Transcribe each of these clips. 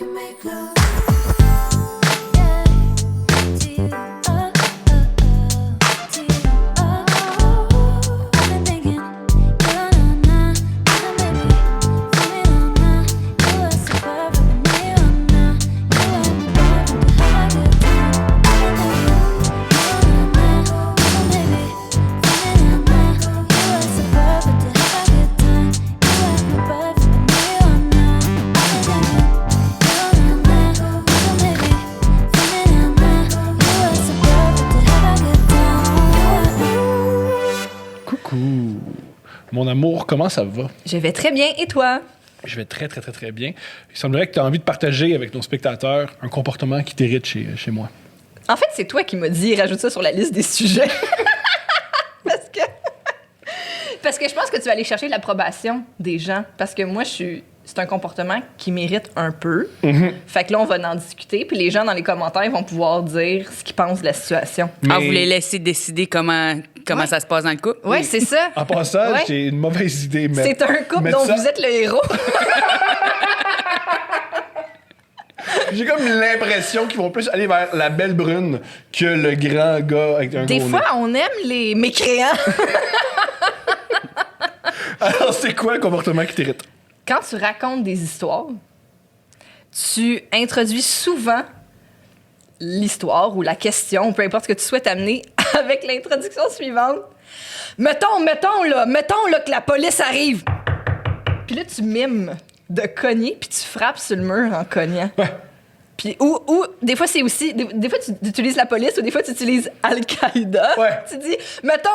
can make love. Mon amour, comment ça va? Je vais très bien, et toi? Je vais très, très, très, très bien. Il semblerait que tu as envie de partager avec nos spectateurs un comportement qui t'irrite chez moi. En fait, c'est toi qui m'as dit rajoute ça sur la liste des sujets. Parce que je pense que tu vas aller chercher l'approbation des gens. Parce que moi, c'est un comportement qui mérite un peu. Mm-hmm. Fait que là, on va en discuter. Puis les gens dans les commentaires vont pouvoir dire ce qu'ils pensent de la situation. Ah, vous les laissez décider comment ça se passe dans le couple? Oui, c'est ça. En passant, Ouais. j'ai une mauvaise idée. Mais C'est un couple mettre dont ça- vous êtes le héros. J'ai comme l'impression qu'ils vont plus aller vers la belle brune que le grand gars avec un Des gros fois, nez. on aime les mécréants. Alors, c'est quoi le comportement qui t'irrite? Quand tu racontes des histoires, tu introduis souvent l'histoire ou la question, peu importe ce que tu souhaites amener, avec l'introduction suivante. Mettons là, que la police arrive. Puis là, tu mimes de cogner, puis tu frappes sur le mur en cognant. Ouais. Puis, ou des fois, c'est aussi... Des fois, tu utilises la police, ou des fois, tu utilises Al-Qaïda. Ouais. Tu dis, mettons...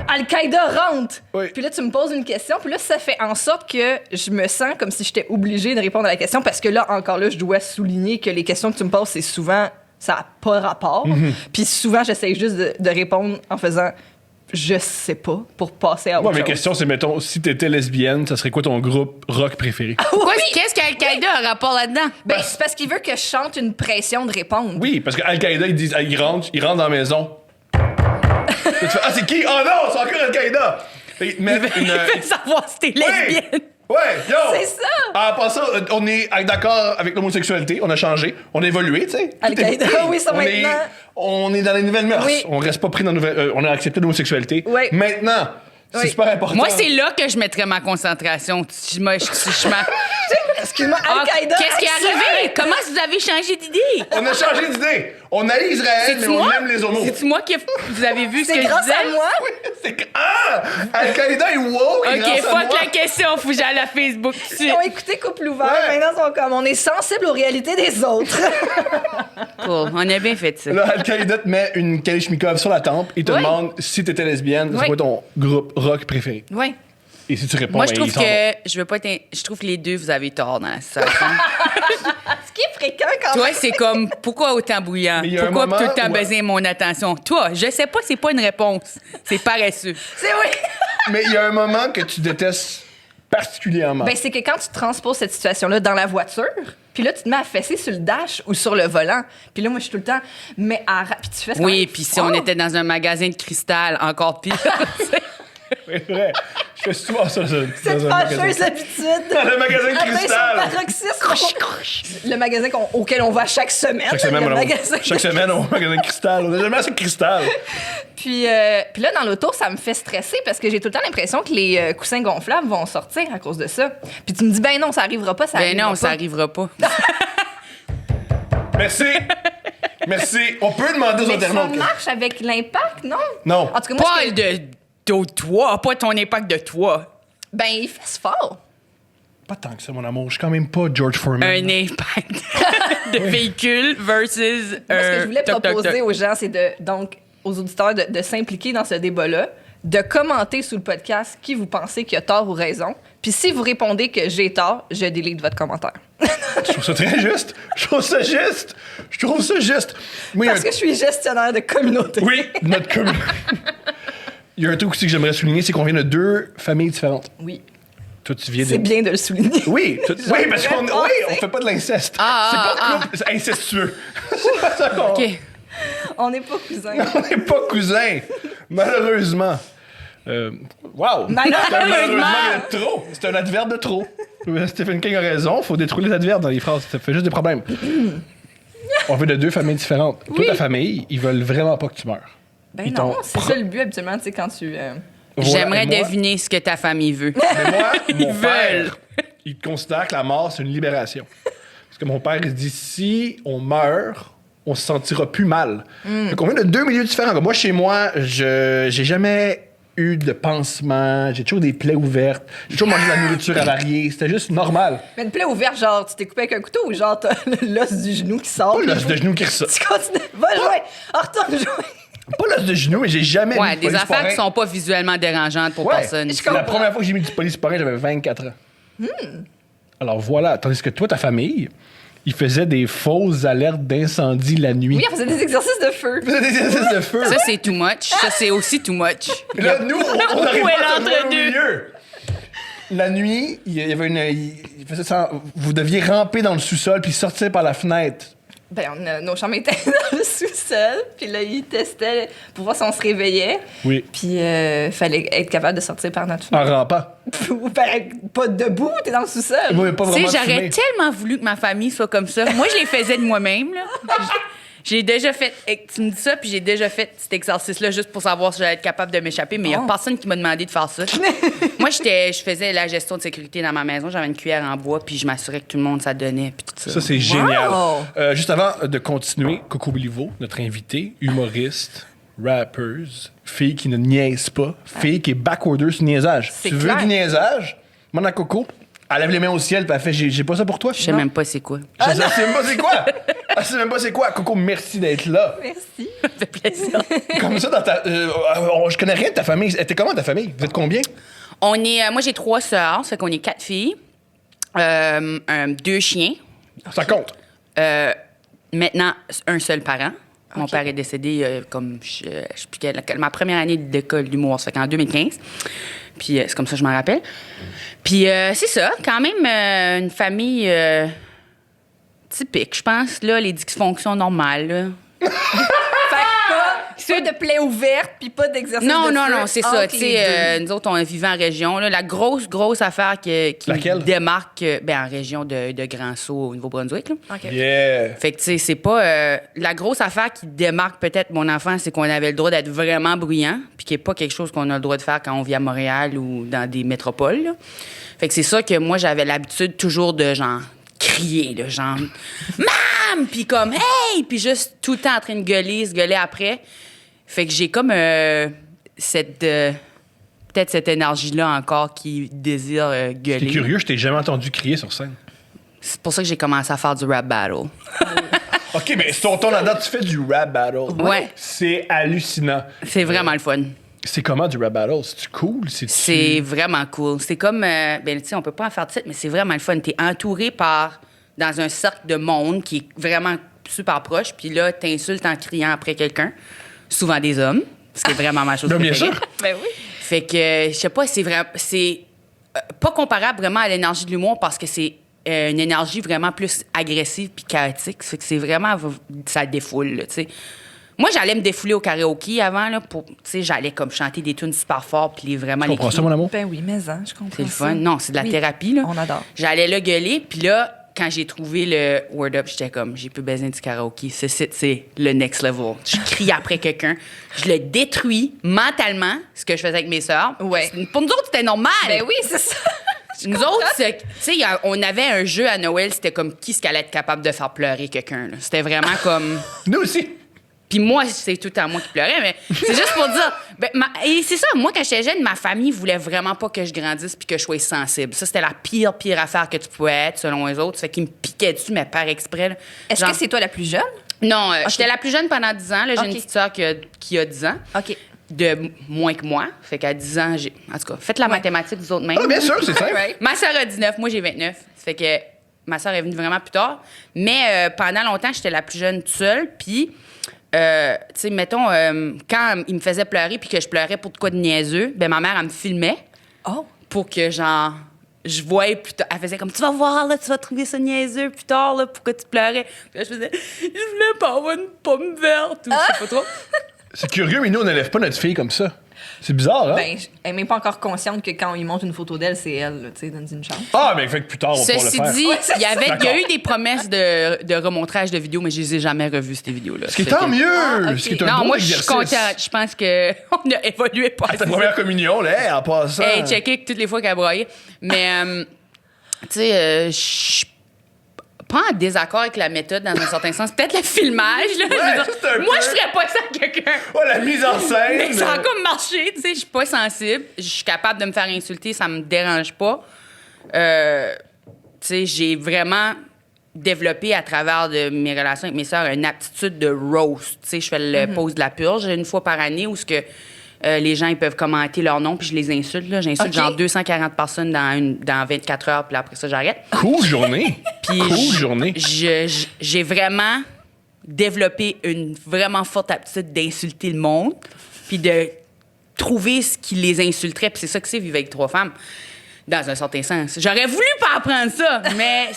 Al-Qaïda rentre. Oui. Puis là, tu me poses une question. Puis là, ça fait en sorte que je me sens comme si j'étais obligée de répondre à la question parce que là, encore là, je dois souligner que les questions que tu me poses, c'est souvent... Ça n'a pas rapport. Mm-hmm. Puis souvent, j'essaie juste de répondre en faisant « je sais pas » pour passer à autre Moi, mes chose. questions, c'est, mettons, si t'étais lesbienne, ça serait quoi ton groupe rock préféré? Pourquoi? Qu'est-ce qu'Al-Qaïda a rapport là-dedans? Ben, c'est parce qu'il veut que je chante une pression de répondre. Oui, parce qu'Al-Qaïda, ils disent, ils rentrent dans la maison. Là, tu fais, c'est qui? Oh non, c'est encore Al-Qaïda! Ils mettent Il veut savoir si t'es lesbienne. Ouais, yo! C'est ça! En passant, on est d'accord avec l'homosexualité, on a changé, on a évolué, tu sais. Tout Al-Qaïda, est- oui, ça on est- maintenant. On est dans les nouvelles mœurs. Oui. On reste pas pris dans les nouvelles. On a accepté l'homosexualité. Oui. Maintenant, c'est Oui. super important. Moi, c'est là que je mettrais ma concentration. Excuse-moi, Ah, Al-Qaïda... qu'est-ce qui est c'est arrivé? vrai. Comment vous avez changé d'idée? On a changé d'idée. On a Israël, mais C'est-tu on moi? aime les homos. C'est-tu moi qui vous avez vu ce C'est que je grâce disais? à moi. Al-Qaïda est woke. OK, grâce à fuck moi. la question. Faut que j'aille à Facebook tout de suite. Ils ont écouté Couple ouvert. Ouais. Maintenant, ils sont comme, on est sensible aux réalités des autres. Cool. On a bien fait ça. Là, Al-Qaïda te met une Kalachnikov sur la tempe et te Ouais. demande si t'étais lesbienne, c'est Ouais. quoi ton groupe rock préféré? Oui. Et si tu réponds, Moi, je ben, trouve ils s'en vont. que je veux pas être. Je trouve que les deux, vous avez tort dans la situation. Ce qui est fréquent quand Toi, même. c'est comme pourquoi autant bouillant? Mais il y a un Pourquoi moment tout le temps où- baiser mon attention? Toi, je sais pas, c'est pas une réponse. C'est paresseux. C'est oui. Mais il y a un moment que tu détestes particulièrement. Ben, c'est que quand tu transposes cette situation-là dans la voiture, puis là, tu te mets à fesser sur le dash ou sur le volant. Puis là, moi, je suis tout le temps, mais arrête. Puis tu fais ça. Oui, puis si on était dans un magasin de cristal, encore pire. C'est vrai. Je fais souvent ça. Cette dans un magasin. fâcheuse habitude. Dans le magasin de Atteint son cristal. paroxysme. Le magasin auquel on va chaque semaine. Chaque semaine, le on- magasin chaque de- semaine, on va au magasin de cristal. On n'a jamais assez de cristal. Puis là, dans l'auto, ça me fait stresser parce que j'ai tout le temps l'impression que les coussins gonflables vont sortir à cause de ça. Puis tu me dis, ben non, ça arrivera pas, ça Ben arrivera non, pas. ça arrivera pas. Merci. Merci. On peut demander aux Mais ça internautes. marche avec l'impact, non? Non. En tout cas, moi, Pas de toi, pas ton impact de toi. ben, il fait fort. Pas tant que ça, mon amour. Je suis quand même pas George Foreman. Un impact de véhicule versus. Moi, ce que je voulais toc, toc, proposer toc. aux gens, c'est donc, aux auditeurs, de s'impliquer dans ce débat-là, de commenter sous le podcast qui vous pensez qui a tort ou raison. Puis si vous répondez que j'ai tort, je délite votre commentaire. Je trouve ça très juste. Je trouve ça juste. Je trouve ça juste. Moi, il y a Parce un- que je suis gestionnaire de communauté. Oui, notre communauté. Il y a un truc aussi que j'aimerais souligner, c'est qu'on vient de deux familles différentes. Oui. Toi, tu viens C'est de... bien de le souligner. Oui, oui, parce qu'on J'aimerais oui, on fait pas de l'inceste. Ah, c'est ah, pas couple incestueux. C'est pas ça qu'on... OK. On n'est pas cousins. On n'est pas cousins, malheureusement. Wow! Malheureusement. C'est un malheureusement de trop. C'est un adverbe de trop. Stephen King a raison, faut détruire les adverbes dans les phrases, ça fait juste des problèmes. On veut de deux familles différentes. Oui. Toi, ta famille, ils veulent vraiment pas que tu meurs. Ben Ils non, t'ont c'est ça le but habituellement, tu sais, quand tu... Voilà, J'aimerais et moi- deviner ce que ta famille veut. Mais moi, mon veulent. père, il considère que la mort, c'est une libération. Parce que mon père, il se dit, si on meurt, on se sentira plus mal. Fait qu'on vient de deux milieux différents. Comme moi, chez moi, j'ai jamais eu de pansement, j'ai toujours des plaies ouvertes, j'ai toujours mangé de la nourriture avariée, c'était juste normal. Mais une plaie ouverte, genre, tu t'es coupé avec un couteau ou genre, t'as l'os du genou qui sort? Pas puis l'os de genou qui ressort. Tu continues. Va jouer! Retourne jouer! Pas l'os de genou, mais j'ai jamais Ouais, mis des de affaires polysporin. qui sont pas visuellement dérangeantes pour Ouais. personne. Je C'est la comprends. première fois que j'ai mis du polysporin, j'avais 24 ans. Alors voilà, tandis que toi, ta famille, ils faisaient des fausses alertes d'incendie la nuit. Oui, on faisait des exercices de feu. Ils faisaient des exercices de feu. Ça, c'est too much. Ça, c'est aussi too much. Et là, nous, on n'arrive Où est pas à se voir au l'entre-deux? milieu. La nuit, il y avait il faisait ça, vous deviez ramper dans le sous-sol puis sortir par la fenêtre. Ben, nos chambres étaient dans le sous-sol, puis là, ils testaient pour voir si on se réveillait. Oui. Puis, fallait être capable de sortir par notre En fenêtre. rampant. Ou ben, pas debout, t'es dans le sous-sol. Oui, pas Tu vraiment sais, j'aurais fumé. tellement voulu que ma famille soit comme ça. Moi, je les faisais de moi-même, là. J'ai déjà fait... Tu me dis ça, puis j'ai déjà fait cet exercice-là juste pour savoir si j'allais être capable de m'échapper, mais il n'y a Oh. personne qui m'a demandé de faire ça. Moi, je faisais la gestion de sécurité dans ma maison. J'avais une cuillère en bois, puis je m'assurais que tout le monde ça donnait, puis tout ça. Ça, c'est génial. Wow. Juste avant de continuer, Coco Béliveau, notre invité, humoriste, rappers, fille qui ne niaise pas, fille qui est backorder sur le niaisage. C'est Tu veux clair. du niaisage? Mon Coco, elle lève les mains au ciel, puis elle fait j'ai pas ça pour toi. Je sais même pas c'est quoi. Je sais même pas c'est quoi. Elle sait même pas c'est quoi. Coco, merci d'être là. Merci. Ça fait plaisir. Comme ça, dans ta, je connais rien de ta famille. T'es comment ta famille? Vous êtes combien? Moi, j'ai 3 sœurs, ça fait qu'on est 4 filles, 2 chiens. Ça compte. Maintenant, un seul parent. Mon père est décédé comme je sais plus ma première année d'école d'humour, ça fait qu'en 2015. Puis c'est comme ça que je m'en rappelle. Puis c'est ça, quand même une famille typique, je pense. Là, les dysfonctions normales. Là. Fait que pas de plaie ouverte, puis pas d'exercice Non, de non, feu non, c'est ça. entre Tu les sais, deux. nous autres, on vivait en région. Là. La grosse affaire qui Laquelle? démarque, en région de Grand-Sault, au Nouveau-Brunswick. Là. OK. Yeah. Fait que, tu sais, c'est pas... la grosse affaire qui démarque peut-être mon enfant, c'est qu'on avait le droit d'être vraiment bruyant, puis qui n'est pas quelque chose qu'on a le droit de faire quand on vit à Montréal ou dans des métropoles. Là. Fait que c'est ça que moi, j'avais l'habitude toujours de, genre, crier, là, genre... Mam! Puis comme, hey! Puis juste tout le temps en train de gueuler, se gueuler après. Fait que j'ai comme peut-être cette énergie-là encore qui désire gueuler. T'es curieux, je t'ai jamais entendu crier sur scène. C'est pour ça que j'ai commencé à faire du rap battle. OK, mais sur ton adresse, tu fais du rap battle. Ouais. C'est hallucinant. C'est vraiment le fun. C'est comment du rap battle? C'est-tu cool? C'est vraiment cool. C'est comme, ben, tu sais, on peut pas en faire de titre, mais c'est vraiment le fun. T'es entouré dans un cercle de monde qui est vraiment super proche, puis là, t'insultes en criant après quelqu'un, souvent des hommes, ce qui est vraiment ma chose Ben, bien préférée. sûr. Ben oui. Fait que, je sais pas, c'est pas comparable vraiment à l'énergie de l'humour parce que c'est une énergie vraiment plus agressive puis chaotique. Fait que c'est vraiment, ça défoule, là, tu sais. Moi, j'allais me défouler au karaoké avant, là, tu sais, j'allais comme chanter des tunes super fort puis vraiment Tu comprends ça, mon amour? Ben oui, mais je comprends. c'est le ça. fun. Non, c'est de la Oui. thérapie, là. On adore. J'allais là gueuler, puis là, quand j'ai trouvé le Word Up, j'étais comme, j'ai plus besoin du karaoké. C'est le next level. Je crie après quelqu'un, je le détruis mentalement, ce que je faisais avec mes sœurs. Ouais. Pour nous autres, c'était normal. Ben oui, c'est ça. Nous autres, tu sais, on avait un jeu à Noël, c'était comme qui ce qu'allait être capable de faire pleurer quelqu'un. Là. C'était vraiment comme... Nous aussi. Puis moi, c'est tout le temps moi qui pleurais, mais c'est juste pour dire... Ben, et c'est ça, moi, quand j'étais jeune, ma famille voulait vraiment pas que je grandisse puis que je sois sensible. Ça, c'était la pire affaire que tu pouvais être, selon eux autres. Ça fait qu'ils me piquaient dessus, mais par exprès. Là. Est-ce Genre- que c'est toi la plus jeune? Non, j'étais la plus jeune pendant 10 ans. Là, j'ai Ok. une petite sœur qui a 10 ans. OK. De moins que moi. Fait qu'à 10 ans, j'ai... En tout cas, faites la mathématique, vous autres, même. Ah, bien sûr, c'est simple. Right. Ma sœur a 19, moi j'ai 29. Ça fait que ma sœur est venue vraiment plus tard. Mais pendant longtemps, j'étais la plus jeune toute seule. Puis, tu sais, mettons, quand il me faisait pleurer puis que je pleurais pour de quoi de niaiseux, ben ma mère, elle me filmait Oh. pour que, genre, je voyais plus tard. Elle faisait comme, tu vas voir, là, tu vas trouver ça niaiseux plus tard, là, pourquoi tu pleurais. Puis là, je faisais, je voulais pas avoir une pomme verte ou je sais pas trop. C'est curieux, mais nous, on n'élève pas notre fille comme ça. C'est bizarre, hein? Ben, elle n'est même pas encore consciente que quand il monte une photo d'elle, c'est elle, là, tu sais, donne une chance. Ah, mais fait que plus tard, on va pouvoir le Ceci faire. dit, Ouais, c'est il y a D'accord. eu des promesses de remontrage de vidéos, mais je les ai jamais revues, ces vidéos-là. Ce qui est Fait tant que- mieux! Ah, ok. Ce qui est un Non, beau moi, je suis exercice. contente. Je pense qu'on a évolué pas À ta première communion, là, hey, en passant. Hey, checker toutes les fois qu'elle broyait. Mais, tu sais, je suis pas en désaccord avec la méthode dans un certain sens. Peut-être le filmage, là. Je veux dire, c'est un moi, peu- je ferais pas ça à quelqu'un. Oh, la mise en scène! Mais ça a comme marché, tu sais. Je suis pas sensible. Je suis capable de me faire insulter, ça me dérange pas. Tu sais, j'ai vraiment développé à travers de mes relations avec mes sœurs une aptitude de roast. Tu sais, je fais le pause de la purge une fois par année où ce que les gens ils peuvent commenter leur nom puis je les insulte. Là. J'insulte Ok. genre 240 personnes dans 24 heures puis après ça, j'arrête. Cool journée! Puis Cool journée! j'ai vraiment développé une vraiment forte aptitude d'insulter le monde puis de trouver ce qui les insulterait. Puis c'est ça que c'est vivre avec 3 femmes. Dans un certain sens. J'aurais voulu pas apprendre ça, mais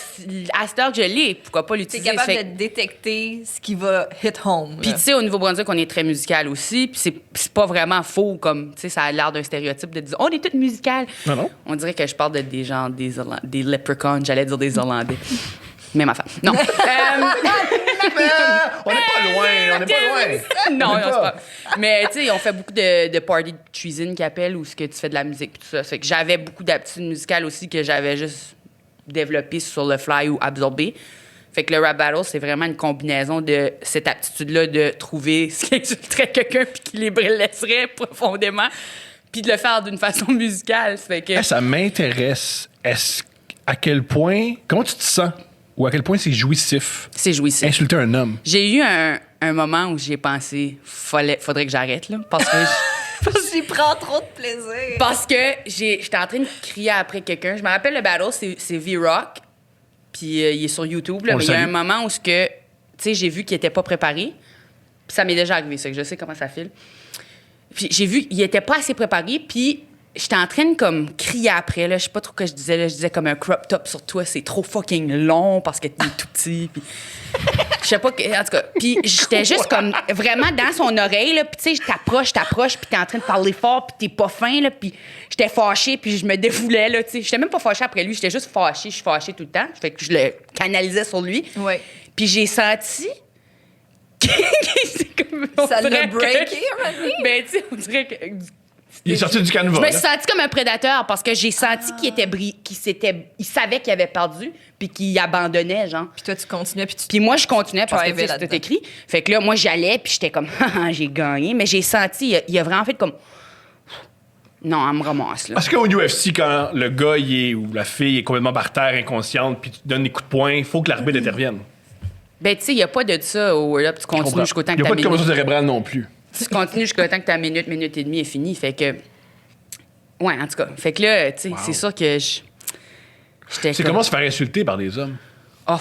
à cette heure que je l'ai, pourquoi pas Tu es l'utiliser? capable Fait- de détecter ce qui va hit home. Puis là. tu sais, au Nouveau-Brunswick, on est très musical aussi, puis c'est pas vraiment faux, comme, tu sais, ça a l'air d'un stéréotype de dire « On est toutes musicales! » Non, non. On dirait que je parle de des gens, des leprechauns, j'allais dire des Irlandais. Même affaire. Non. Ah, on n'est pas loin, on n'est pas loin. Non, On est non, c'est pas. Mais tu sais, on fait beaucoup de party treason qui appellent où ce que tu fais de la musique et tout ça. Fait que j'avais beaucoup d'aptitudes musicales aussi que j'avais juste développées sur le fly ou absorbées. Fait que le rap battle, c'est vraiment une combinaison de cette aptitude-là de trouver ce qui insulterait quelqu'un puis qui les blesserait profondément, puis de le faire d'une façon musicale. Fait que Eh, ça m'intéresse. À quel point. Comment tu te sens? Ou à quel point c'est jouissif c'est jouissif. insulter un homme? J'ai eu un moment où j'ai pensé, faudrait que j'arrête, là, parce que J'y prends trop de plaisir. Parce que j'étais en train de crier après quelqu'un. Je me rappelle le battle, c'est V-Rock. Puis il est sur YouTube. Là, On mais le il y a un salue. moment où j'ai vu qu'il était pas préparé. Puis ça m'est déjà arrivé, ça, que je sais comment ça file. Puis j'ai vu qu'il était pas assez préparé. Puis j'étais en train de comme crier après. Là, je sais pas trop ce que je disais. Là, je disais comme un crop top sur toi, c'est trop fucking long parce que t'es tout petit. Puis je sais pas, en tout cas. Puis j'étais juste comme vraiment dans son oreille, là. Puis tu sais, je t'approche, puis t'es en train de parler fort, puis t'es pas fin, là. Puis j'étais fâchée, puis je me défoulais, là. Tu sais, j'étais même pas fâchée après lui, j'étais juste fâchée. Je suis fâchée tout le temps. Fait que je le canalisais sur lui. Ouais. Puis j'ai senti. C'est comme, Ça on dirait l'a que- breaké un moment donné? Ben, tu sais, on dirait que. Il est sorti du canevas. Je me là. suis sentie comme un prédateur parce que j'ai senti qu'il était il savait qu'il avait perdu puis qu'il abandonnait, genre. Puis toi, tu continuais, puis tu Puis moi, je continuais parce que Drivais tu sais, c'est tout là-dedans. écrit. Fait que là, moi, j'allais, puis j'étais comme, haha, j'ai gagné. Mais j'ai senti, il a vraiment fait comme, non, elle me ramasse, là. Parce qu'au UFC, quand le gars ou la fille est complètement par terre, inconsciente, puis tu donnes des coups de poing, il faut que l'arbitre intervienne. Ben, tu sais, il n'y a pas de ça au World Up. Tu Je comprends. continues jusqu'au temps Il que n'y a ta pas de commotion minute. cérébrale non plus. Tu continues jusqu'au temps que ta minute et demie est finie. Fait que, ouais, en tout cas. Fait que là, tu sais, c'est sûr que j'étais C'est comme, comment se faire insulter par des hommes? oh,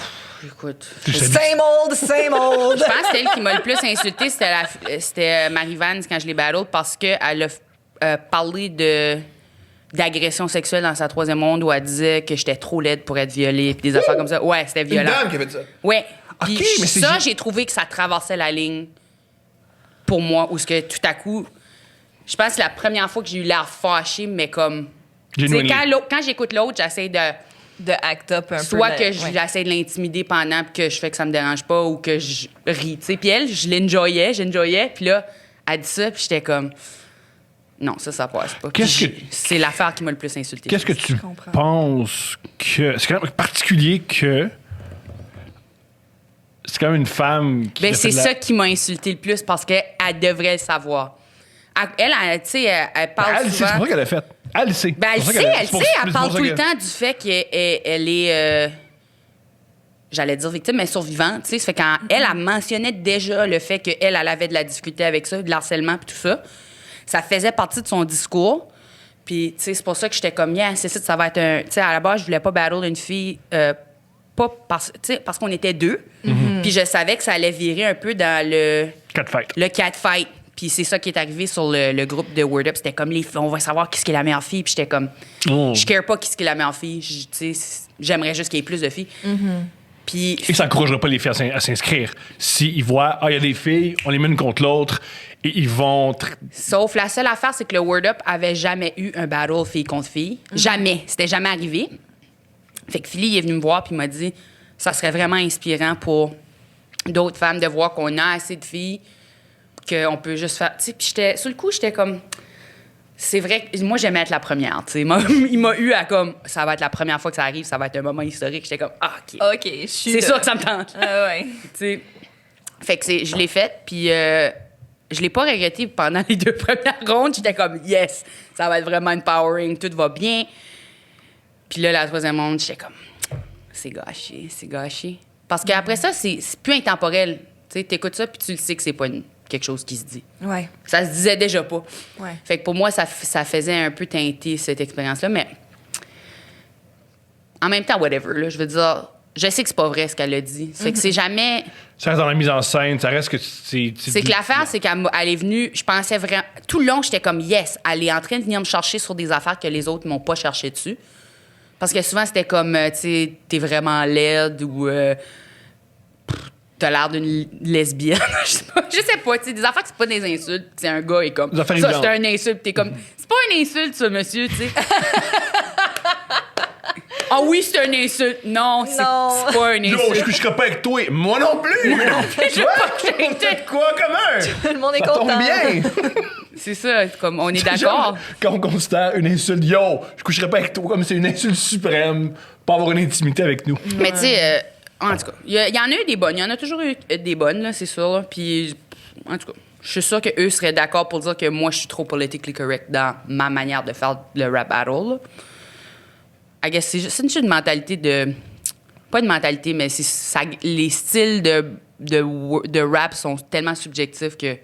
écoute. Tu sais, Same old, same old. Je pense que celle qui m'a le plus insultée, c'était Marie-Vance quand je l'ai battle parce qu'elle a parlé d'agression sexuelle dans sa troisième monde où elle disait que j'étais trop laide pour être violée puis des affaires comme ça. Ouais, c'était une violent. dame qui a fait ça. Ouais. Puis Ok, mais c'est ça, juste- j'ai trouvé que ça traversait la ligne pour moi où ce que tout à coup, je pense que c'est la première fois que j'ai eu l'air fâchée, mais comme tu sais, Genuinely. quand j'écoute l'autre, j'essaie de De act up un peu. soit là, que ouais. j'essaie de l'intimider pendant puis que je fais que ça me dérange pas ou que je ris, tu sais. Puis elle, j'enjoyais, puis là, elle dit ça, puis j'étais comme non, ça passe pas. Puis Qu'est-ce que- c'est l'affaire qui m'a le plus insulté. Qu'est-ce que tu comprends. penses que. C'est quand même particulier que. C'est quand même une femme qui. Ben, a fait c'est de la- ça qui m'a insulté le plus parce qu'elle devrait le savoir. Elle, tu sais, elle parle Elle sait, c'est souvent. pour ça qu'elle l'a fait. Elle sait. Ben, elle C'est pour ça sait, qu'elle- elle c'est pour- sait. c'est Elle pour parle ça tout le que- temps du fait qu'elle est, j'allais dire victime, mais survivante. Tu sais, ça fait quand elle mentionnait déjà le fait qu'elle avait de la difficulté avec ça, de l'harcèlement puis tout ça, ça faisait partie de son discours. Puis, tu sais, c'est pour ça que j'étais comme, yeah, c'est ça, ça va être un. Tu sais, à la base, je voulais pas battle une fille, pas parce, tu sais, parce qu'on était deux. Puis je savais que ça allait virer un peu dans Quatre fêtes. le catfight. Puis c'est ça qui est arrivé sur le groupe de Word Up. C'était comme, on va savoir qui est la meilleure fille. Puis j'étais comme, Oh. je care pas qui est la meilleure fille. Tu sais, j'aimerais juste qu'il y ait plus de filles. Puis Et ça n'encouragera pas les filles à s'inscrire. S'ils voient, il y a des filles, on les met une contre l'autre, et ils vont... sauf la seule affaire, c'est que le Word Up avait jamais eu un battle fille contre fille. Jamais. C'était jamais arrivé. Fait que Philly est venu me voir puis il m'a dit ça serait vraiment inspirant pour d'autres femmes de voir qu'on a assez de filles qu'on peut juste faire. Tu sais, puis sur le coup, j'étais comme. C'est vrai que moi, j'aimais être la première. Tu sais. Il m'a eu à comme. Ça va être la première fois que ça arrive, ça va être un moment historique. J'étais comme, OK. OK, je suis. C'est là. sûr que ça me tente. Ah ouais. Tu sais. Fait que je l'ai faite, puis je l'ai pas regretté pendant les 2 premières rondes. J'étais comme, yes, ça va être vraiment empowering, tout va bien. Puis là, la 3e ronde, j'étais comme, c'est gâché. Parce qu'après ça, c'est plus intemporel. Tu sais, t'écoutes ça, puis tu le sais que c'est pas quelque chose qui se dit. Ouais. Ça se disait déjà pas. Ouais. Fait que pour moi, ça faisait un peu teinter cette expérience-là, mais en même temps, whatever, là, je veux dire, je sais que c'est pas vrai ce qu'elle a dit. Fait que c'est jamais... Ça reste dans la mise en scène, ça reste que c'est... C'est que l'affaire, c'est qu'elle est venue, je pensais vraiment... Tout le long, j'étais comme, yes, elle est en train de venir me chercher sur des affaires que les autres m'ont pas cherché dessus. Parce que souvent, c'était comme, tu sais, t'es vraiment laide ou t'as l'air d'une lesbienne. Je sais pas, tu sais, des affaires que c'est pas des insultes. C'est un gars et comme, Des affaires ça, évidentes. c'est un insulte. T'es comme, c'est pas une insulte, ça, monsieur, tu sais. Ah oui, c'est un insulte. Non, c'est pas un Yo, je insulte. coucherai pas avec toi. Moi non plus. Tu vois? On fait quoi commun? Tout le monde est Ça content. tombe bien. C'est ça, c'est comme, on est d'accord. Quand on considère une insulte, yo, je coucherai pas avec toi comme c'est une insulte suprême, pas avoir une intimité avec nous. Mais tu sais, en tout cas, il y en a eu des bonnes. Il y en a toujours eu des bonnes, là, c'est sûr. Là. Puis, en tout cas, je suis sûre qu'eux seraient d'accord pour dire que moi, je suis trop politically correct dans ma manière de faire le rap battle. Là. I guess c'est une mentalité de... Pas une mentalité, mais les styles de rap sont tellement subjectifs que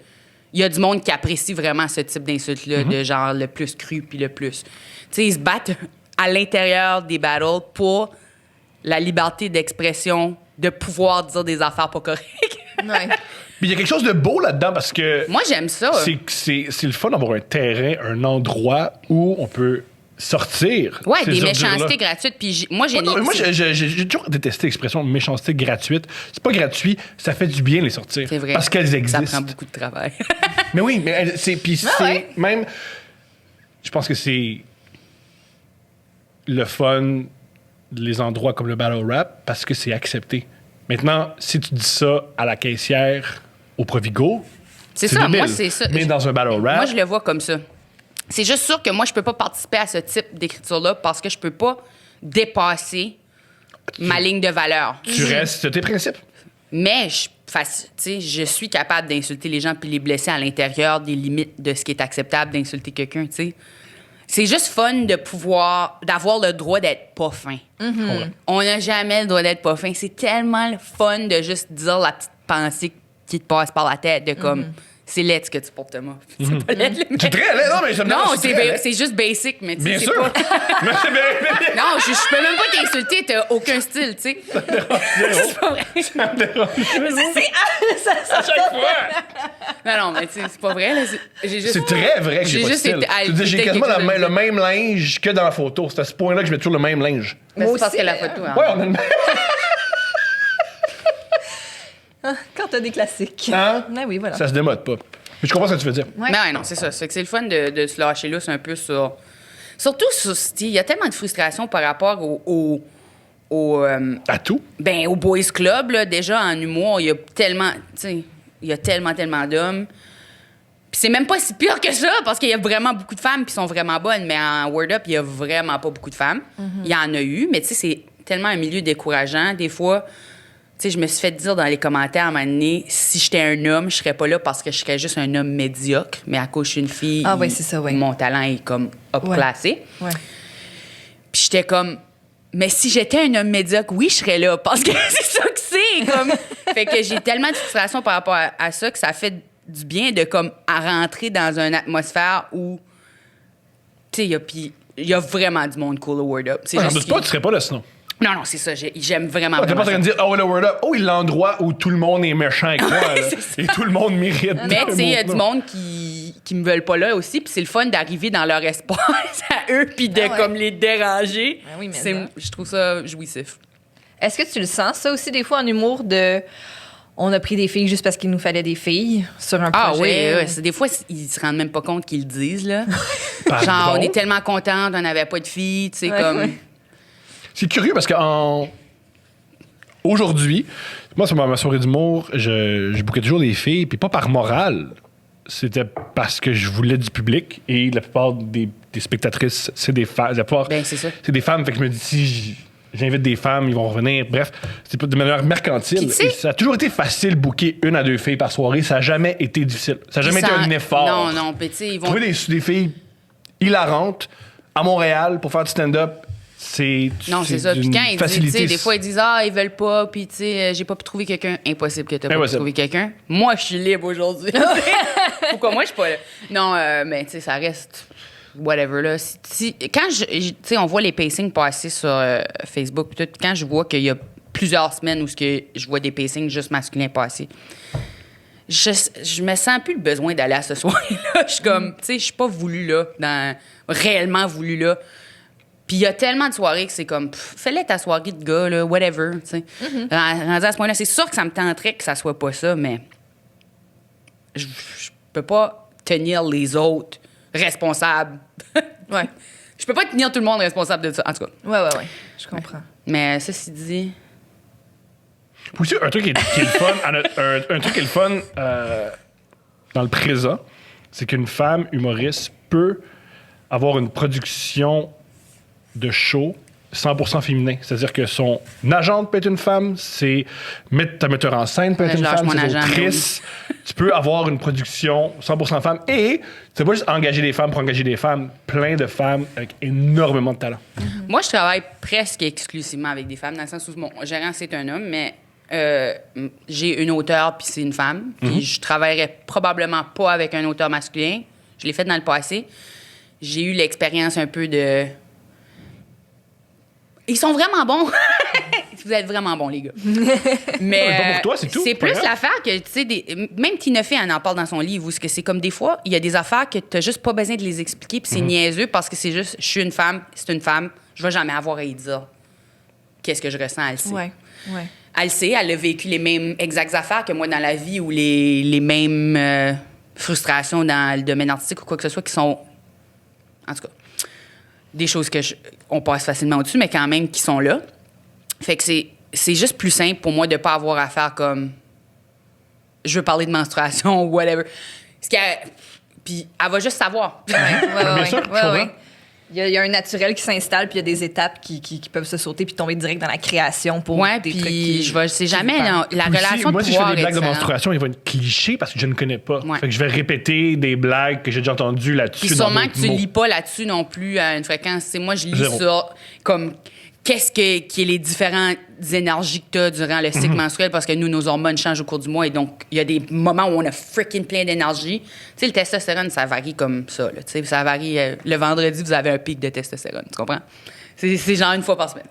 il y a du monde qui apprécie vraiment ce type d'insulte-là, de genre le plus cru puis le plus... Tu sais, ils se battent à l'intérieur des battles pour la liberté d'expression, de pouvoir dire des affaires pas correctes. Ouais. Mais il y a quelque chose de beau là-dedans parce que Moi, j'aime ça. c'est le fun d'avoir un terrain, un endroit où on peut sortir. Ouais, ces des ordures-là. méchancetés gratuites. Puis moi, j'ai... Ouais, non, mais moi, j'ai toujours détesté l'expression méchanceté gratuite. C'est pas gratuit, ça fait du bien de les sortir. C'est vrai. Parce qu'elles existent. Ça prend beaucoup de travail. Mais oui, mais puis c'est ouais. même... Je pense que c'est le fun les endroits comme le battle rap parce que c'est accepté. Maintenant, si tu dis ça à la caissière au Provigo, C'est ça, débile. moi, c'est ça. Mais dans un battle rap... Moi, je le vois comme ça. C'est juste sûr que moi, je peux pas participer à ce type d'écriture-là parce que je peux pas dépasser ma ligne de valeur. Tu restes tes principes. Mais je suis capable d'insulter les gens puis les blesser à l'intérieur des limites de ce qui est acceptable d'insulter quelqu'un, tu sais. C'est juste fun d'avoir le droit d'être pas fin. On n'a jamais le droit d'être pas fin. C'est tellement le fun de juste dire la petite pensée qui te passe par la tête de comme... C'est laid ce que tu portes, Thomas. C'est pas laid, mais... C'est très laid, non, mais j'aime Non, très laid. c'est juste basic, mais tu sais, Bien c'est sûr. pas... Mais c'est bien. Non, je peux même pas t'insulter, t'as aucun style, tu sais. C'est pas vrai. Ça me dérange. Ça À chaque fois. Non, mais tu sais, c'est pas vrai. Là. J'ai juste... C'est très vrai que j'ai pas de style. Tu dis, j'ai quasiment le même linge que dans la photo. C'est à ce point-là que je mets toujours le même linge. Mais Moi c'est parce aussi, que la photo... hein. Ouais, on a le même. Quand t'as des classiques. Hein? Ouais, oui, voilà. Ça se démode pas. Mais je comprends ce que tu veux dire. Ouais. Mais ouais, non, c'est ça. C'est que c'est le fun de se lâcher là, c'est un peu sur... Surtout, il y a tellement de frustration par rapport au À tout. ben, au Boys Club, là, déjà, en humour, il y a tellement... Tu sais, il y a tellement d'hommes. Puis c'est même pas si pire que ça, parce qu'il y a vraiment beaucoup de femmes qui sont vraiment bonnes, mais en Word Up, il y a vraiment pas beaucoup de femmes. Il y en a eu, mais tu sais, c'est tellement un milieu décourageant. Des fois... Tu sais, je me suis fait dire dans les commentaires à un moment donné, si j'étais un homme, je serais pas là parce que je serais juste un homme médiocre, mais à cause que je suis une fille, Ah ouais, c'est ça, ouais. mon talent est comme up-classé. Ouais. Puis j'étais comme, mais si j'étais un homme médiocre, oui, je serais là, parce que c'est ça que c'est. Comme... fait que j'ai tellement de frustration par rapport à ça que ça fait du bien de comme à rentrer dans une atmosphère où, tu sais, il y a vraiment du monde cool au Word Up. C'est J'en juste doute pas, tu serais pas là sinon. Non, c'est ça. J'aime vraiment. T'es pas en train de dire, oh, le Word Up, oh, il est l'endroit où tout le monde est méchant avec moi. là. C'est ça. Et tout le monde mérite. Mais tu sais, il y a du du monde qui me veulent pas là aussi, puis c'est le fun d'arriver dans leur espace à eux, puis de Ah ouais. comme les déranger. Ah oui, mais C'est- ça. je trouve ça jouissif. Est-ce que tu le sens, ça aussi, des fois, en humour, de... On a pris des filles juste parce qu'il nous fallait des filles sur un Ah projet? oui, des fois, ils se rendent même pas compte qu'ils le disent, là. Pardon? Genre, on est tellement contents, on n'avait pas de filles, tu sais, Ouais, comme... ouais. C'est curieux parce que aujourd'hui, moi, sur ma soirée d'humour, je bouquais toujours des filles, puis pas par morale. C'était parce que je voulais du public et la plupart des spectatrices, c'est des femmes. Ben, c'est ça. C'est des femmes. Fait que je me dis, si j'invite des femmes, ils vont revenir. Bref, c'est pas de manière mercantile. Puis, tu sais- Et ça a toujours été facile de booker 1 à 2 filles par soirée. Ça n'a jamais été difficile. Ça n'a jamais été un effort. Non, non, puis tu sais, ils vont... Trouver des filles hilarantes à Montréal pour faire du stand-up, Non, c'est ça. Puis d'une quand ils disent, tu facilité. sais, des fois, ils disent, ils veulent pas, puis tu sais, j'ai pas pu trouver quelqu'un. Impossible que t'aies pas pu Impossible. trouver quelqu'un. Moi, je suis libre aujourd'hui. Pourquoi moi, je suis pas là? Non, mais tu sais, ça reste whatever, là. Quand tu sais, on voit les pacings passer sur Facebook, puis tout, quand je vois qu'il y a plusieurs semaines où je vois des pacings juste masculins passer, je me sens plus le besoin d'aller à ce soir-là. Je suis comme, tu sais, je suis pas voulu là, réellement voulu là. Puis il y a tellement de soirées que c'est comme, fais-le ta soirée de gars, là, whatever, tu sais. Rendu à ce point-là, c'est sûr que ça me tenterait que ça soit pas ça, mais je peux pas tenir les autres responsables. Ouais. Je peux pas tenir tout le monde responsable de ça, en tout cas. Ouais. Je comprends. Mais ceci dit... Puis aussi, un truc qui est le fun, un truc qui est le fun dans le présent, c'est qu'une femme humoriste peut avoir une production de show 100% féminin. C'est-à-dire que son agente peut être une femme, ta metteur en scène peut être Je une lâche femme, mon ses agent, autrices. Tu peux avoir une production 100% femme et tu peux pas juste engager des femmes pour engager des femmes, plein de femmes avec énormément de talent. Moi, je travaille presque exclusivement avec des femmes, dans le sens où mon gérant, c'est un homme, mais j'ai une auteure, puis c'est une femme. Puis je travaillerais probablement pas avec un auteur masculin. Je l'ai fait dans le passé. J'ai eu l'expérience un peu de... Ils sont vraiment bons. Vous êtes vraiment bons, les gars. Mais Ouais, pas pour toi, c'est tout. C'est Pas plus grave. l'affaire que, tu sais, même Tina Fey, elle en parle dans son livre, où c'est que c'est comme des fois, il y a des affaires que t'as juste pas besoin de les expliquer, puis c'est niaiseux parce que c'est juste, je suis une femme, c'est une femme, je vais jamais avoir à y dire qu'est-ce que je ressens, elle le sait. Ouais. Elle le sait, elle a vécu les mêmes exactes affaires que moi dans la vie ou les mêmes frustrations dans le domaine artistique ou quoi que ce soit qui sont, en tout cas, des choses que on passe facilement au-dessus, mais quand même qui sont là. Fait que c'est juste plus simple pour moi de pas avoir à faire comme je veux parler de menstruation ou whatever. Puis elle va juste savoir. Bien sûr, je comprends. Il y a un naturel qui s'installe, puis il y a des étapes qui peuvent se sauter puis tomber direct dans la création pour Ouais, des puis trucs qui... c'est jamais la Aussi, relation moi, de si je fais pouvoir des blagues de est différente. menstruation, ils vont être clichés parce que je ne connais pas. Ouais. Fait que je vais répéter des blagues que j'ai déjà entendues là-dessus. Puis dans sûrement d'autres que tu mots. lis pas là-dessus non plus à une fréquence. C'est moi, je lis Zéro. ça comme qu'est-ce qui est les différentes énergies que tu as durant le cycle menstruel parce que nous, nos hormones changent au cours du mois et donc il y a des moments où on a freaking plein d'énergie. Tu sais, le testostérone, ça varie comme ça. Là. Tu sais, ça varie. Le vendredi, vous avez un pic de testostérone. Tu comprends? C'est genre une fois par semaine.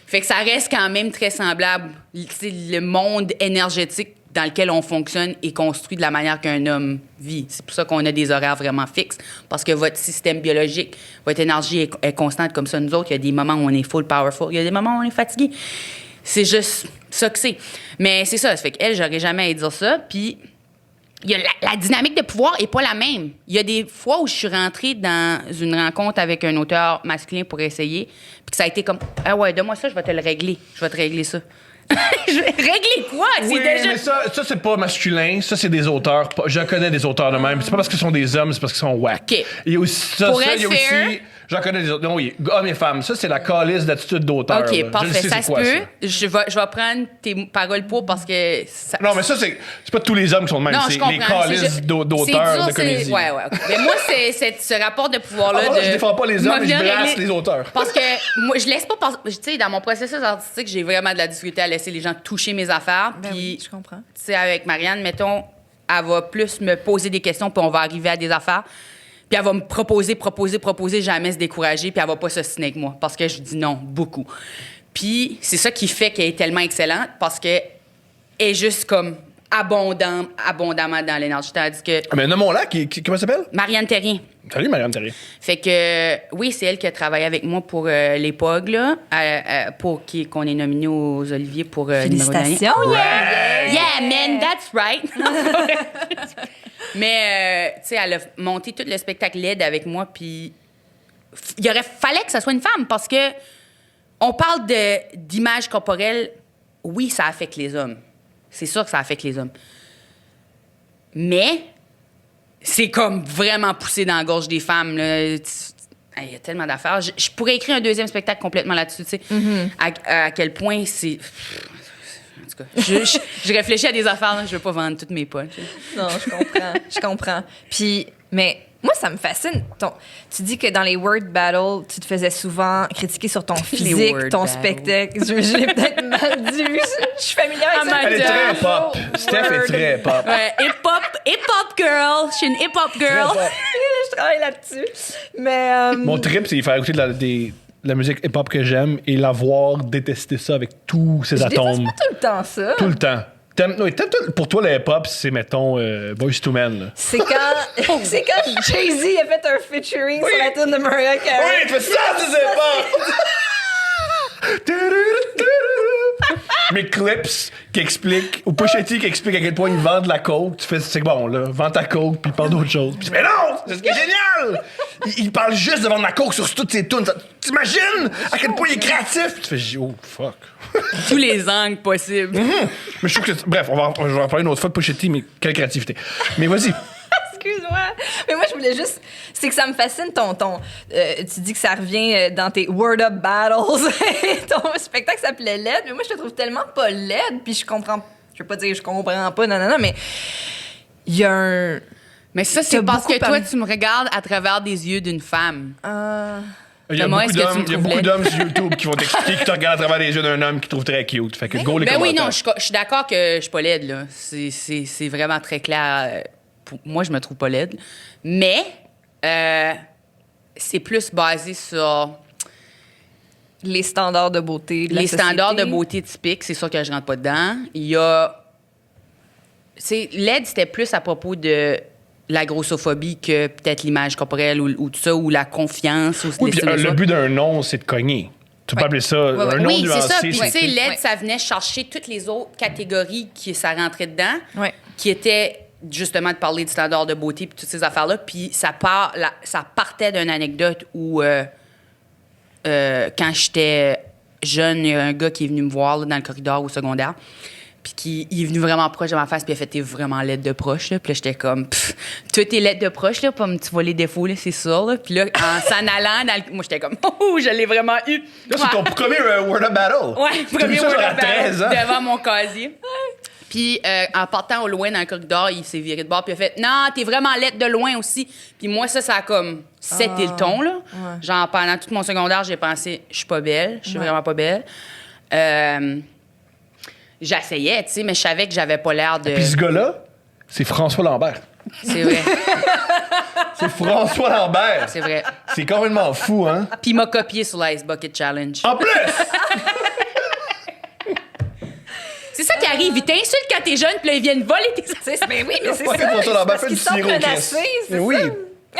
Fait que ça reste quand même très semblable. C'est le monde énergétique dans lequel on fonctionne est construit de la manière qu'un homme vit. C'est pour ça qu'on a des horaires vraiment fixes, parce que votre système biologique, votre énergie est constante comme ça. Nous autres, il y a des moments où on est full powerful, il y a des moments où on est fatigué. C'est juste ça que c'est. Mais c'est ça, ça fait qu'elle, j'aurais jamais à dire ça. Puis il y a la dynamique de pouvoir est pas la même. Il y a des fois où je suis rentrée dans une rencontre avec un auteur masculin pour essayer, puis que ça a été comme « Ah ouais, donne-moi ça, je vais te le régler. Je vais te régler ça. » Je vais régler quoi? Oui, C'est déjà... mais ça c'est pas masculin. Ça, c'est des auteurs. Je connais des auteurs de même. C'est pas parce qu'ils sont des hommes, c'est parce qu'ils sont whack. OK. Il y a aussi ça. Pour Il y a être fair- aussi... J'en connais des autres. Non, oui, hommes et femmes. Ça, c'est la calice d'attitude d'auteur. là. OK, Je parfait. le sais, Ça c'est se quoi, peut. ça. Je vais prendre tes paroles pour parce que... Ça... Non, mais ça, c'est pas tous les hommes qui sont de même. Non, C'est je comprends. les calices C'est ju- d'auteurs c'est dur, de comédie. Ouais. OK. Mais moi, c'est ce rapport de pouvoir-là. Ah, je défends pas les hommes, Moi, je viens brasse régler- les auteurs. Parce que moi, je laisse pas... Tu sais, dans mon processus artistique, j'ai vraiment de la difficulté à laisser les gens toucher mes affaires. Ben Puis, oui, je comprends. tu sais, avec Marianne, mettons, elle va plus me poser des questions, puis on va arriver à des affaires. Puis elle va me proposer, jamais se décourager, puis elle va pas s'ostiner avec moi, parce que je dis non, beaucoup. Puis c'est ça qui fait qu'elle est tellement excellente, parce qu'elle est juste comme abondamment dans l'énergie. Tandis que Ah, mais nommons-la, comment elle s'appelle? Marianne Terrien. Salut, Marianne Terrier. Fait que, oui, c'est elle qui a travaillé avec moi pour les POG, là, pour qu'on est nominé aux Oliviers pour numéro d'année. Félicitations! Yeah, man, that's right! Mais, tu sais, elle a monté tout le spectacle LED avec moi, puis fallait que ça soit une femme, parce que on parle d'image corporelle, oui, ça affecte les hommes. C'est sûr que ça affecte les hommes. Mais c'est comme vraiment poussé dans la gorge des femmes. Il y a tellement d'affaires. Je pourrais écrire un deuxième spectacle complètement là-dessus, tu sais. À quel point c'est... En tout cas, je réfléchis à des affaires, là, je veux pas vendre toutes mes poches. Non, je comprends. Puis, mais moi, ça me fascine. Tu dis que dans les word battles, tu te faisais souvent critiquer sur ton physique, ton spectacle. Je l'ai peut-être mal dit. Je suis familière avec ça. Elle est très pop. Steph est très pop. Ouais, hip-hop girl. Je suis une hip-hop girl. Je travaille là-dessus. Mais... Mon trip, c'est faire écouter de la musique hip-hop que j'aime et la voir détester ça avec tous ses atomes. pas tout le temps ça. Tout le temps. Pour toi, le hip-hop, c'est, mettons, Boyz II Men. Là. C'est quand Jay-Z a fait un featuring sur la tune de Mariah Carey. Oui, tu fais ça, tu sais pas! Mes clips qui expliquent, ou Pusha T qui explique à quel point ils vendent la coke, tu fais, c'est bon, là, vends ta coke, puis parle d'autre chose. Puis, mais non! C'est ce qui est génial! Il parle juste de vendre la coke sur toutes ses tunes. T'imagines à quel point il est créatif? Puis tu fais, oh, fuck. Tous les angles possibles. Mais je trouve que. Bref, je vais en parler une autre fois de Pusha T, mais quelle créativité. Mais vas-y. Excuse-moi. Mais moi, je voulais juste... C'est que ça me fascine tu dis que ça revient dans tes Word Up Battles. Ton spectacle s'appelait LED, mais moi, je te trouve tellement pas LED, puis je comprends... Je veux pas dire je comprends pas, non, mais il y a un... Mais ça, c'est parce que toi, tu me regardes à travers des yeux d'une femme. Il y a beaucoup d'hommes sur YouTube qui vont t'expliquer qu'ils te regardent à travers les yeux d'un homme qu'ils trouvent très cute. Fait que go les commentaires. Oui, non, je suis d'accord que je suis pas laide, là. C'est vraiment très clair. Moi, je me trouve pas laide. Mais c'est plus basé sur... Les standards de beauté de la société. Standards de beauté typiques, c'est sûr que je rentre pas dedans. Il y a... Laide, c'était plus à propos de la grossophobie que peut-être l'image corporelle ou tout ça, ou la confiance. Ou oui, puis le but d'un nom, c'est de cogner. Tu peux pas appeler ça un nom nuancé. Oui, c'est ça. Puis tu sais, l'aide, ça venait chercher toutes les autres catégories qui ça rentrait dedans, qui étaient justement de parler du standard de beauté puis toutes ces affaires-là. Puis ça partait d'une anecdote où, quand j'étais jeune, il y a un gars qui est venu me voir là, dans le corridor au secondaire. Puis il est venu vraiment proche de ma face, puis il a fait « T'es vraiment laide de proche. » Puis là, j'étais comme « Toi, t'es laide de proche, là, pas tu vois les défauts, là, c'est sûr. » Là. Puis là, en s'en allant, moi, j'étais comme « Oh, je l'ai vraiment eu. » Là, c'est ton premier Word Up Battle. Ouais, premier Word Up Battle devant mon casier. Puis en partant au loin dans le corridor, il s'est viré de bord, puis il a fait « Non, t'es vraiment laide de loin aussi. » Puis moi, ça a comme seté le ton, là. Ouais. Genre, pendant tout mon secondaire, j'ai pensé « Je suis pas belle, je suis vraiment pas belle. » J'essayais, tu sais, mais je savais que j'avais pas l'air de... Puis ce gars-là, c'est François Lambert. C'est vrai. C'est François Lambert. C'est vrai. C'est complètement fou, hein? Puis il m'a copié sur l'Ice Bucket Challenge. En plus! C'est ça qui arrive. Ils t'insultent quand t'es jeune, puis là, ils viennent voler tes... Mais oui, mais c'est ouais, ça. François Lambert fait Parce du qu'ils sont sirop, menacés, c'est oui. ça.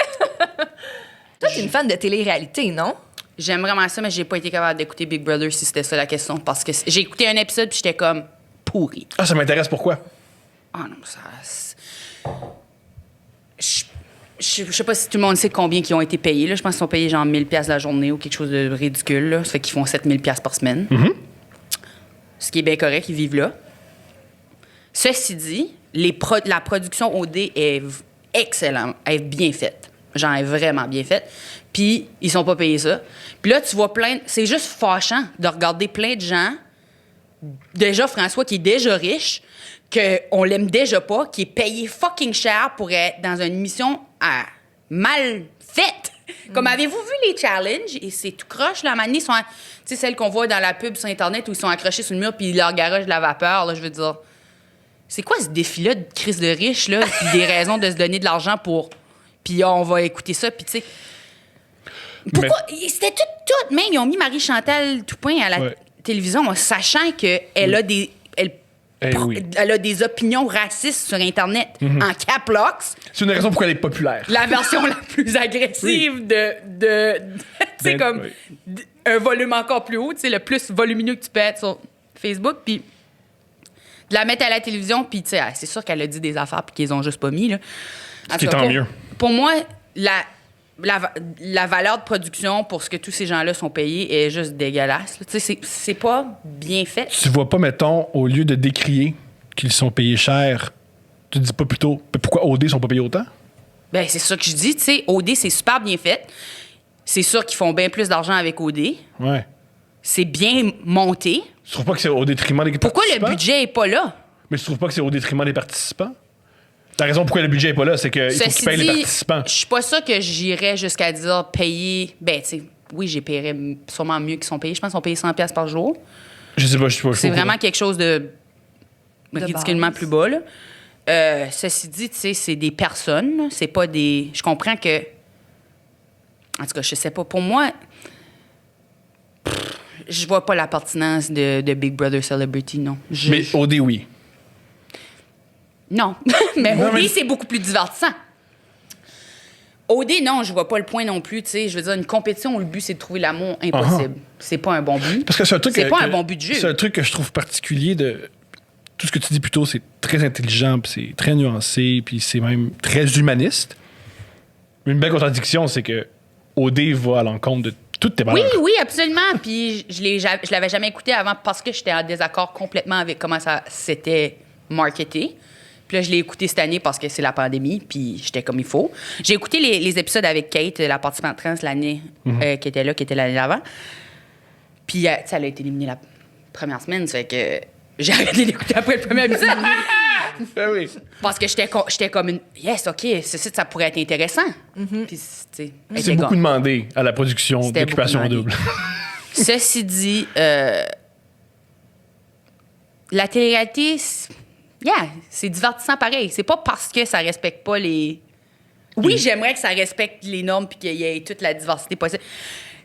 Toi, t'es une fan de télé-réalité, non? J'aime vraiment ça, mais j'ai pas été capable d'écouter Big Brother si c'était ça la question. Parce que j'ai écouté un épisode, puis j'étais comme pourri. Ah, ça m'intéresse, pourquoi? Ah non, ça... Je sais pas si tout le monde sait combien ils ont été payés. Là. Je pense qu'ils sont payés genre 1000$ la journée ou quelque chose de ridicule. Là. Ça fait qu'ils font 7000$ par semaine. Mm-hmm. Ce qui est bien correct, ils vivent là. Ceci dit, la production OD est excellente. Elle est bien faite. Genre, elle est vraiment bien faite. Puis, ils sont pas payés ça. Puis là, tu vois c'est juste fâchant de regarder plein de gens. Déjà, François, qui est déjà riche, qu'on l'aime déjà pas, qui est payé fucking cher pour être dans une émission mal faite. Comme avez-vous vu les challenges? Et c'est tout croche, là. À un moment donné, tu sais, celles qu'on voit dans la pub sur Internet où ils sont accrochés sur le mur puis ils leur garagent de la vapeur, là, je veux dire. C'est quoi ce défi-là de crise de riche, là? Puis des raisons de se donner de l'argent pour... Puis on va écouter ça, puis tu sais... Pourquoi? C'était tout. Même, ils ont mis Marie-Chantal Toupin à la télévision, en sachant qu'elle a des... Elle Oui. Elle a des opinions racistes sur Internet en cap locks. C'est une raison pourquoi elle est populaire. La version la plus agressive tu sais, comme un volume encore plus haut, tu sais, le plus volumineux que tu peux être sur Facebook, puis de la mettre à la télévision, puis tu sais, c'est sûr qu'elle a dit des affaires puis qu'ils ont juste pas mis, là. Ce qui est tant mieux. Pour moi, la valeur de production pour ce que tous ces gens-là sont payés est juste dégueulasse. Tu sais, c'est pas bien fait. Tu vois pas, mettons, au lieu de décrier qu'ils sont payés cher, tu dis pas plutôt pourquoi OD sont pas payés autant? Ben, c'est ça que je dis, tu sais. OD, c'est super bien fait. C'est sûr qu'ils font bien plus d'argent avec OD. Ouais. C'est bien monté. Tu trouves pas que c'est au détriment des Pourquoi participants? le budget est pas là? Mais tu trouves pas que c'est au détriment des participants? La raison pourquoi le budget est pas là, c'est qu'il faut qu'ils payent les participants. Je suis pas sûre que j'irais jusqu'à dire payer. Ben, tu sais, oui, j'ai paierais sûrement mieux qu'ils sont payés. Je pense qu'ils sont payés 100$ par jour. Je sais pas, je sais pas. C'est vraiment quelque chose de ridiculement base. plus bas, là. Ceci dit, tu sais, c'est des personnes, là. C'est pas des. Je comprends que. En tout cas, je sais pas. Pour moi, je vois pas la pertinence de Big Brother Celebrity, non. Mais OD, oui. Non. mais Non, OD, mais- c'est beaucoup plus divertissant. OD, non, je vois pas le point non plus. Tu sais, je veux dire, une compétition où le but, c'est de trouver l'amour impossible. C'est pas un bon but. Parce que c'est un truc C'est que- pas un que- bon but de jeu. C'est un truc que je trouve particulier de. Tout ce que tu dis plus tôt, c'est très intelligent, puis c'est très nuancé, puis c'est même très humaniste. Mais une belle contradiction, c'est que OD va à l'encontre de toutes tes Oui, valeurs. oui, absolument. Puis je l'avais jamais écouté avant parce que j'étais en désaccord complètement avec comment ça s'était marketé. Puis là, je l'ai écouté cette année parce que c'est la pandémie, puis j'étais comme il faut. J'ai écouté les épisodes avec Kate, la participante trans, l'année qui était là, qui était l'année d'avant. Puis, tu sais, elle a été éliminée la première semaine, ça fait que j'ai arrêté d'écouter après le premier épisode. Ah oui. Parce que j'étais comme une... Yes, OK, ça pourrait être intéressant. Puis, tu sais, elle C'est était beaucoup comme- demandé à la production C'était d'Occupation beaucoup Double. Ceci dit, la télé-réalité, c'est divertissant pareil. C'est pas parce que ça respecte pas les... Oui, j'aimerais que ça respecte les normes puis qu'il y ait toute la diversité possible.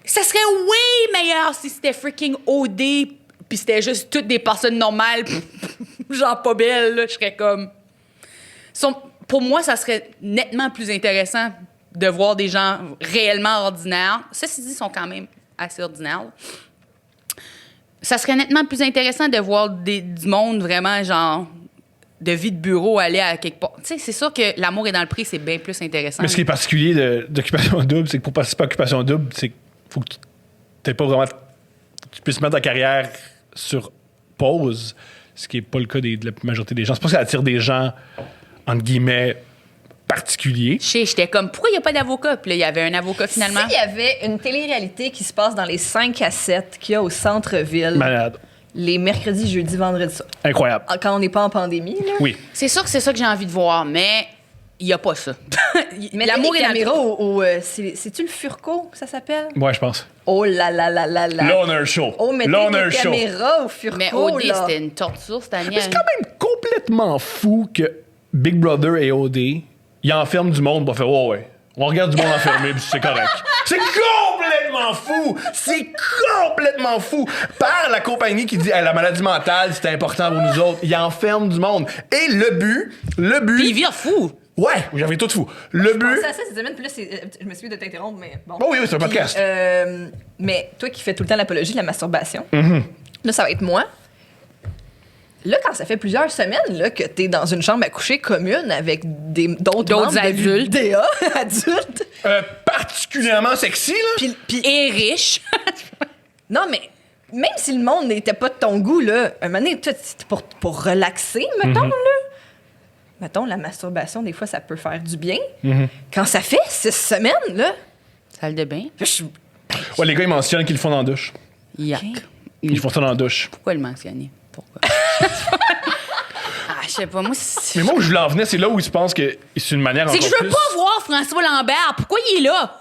Ça serait way meilleur si c'était freaking OD puis c'était juste toutes des personnes normales, genre pas belles, là. Je serais comme... Pour moi, ça serait nettement plus intéressant de voir des gens réellement ordinaires. Ceci dit, ils sont quand même assez ordinaires. Ça serait nettement plus intéressant de voir du monde vraiment, genre, de vie de bureau aller à quelque part. Tu sais, c'est sûr que l'amour est dans le prix, c'est bien plus intéressant. Mais ce qui est particulier d'Occupation Double, c'est que pour participer à Occupation Double, c'est qu'il faut que tu pas vraiment. Tu puisses mettre ta carrière sur pause, ce qui n'est pas le cas de la majorité des gens. C'est pas que ça attire des gens, entre guillemets, particuliers. J'étais comme, pourquoi il n'y a pas d'avocat? Puis là, il y avait un avocat finalement. S'il y avait une télé-réalité qui se passe dans les 5 à 7 qu'il y a au centre-ville, Malade. les mercredis, jeudis, vendredis, ça. Incroyable. Quand on n'est pas en pandémie, là. Oui. C'est sûr que c'est ça que j'ai envie de voir, mais il n'y a pas ça. Mais l'amour est dans le caméra prix. c'est-tu le Furco que ça s'appelle? Ouais, je pense. Oh là là là là là. L'Honor Show. Oh, mettez L'Honor des Show. caméras au Furco, Mais OD, là. c'était une torture cette année. Mais c'est quand même complètement fou que Big Brother et OD, ils enferment du monde pour faire « ouais, on regarde du monde enfermé, puis c'est correct. » C'est complètement fou! C'est complètement fou! Par la compagnie qui dit hey, la maladie mentale, c'est important pour nous autres. Ils enferment du monde. Et le but... Puis il vire fou. Ouais, j'avais tout fou. Le but... Ça, cette semaine, puis là, je me suis de t'interrompre, mais bon. Oh oui, c'est un Puis, podcast. mais toi qui fais tout le temps l'apologie de la masturbation, Mm-hmm. là, ça va être moi. Là, quand ça fait plusieurs semaines là, que t'es dans une chambre à coucher commune avec d'autres membres adultes. de l'UDA, adultes, Particulièrement sexy, là. puis Et riche. non, mais même si le monde n'était pas de ton goût, là, un moment donné, toi, pour relaxer, mettons, là, mettons, la masturbation, des fois, ça peut faire du bien. Quand ça fait 6 semaines, là, Salle de bain. je- Ouais, les gars, ils mentionnent qu'ils le font dans la douche. Yuck. Ils font ça dans la douche. Pourquoi le mentionner? Pourquoi? Je sais pas, moi, Mais moi, où je voulais en venir, c'est là où ils pensent que c'est une manière c'est que je encore veux plus... pas voir François Lambert. Pourquoi il est là?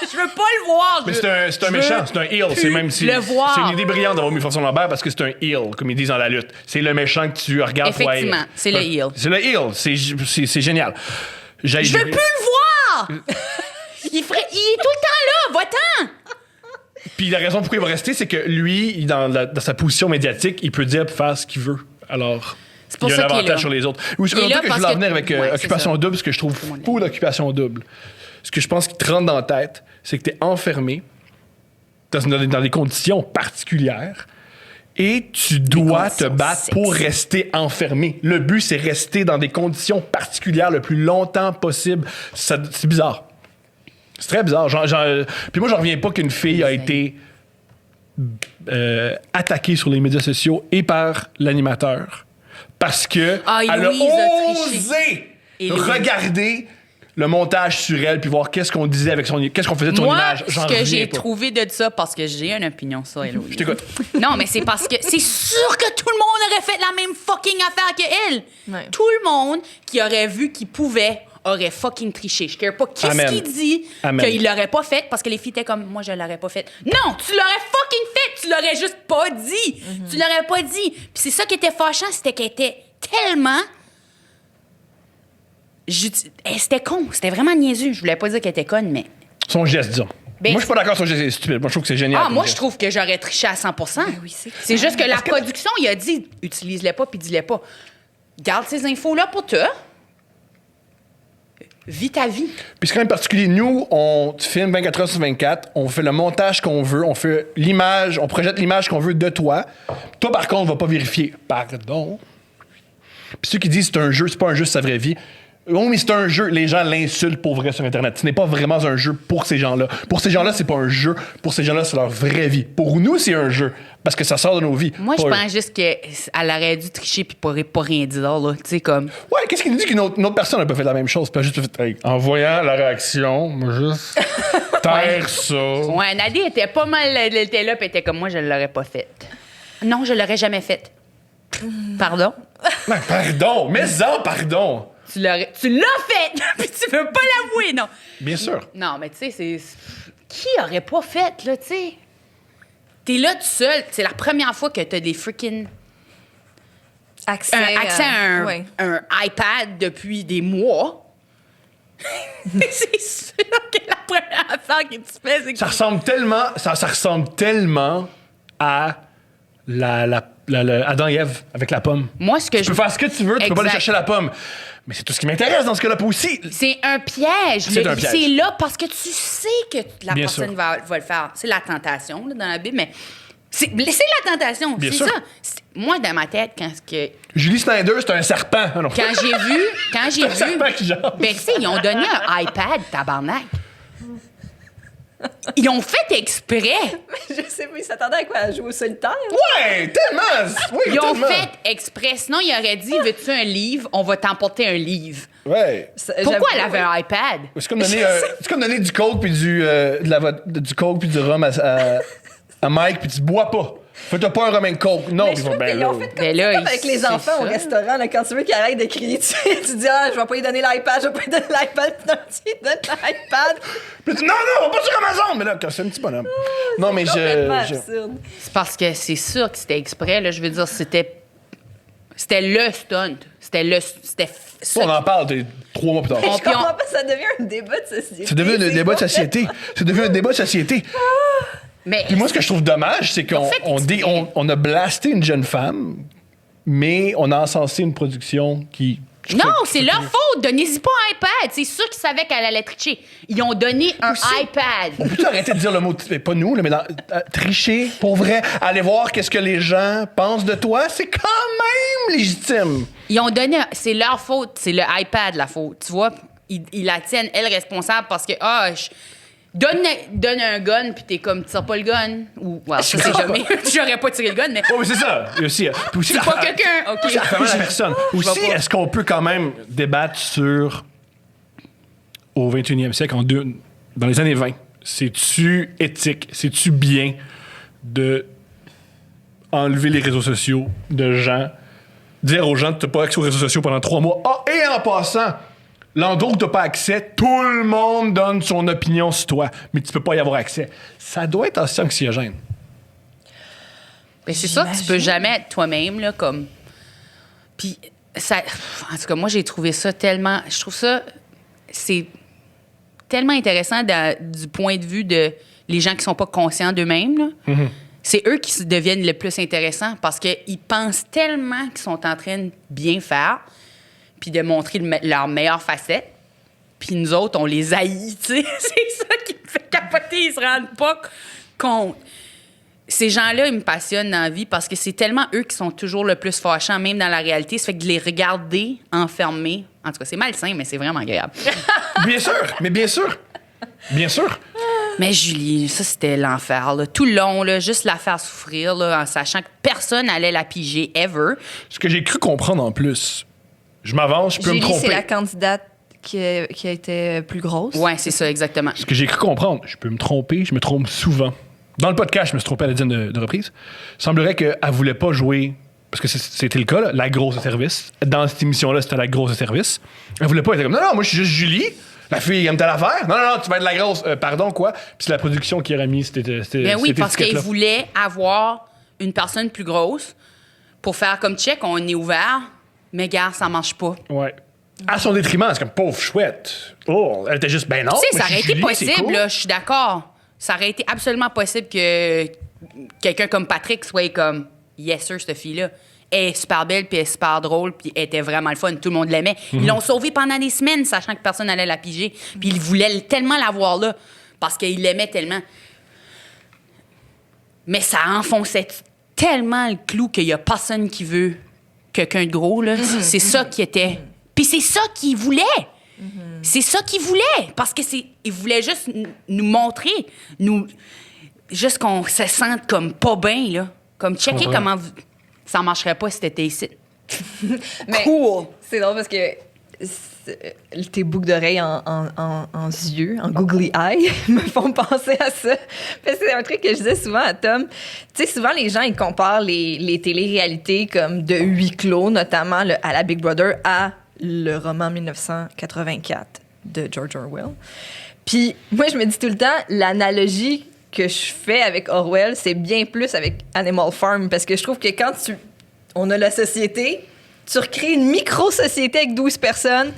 Je veux pas le voir. Mais c'est un méchant, c'est un heel. C'est même si le voir. c'est une idée brillante d'avoir mis François Lambert parce que c'est un heel, comme ils disent dans la lutte. C'est le méchant que tu regardes. Effectivement, ouais. c'est le heel. C'est le heel. C'est génial. Je veux plus le voir! Il est tout le temps là, va-t'en! Puis la raison pourquoi il va rester, c'est que lui, dans sa position médiatique, il peut dire et faire ce qu'il veut. Alors, C'est pour il y a ça un qu'il est avantage là. sur les autres. Oui, c'est Il est un là truc que je parce voulais en que- venir avec ouais, c'est Occupation ça. Double, ce que je trouve fou d'Occupation Double. Ce que je pense qui te rentre dans la tête, c'est que tu es enfermé dans des conditions particulières et tu dois te conditions battre pour sexy. rester enfermé. Le but, c'est rester dans des conditions particulières le plus longtemps possible. C'est bizarre. C'est très bizarre. Puis moi, j'en reviens pas qu'une fille a été attaquée sur les médias sociaux et par l'animateur parce que Ah, elle a Héloïse a triché. osé Héloïse. regarder le montage sur elle puis voir qu'est-ce qu'on disait avec qu'est-ce qu'on faisait de son Moi, image. ce J'en que reviens j'ai pas. trouvé de ça, parce que j'ai une opinion sur Héloïse. Je t'écoute. Non, mais c'est parce que c'est sûr que tout le monde aurait fait la même fucking affaire qu'elle. Ouais. Tout le monde qui aurait vu qu'il pouvait aurait fucking triché. Je ne care pas qu'est-ce Amen. qu'il dit Amen. qu'il l'aurait pas fait parce que les filles étaient comme moi je l'aurais pas fait. Non, tu l'aurais fucking fait, tu l'aurais juste pas dit. Tu l'aurais pas dit. Puis c'est ça qui était fâchant, c'était qu'elle était tellement c'était con, c'était vraiment niaiseux. Je voulais pas dire qu'elle était conne, mais Son geste, disons. Ben, moi, je suis pas d'accord sur son geste, c'est stupide. Moi, je trouve que c'est génial. ah, comme moi, je geste. trouve que j'aurais triché à 100 oui, c'est C'est juste que la Parce que- production, il a dit utilise-les pas puis dis-les pas. Garde ces infos-là pour toi. Vis ta vie. Puis c'est quand même particulier. Nous, on filme 24 heures sur 24, on fait le montage qu'on veut, on fait l'image, on projette l'image qu'on veut de toi. Toi, par contre, on va pas vérifier. Pardon. Puis ceux qui disent c'est un jeu, c'est pas un jeu, c'est sa vraie vie. Oh, mais c'est un jeu. Les gens l'insultent pour vrai sur Internet. Ce n'est pas vraiment un jeu pour ces gens-là. Pour ces gens-là, c'est pas un jeu. Pour ces gens-là, c'est leur vraie vie. Pour nous, c'est un jeu. Parce que ça sort de nos vies. Moi, je Pas eux. pense juste qu'elle aurait dû tricher puis pas rien dire, là. Tu sais, comme. Ouais, qu'est-ce qui nous dit qu'une autre personne n'a pas fait la même chose? Pas juste fait, hey, en voyant la réaction, moi, juste taire ça. Ouais, Nadie était pas mal. Elle était là puis elle était comme moi, je l'aurais pas faite. Non, je l'aurais jamais faite. Pardon? Non, pardon, mais pardon. Tu l'as fait! Puis tu veux pas l'avouer, non. Bien sûr. Non, mais tu sais, c'est. Qui aurait pas fait, là, tu sais? T'es là tout seul. C'est la première fois que t'as des freaking. accès, accès à ouais. un iPad depuis des mois. C'est sûr que la première affaire que tu fais, c'est que. Ça ressemble tellement à Adam et Ève avec la pomme. Moi, ce que Tu peux faire ce que tu veux, tu peux pas aller Exact. chercher la pomme. Mais c'est tout ce qui m'intéresse dans ce cas-là aussi. C'est un piège. C'est un piège. C'est là parce que tu sais que la Bien personne sûr. va le faire. C'est la tentation là, dans la Bible, mais c'est la tentation. Bien C'est sûr. ça. Moi, dans ma tête, quand Julie Snyder, c'est un serpent. Ah non. j'ai un serpent qui jase. ben tu sais, ils ont donné un iPad, tabarnak. Ils ont fait exprès. Je sais pas, ils s'attendaient à quoi? À jouer au solitaire? Ouais, tellement. Oui, Ils ont tellement. fait exprès. Sinon, ils auraient dit, veux-tu un livre? On va t'emporter un livre. Ouais. Pourquoi elle avait un iPad? C'est comme donner du coke puis du coke puis du rhum à Mike puis tu bois pas. Fais-toi pas un rhum and coke. Non, Mais ils je vont trouve bien qu'ils là. ont fait comme, Ben là, c'est comme avec les c'est enfants au ça. restaurant, là, quand tu veux qu'ils arrêtent de crier, tu dis « Ah, je vais pas lui donner l'iPad, je vais pas lui donner l'iPad. » Puis non, tu lui donnes l'iPad. Puis tu dis, non, on va pas sur Amazon. Mais là, c'est un petit bonhomme. Non, mais Complètement absurde. C'est parce que c'est sûr que c'était exprès. Là, je veux dire, c'était le stunt. C'était ça. On en parle 3 mois plus tard. Je puis comprends pas, ça devient un débat de société. C'est devenu un débat de société. C'est devenu un débat de société. Mais Puis moi, ce que je trouve dommage, c'est qu'on fait on a blasté une jeune femme, mais on a encensé une production qui... non, c'est leur faute. Donnez-y pas un iPad. C'est sûr qu'ils savaient qu'elle allait tricher. Ils ont donné un iPad. On peut arrêter de dire le mot, pas nous, là, mais tricher, pour vrai, aller voir qu'est-ce que les gens pensent de toi, c'est quand même légitime. Ils ont donné. C'est leur faute. C'est le iPad la faute. Tu vois, ils la tiennent, elle, responsable parce que, donne un gun, puis t'es comme, tire pas le gun. Ou, ça, c'est jamais. J'aurais pas tiré le gun, mais. Oh, mais c'est ça. Et aussi, puis aussi, C'est pas quelqu'un. OK. ça fait mal à personne. Aussi, pas. est-ce qu'on peut quand même débattre sur, au 21e siècle, dans les années 20, c'est-tu éthique, c'est-tu bien de enlever les réseaux sociaux de gens, dire aux gens que tu n'as pas accès aux réseaux sociaux pendant 3 mois. Ah, et en passant, l'endroit où tu n'as pas accès, tout le monde donne son opinion sur toi, mais tu peux pas y avoir accès. Ça doit être assez anxiogène. Mais c'est ça que tu peux jamais être toi-même, là, comme. Puis, ça. En tout cas, moi, j'ai trouvé ça tellement. Je trouve ça. C'est tellement intéressant du point de vue de les gens qui sont pas conscients d'eux-mêmes, là. c'est eux qui deviennent le plus intéressants parce qu'ils pensent tellement qu'ils sont en train de bien faire puis de montrer leur meilleure facette. Puis nous autres, on les haït, tu sais. C'est ça qui me fait capoter. Ils se rendent pas compte. Ces gens-là, ils me passionnent dans la vie parce que c'est tellement eux qui sont toujours le plus fâchants, même dans la réalité. Ça fait que de les regarder enfermés, en tout cas, c'est malsain, mais c'est vraiment agréable. Bien sûr, mais bien sûr. Bien sûr. Mais Julie, ça, c'était l'enfer. Là. Tout le long, là, juste la faire souffrir, là, en sachant que personne allait la piger, ever. Ce que j'ai cru comprendre en plus, je m'avance, je peux me Julie, tromper. c'est la candidate qui a été plus grosse. Ouais, c'est ça, exactement. Ce que j'ai cru comprendre, je peux me tromper, je me trompe souvent. Dans le podcast, je me suis trompé à la dizaine de reprises. Il semblerait qu'elle voulait pas jouer, parce que c'était le cas, là, la grosse de service. Dans cette émission-là, c'était la grosse de service. Elle voulait pas être comme, non, moi, je suis juste Julie. La fille aime telle affaire. Non, tu vas être la grosse. Pardon, quoi? Puis c'est la production qui aurait mis cette Ben oui, parce qu'ils étiquette-là. voulaient avoir une personne plus grosse pour faire comme check, on est ouvert, mais gars, ça marche pas. Ouais. À son détriment, c'est comme pauvre chouette. Oh, elle était juste, ben non. Tu sais, moi, ça je aurait suis été Julie, c'est possible, cool. là, je suis d'accord. Ça aurait été absolument possible que quelqu'un comme Patrick soit comme yes sir, cette fille-là. Elle est super belle, puis elle est super drôle, puis elle était vraiment le fun. Tout le monde l'aimait. Ils l'ont sauvée pendant des semaines, sachant que personne n'allait la piger. Puis ils voulaient tellement la voir là, parce qu'ils l'aimaient tellement. Mais ça enfonçait tellement le clou qu'il y a personne qui veut quelqu'un de gros, là. C'est ça qui était... Puis c'est ça qu'ils voulaient. C'est ça qu'ils voulaient. Parce que ils voulaient juste nous montrer, juste qu'on se sente comme pas bien, là. Comme checker comprends. comment ça marcherait pas si t'étais ici. Mais Cool. c'est drôle parce que tes boucles d'oreilles en yeux, en googly eye, me font penser à ça. Parce que c'est un truc que je disais souvent à Tom. Tu sais, souvent, les gens, ils comparent les télé-réalités comme de huis clos, notamment à la Big Brother, à le roman 1984 de George Orwell. Puis moi, je me dis tout le temps, l'analogie que je fais avec Orwell, c'est bien plus avec Animal Farm, parce que je trouve que quand on a la société, tu recrées une micro-société avec 12 personnes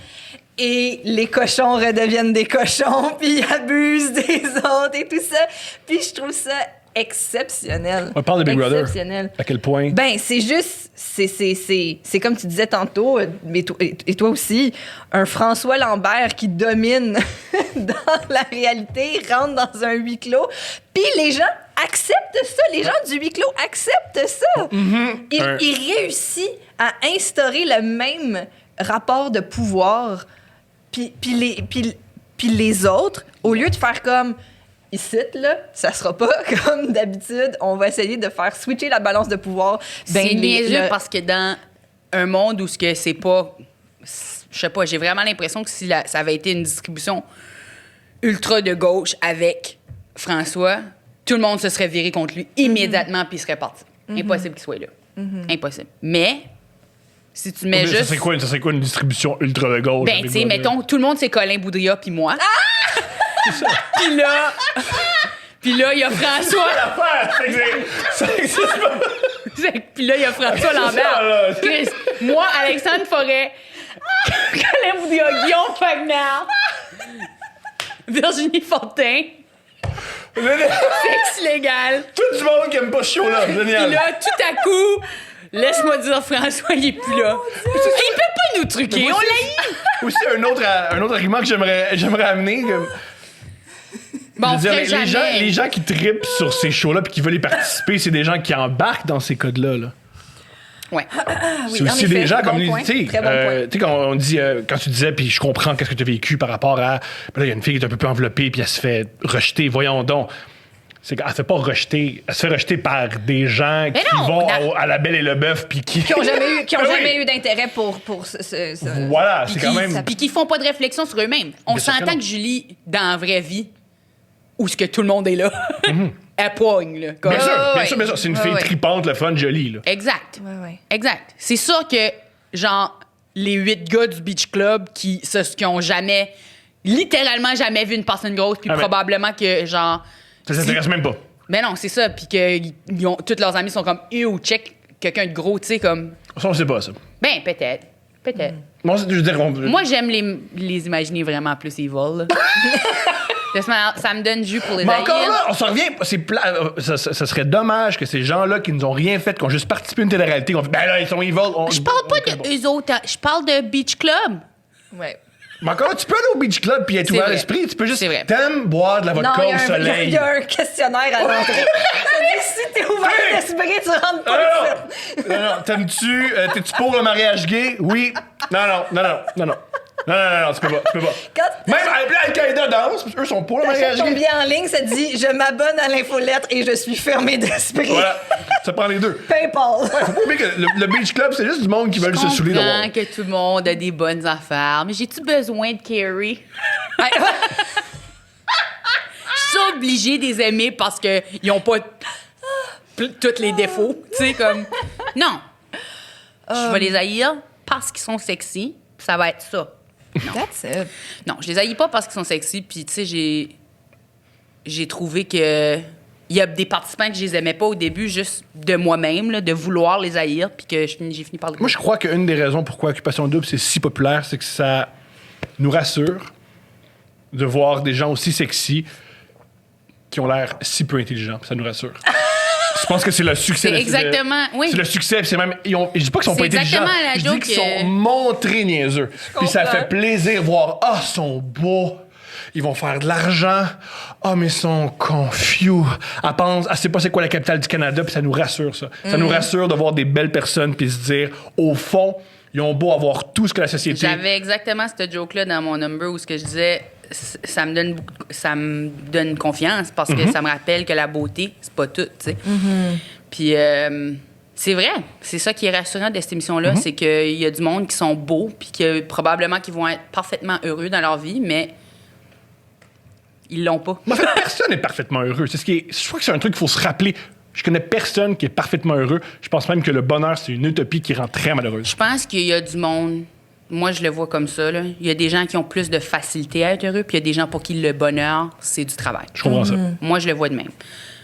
et les cochons redeviennent des cochons, puis ils abusent des autres et tout ça. Puis je trouve ça exceptionnel. On parle de Big Brother. Exceptionnel. À quel point? Ben, c'est juste, c'est comme tu disais tantôt, mais et toi aussi, un François Lambert qui domine dans la réalité, rentre dans un huis clos, puis les gens acceptent ça. Les gens du huis clos acceptent ça. Il réussit à instaurer le même rapport de pouvoir, puis les autres, au lieu de faire comme... Ici, là, ça sera pas comme d'habitude. On va essayer de faire switcher la balance de pouvoir. C'est niaiseux parce que dans un monde où c'est pas... Je sais pas, j'ai vraiment l'impression que si ça avait été une distribution ultra de gauche avec François, tout le monde se serait viré contre lui immédiatement puis il serait parti. Impossible qu'il soit là. Impossible. Mais si tu mets Mais juste... ça serait quoi une distribution ultra de gauche? Ben, tu sais, mettons, tout le monde, c'est Colin Boudria puis moi. Puis là, il y a François. Ça existe pas. Puis là, il y a François C'est ça, Lambert. là. Chris, moi, Alexandre Forêt, Colin Boudria, Guillaume Fagnard, Virginie Fortin, Sexe Légal. Tout du monde qui aime pas ce show-là. Puis Génial. là, tout à coup, laisse-moi dire, François, il est plus là. Il peut pas nous truquer, on l'a eu. Aussi, un autre argument que j'aimerais amener. Bon, Je veux dire, ferait jamais. les gens qui trippent sur ces shows-là puis qui veulent y participer, c'est des gens qui embarquent dans ces codes-là. Là. Ouais. C'est en aussi effet, des gens bon comme point. tu sais, Très bon point. tu sais, quand on dit, quand tu disais, puis je comprends qu'est-ce que tu as vécu par rapport à, ben là, il y a une fille qui est un peu plus enveloppée puis elle se fait rejeter. Voyons donc. C'est qu'elle se fait pas rejeter, elle se fait rejeter par des gens Mais qui non, vont à la Belle et le Bœuf puis qui ont jamais eu, Ben oui. jamais eu d'intérêt pour ce... Voilà, c'est quand même. Puis qui font pas de réflexion sur eux-mêmes. On Bien sûr que s'entend non. que Julie, dans la vraie vie, où ce que tout le monde est là, elle poigne, là. Comme- Bien sûr, Ouais, bien ouais. sûr, bien sûr. C'est une Ouais, fille ouais. tripante, le fun, jolie. Là. Exact. Ouais. Exact. C'est sûr que, genre, les 8 gars du Beach Club qui ont jamais, littéralement jamais vu une personne grosse, puis Ah, mais- probablement que, genre... Ça s'intéresse même pas. Ben non, c'est ça. Puis que tous leurs amis sont comme, ou check quelqu'un de gros, tu sais, comme... Ça, on sait pas ça. Ben, peut-être. Peut-être. Moi, je veux dire, Moi, j'aime les imaginer vraiment plus evil, là. Ça me donne jus pour les Mais encore haïr. là, on s'en revient. Ça serait dommage que ces gens-là qui nous ont rien fait, qui ont juste participé à une télé-réalité, qu'on fait, ben là, ils sont evil. Je parle pas d'eux autres, je parle de Beach Club. Ouais. Mais encore là, tu peux aller au Beach Club puis être C'est ouvert vrai. l'esprit. Tu peux juste. C'est vrai. T'aimes boire de la vodka au soleil. Il y a un questionnaire à l'entrée. Ça dit si t'es ouvert d'esprit, tu rentres pas ici. Non, t'aimes-tu. T'es-tu pour le mariage gay? Oui. Non, tu peux pas. Quand Même Al-Qaïda danse, parce qu'eux sont pour le t'achètes mariage ton gay. billet en ligne, ça dit « Je m'abonne à l'infolettre et je suis fermé d'esprit. Voilà, ça prend les deux. PayPal. Ouais, faut pas oublier que le Beach Club, c'est juste du monde qui veulent se saouler Je de comprends que tout le monde a des bonnes affaires, mais j'ai-tu besoin de Carrie? Je suis obligée de les aimer parce qu'ils ont pas tous les défauts. Tu sais, comme... Non. Je vais les haïr parce qu'ils sont sexy. Ça va être ça. That's it. Non, je les haïs pas parce qu'ils sont sexy. Puis, tu sais, j'ai trouvé que... Il y a des participants que je les aimais pas au début, juste de moi-même, là, de vouloir les haïr, puis que j'ai fini par le... Moi, je crois qu'une des raisons pourquoi Occupation Double, c'est si populaire, c'est que ça nous rassure de voir des gens aussi sexy qui ont l'air si peu intelligents. Ça nous rassure. Je pense que c'est le succès. C'est exactement, oui. C'est le succès, puis c'est même... je dis pas qu'ils sont pas C'est intelligents, exactement la je dis joke qu'ils sont montrés niaiseux. Puis ça comprends. fait plaisir de voir, ils sont beaux, ils vont faire de l'argent, mais ils sont confus. Elle sait pas c'est quoi la capitale du Canada, puis ça nous rassure, ça. Ça nous rassure de voir des belles personnes, puis se dire, au fond, ils ont beau avoir tout ce que la société... J'avais exactement cette joke-là dans mon number où ce que je disais, ça me donne confiance parce que ça me rappelle que la beauté, c'est pas tout, tu sais. Puis c'est vrai, c'est ça qui est rassurant de cette émission-là, c'est qu'il y a du monde qui sont beaux puis que probablement qu'ils vont être parfaitement heureux dans leur vie, mais ils l'ont pas. En fait, personne n'est parfaitement heureux. Je crois que c'est un truc qu'il faut se rappeler. Je connais personne qui est parfaitement heureux. Je pense même que le bonheur, c'est une utopie qui rend très malheureuse. Je pense qu'il y a du monde, moi je le vois comme ça, là. Il y a des gens qui ont plus de facilité à être heureux, puis il y a des gens pour qui le bonheur, c'est du travail. Je comprends ça. Moi, je le vois de même.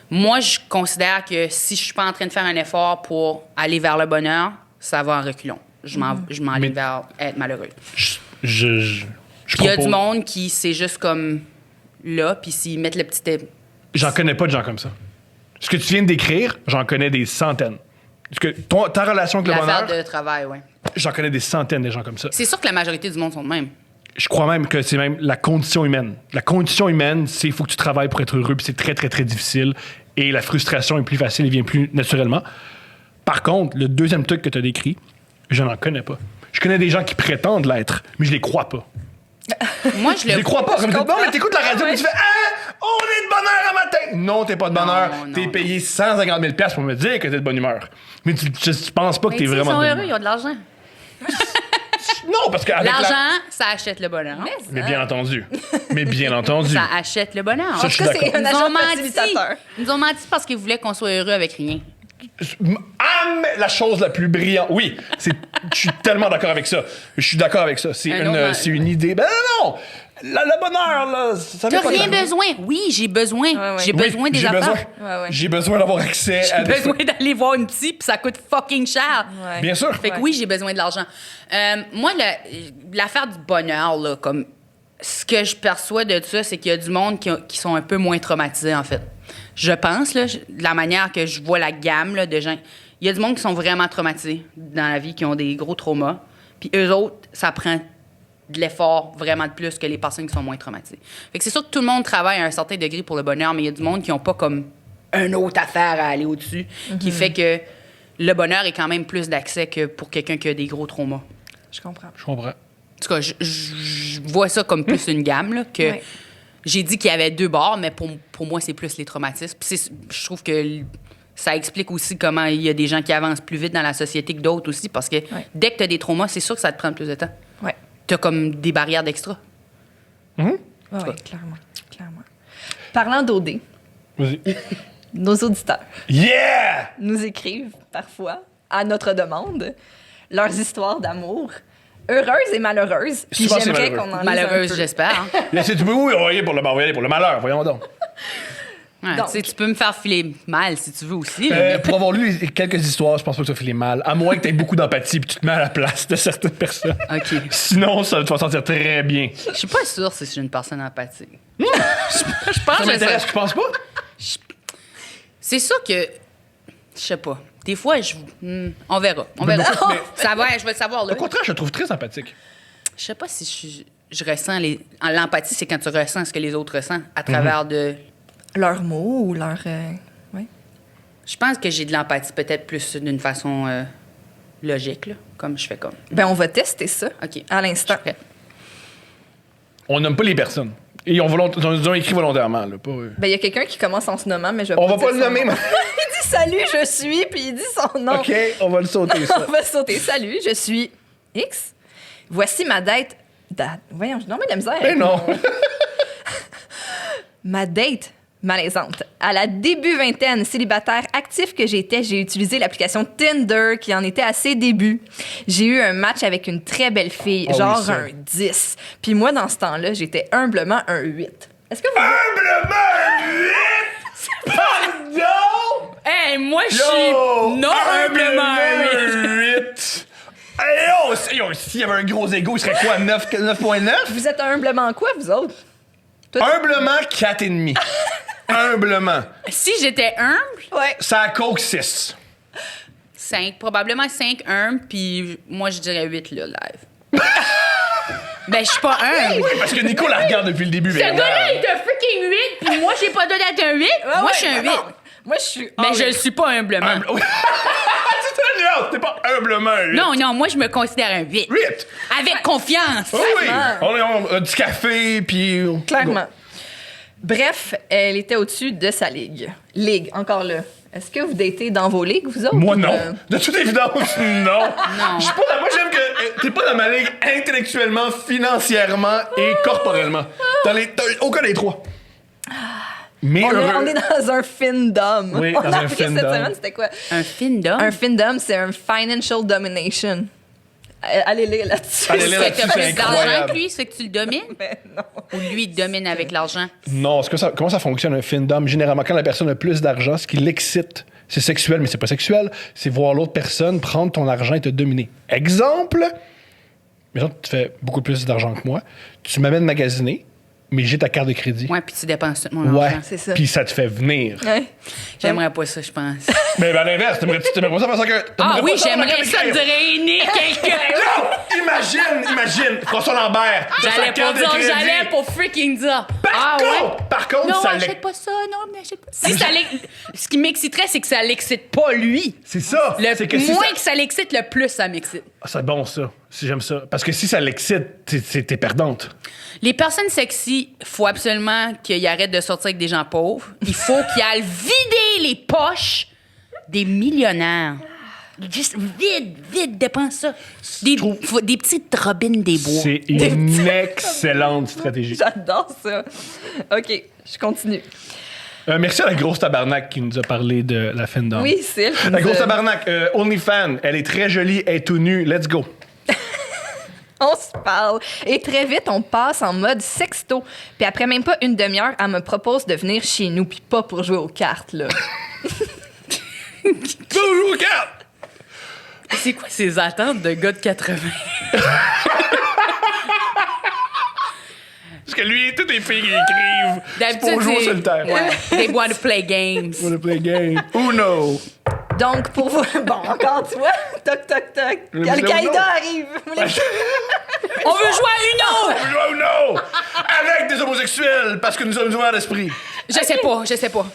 Moi, je considère que si je suis pas en train de faire un effort pour aller vers le bonheur, ça va en reculons. Je m'enligne vers être malheureux. Je Puis il y a propose- du monde qui, c'est juste comme là, puis s'ils mettent le petit... J'en connais pas de gens comme ça. Ce que tu viens de décrire, j'en connais des centaines. Parce que ta relation avec le L'affaire bonheur, de travail, ouais. j'en connais des centaines de gens comme ça. C'est sûr que la majorité du monde sont de même. Je crois même que c'est même la condition humaine. La condition humaine, c'est qu'il faut que tu travailles pour être heureux, puis c'est très, très, très difficile. Et la frustration est plus facile et vient plus naturellement. Par contre, le deuxième truc que tu as décrit, je n'en connais pas. Je connais des gens qui prétendent l'être, mais je les crois pas. Moi, je Je les le... crois pas. Comme tu dis, non, mais t'écoutes la radio Ouais. et tu fais on est de bonne heure à matin. Non, t'es pas de bonne heure. Non, T'es non. payé 150 000 pour me dire que t'es de bonne humeur. Mais tu penses pas que Mais t'es tu sais, vraiment ils sont de bonne heureux, ils humeur. ont de l'argent. Non, parce qu'avec L'argent, ça achète le bonheur. Mais bien entendu. Mais bien entendu. Ça achète le bonheur. Ça, En je tout suis cas, c'est d'accord. un Ils nous agent ont menti. facilitateur. Ils nous ont menti parce qu'ils voulaient qu'on soit heureux avec rien. La chose la plus brillante. Oui, je suis tellement d'accord avec ça. Je suis d'accord avec ça. C'est Un autre- c'est une idée. Ben non! Le bonheur, là, ça T'as fait pas rien de- besoin. Oui, j'ai besoin. ouais. J'ai Oui, besoin des j'ai affaires. besoin. Ouais. J'ai besoin d'avoir accès à J'ai des besoin d'aller voir une psy, puis ça coûte fucking cher. Ouais. Bien sûr. Fait que Ouais. oui, j'ai besoin de l'argent. Moi, l'affaire du bonheur, là, comme ce que je perçois de ça, c'est qu'il y a du monde qui sont un peu moins traumatisés, en fait. Je pense, là, de la manière que je vois la gamme là, de gens. Il y a du monde qui sont vraiment traumatisés dans la vie, qui ont des gros traumas. Puis eux autres, ça prend de l'effort vraiment de plus que les personnes qui sont moins traumatisées. Fait que c'est sûr que tout le monde travaille à un certain degré pour le bonheur, mais il y a du monde qui n'ont pas comme une autre affaire à aller au-dessus, qui fait que le bonheur est quand même plus d'accès que pour quelqu'un qui a des gros traumas. Je comprends. Je comprends. En tout cas, je vois ça comme plus une gamme, là, que Ouais. j'ai dit qu'il y avait deux bords, mais pour moi, c'est plus les traumatismes. Puis je trouve que ça explique aussi comment il y a des gens qui avancent plus vite dans la société que d'autres aussi, parce que dès que tu as des traumas, c'est sûr que ça te prend plus de temps. Ouais. Tu as comme des barrières d'extra. Ouais, clairement. Parlant d'OD, Vas-y. nos auditeurs Yeah! nous écrivent parfois, à notre demande, leurs histoires d'amour, heureuses et malheureuses. Puis Souvent, c'est j'aimerais malheureux. qu'on en lise Malheureuse, un peu. j'espère. Hein? Laissez-vous, oui, pour le malheur, voyons donc. Ouais, Donc. tu sais, tu peux me faire filer mal si tu veux aussi. là. Pour avoir lu quelques histoires, je pense pas que ça fait mal. À moins que tu aies beaucoup d'empathie et tu te mets à la place de certaines personnes. OK. Sinon, ça, tu vas sentir très bien. Je suis pas sûre si je suis une personne empathique. Hmm. Je pense Ça que m'intéresse, tu penses pas? c'est sûr que... Je sais pas. Des fois, on verra. On verra. mais- Ça va, je vais le savoir, là. Au contraire, je te trouve très sympathique. Je sais pas si je ressens l'empathie, c'est quand tu ressens ce que les autres ressentent à travers de... Leurs mots ou leur. Ouais. Je pense que j'ai de l'empathie peut-être plus d'une façon logique, là, comme je fais comme. Ben, on va tester ça OK. à l'instant. Je suis prête. On nomme pas les personnes. Et ils ont écrit volontairement. Là, pas, Ben, il y a quelqu'un qui commence en se nommant, mais je vais On va dire pas le son nommer, nom. mais... Il dit salut, je suis, puis il dit son nom. OK, on va le sauter, ça. On va sauter. Salut, je suis X. Voici ma date. Voyons, j'ai de la misère. Mais avec non. Ma date malaisante. À la début vingtaine, célibataire actif que j'étais, j'ai utilisé l'application Tinder qui en était à ses débuts. J'ai eu un match avec une très belle fille, Oh oui, genre ça. un 10. Puis moi, dans ce temps-là, j'étais humblement un 8. Est-ce que vous... Humblement un 8! Pardon! Hey, moi, je Yo! suis non humblement un 8! Hey, oh, s'il y avait un gros ego, il serait quoi, 9.9? Vous êtes humblement quoi, vous autres? Humblement 4,5. Humblement. Si j'étais humble, Ouais. Ça a coke 6. 5, probablement 5 humble, puis moi, je dirais 8, là, live. Ben, je suis pas humble. Oui, parce que Nico la regarde depuis le début. Ce Bernard. gars-là est un freaking 8, puis moi, j'ai pas donné d'être un 8. Ouais, moi, je suis un 8. non. Moi, je suis. Mais je le suis pas humblement. Humble. Oui. C'est une nuance, t'es pas humblement un 8. Non, moi, je me considère un 8. 8. Avec confiance. Oh oui. On a du café, puis... Clairement. Bref, elle était au-dessus de sa ligue. Ligue, encore là. Est-ce que vous datez dans vos ligues, vous autres? Moi, non. Euh, De toute évidence, non. Non. Je suis pas moi, j'aime que t'es pas dans ma ligue intellectuellement, financièrement et corporellement. Dans aucun des trois. Mais on est dans un findom. Oui, On dans a un appris cette findom. semaine, c'était quoi? Un film d'homme. Un findom, c'est un financial domination. Allez lire là-dessus. Allez lire C'est que là-dessus, t'as c'est plus d'argent incroyable. que lui, c'est que tu le domines? Mais non. Ou lui, il te domine avec l'argent? Non, comment ça fonctionne un findom? Généralement, quand la personne a plus d'argent, ce qui l'excite, c'est sexuel, mais c'est pas sexuel, c'est voir l'autre personne prendre ton argent et te dominer. Exemple, mettons, tu fais beaucoup plus d'argent que moi, tu m'amènes magasiner, mais j'ai ta carte de crédit. Ouais, puis tu dépenses tout mon Ouais. argent. C'est ça. Puis ça te fait venir. Ouais. J'aimerais pas ça, je pense. Mais à l'inverse, t'aimerais pas ça faire ça que. Ah t'aimerais oui, pas ça j'aimerais faire ça quelqu'un. drainer quelqu'un. Non! Imagine, François Lambert. de sa J'allais carte pas de dire, crédit. j'allais pour freaking dire. Par contre, Non, ça achète pas ça, non, n'achète pas ça. Ce qui m'exciterait, c'est que ça l'excite pas lui. C'est ça. Le c'est que si moins ça... que ça l'excite, le plus ça m'excite. Ah, c'est bon, ça. Si j'aime ça. Parce que si ça l'excite, t'es perdante. Les personnes sexy, faut absolument qu'ils arrêtent de sortir avec des gens pauvres. Il faut qu'ils aillent vider les poches des millionnaires. Juste vide, dépense ça. Des petites robines des bois. C'est une excellente stratégie. J'adore ça. OK, je continue. Merci à la grosse tabarnak qui nous a parlé de la fin d'homme. Oui, Syl. La grosse tabarnak, OnlyFans, elle est très jolie, elle est tout nue, let's go. On se parle. Et très vite, on passe en mode sexto. Puis après même pas une demi-heure, elle me propose de venir chez nous, puis pas pour jouer aux cartes, là. Toujours au cap! C'est quoi ces attentes de gars de 80? Parce que lui, toutes les filles qui écrivent, c'est pour jouer au solitaire. Ouais. They want to play games. Wanna play game. Uno. Donc, pour vous... Bon, encore, tu vois? Toc, toc, toc. Mais Al-Qaïda Uno. arrive. On veut jouer à Uno! On joue à Uno! Avec des homosexuels, parce que nous sommes ouverts d'esprit. Je sais pas.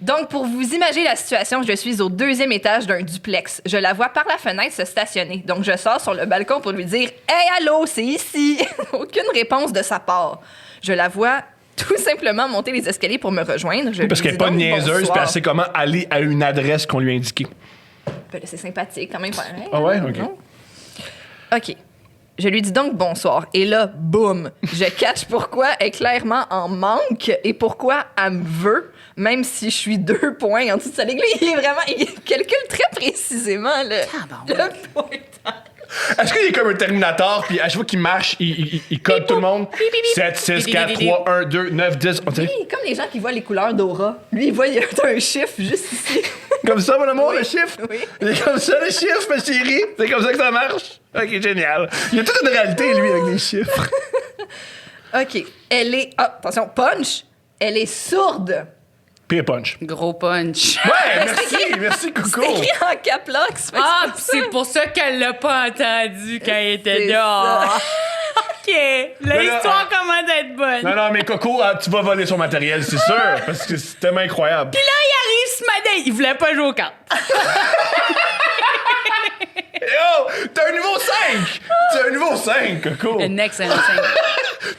Donc, pour vous imaginer la situation, je suis au 2e étage d'un duplex. Je la vois par la fenêtre se stationner. Donc, je sors sur le balcon pour lui dire « Hey, allô, c'est ici! » Aucune réponse de sa part. Je la vois tout simplement monter les escaliers pour me rejoindre. Je Parce lui qu'elle n'est dis pas donc niaiseuse, puis bonsoir. elle sait comment aller à une adresse qu'on lui a indiquée. Ben là, c'est sympathique quand même. Hey, Ah ouais? OK. non? OK. Je lui dis donc bonsoir. Et là, boum, je catch pourquoi elle est clairement en manque et pourquoi elle me veut, même si je suis 2 points en dessous de sa ligne. Lui, il calcule très précisément le pointage. Est-ce qu'il est comme un Terminator, puis à chaque fois qu'il marche, il code tout le monde? 7, 6, 4, 3, 1, 2, 9, 10. On dirait Oui, comme les gens qui voient les couleurs d'aura. Lui, il voit, il y a un chiffre juste ici. comme ça, mon amour, le chiffre? Oui. C'est comme ça, le chiffre, ma chérie? C'est comme ça que ça marche? Ok, génial. Il y a toute une réalité, lui, avec des chiffres. OK. Elle est... Ah, attention, punch. Elle est sourde. Pire punch. Gros punch. Ouais, merci, Coco. C'est écrit en cap lock. Ah, c'est pour ça qu'elle l'a pas entendu quand elle était C'est dehors. OK. L'histoire là, commence à être bonne. Non, mais Coco, tu vas voler son matériel, c'est sûr, parce que c'est tellement incroyable. Puis là, il arrive ce matin. Il voulait pas jouer aux cartes. Yo, t'as un niveau 5! T'as un niveau 5, Coco! Un excellent 5.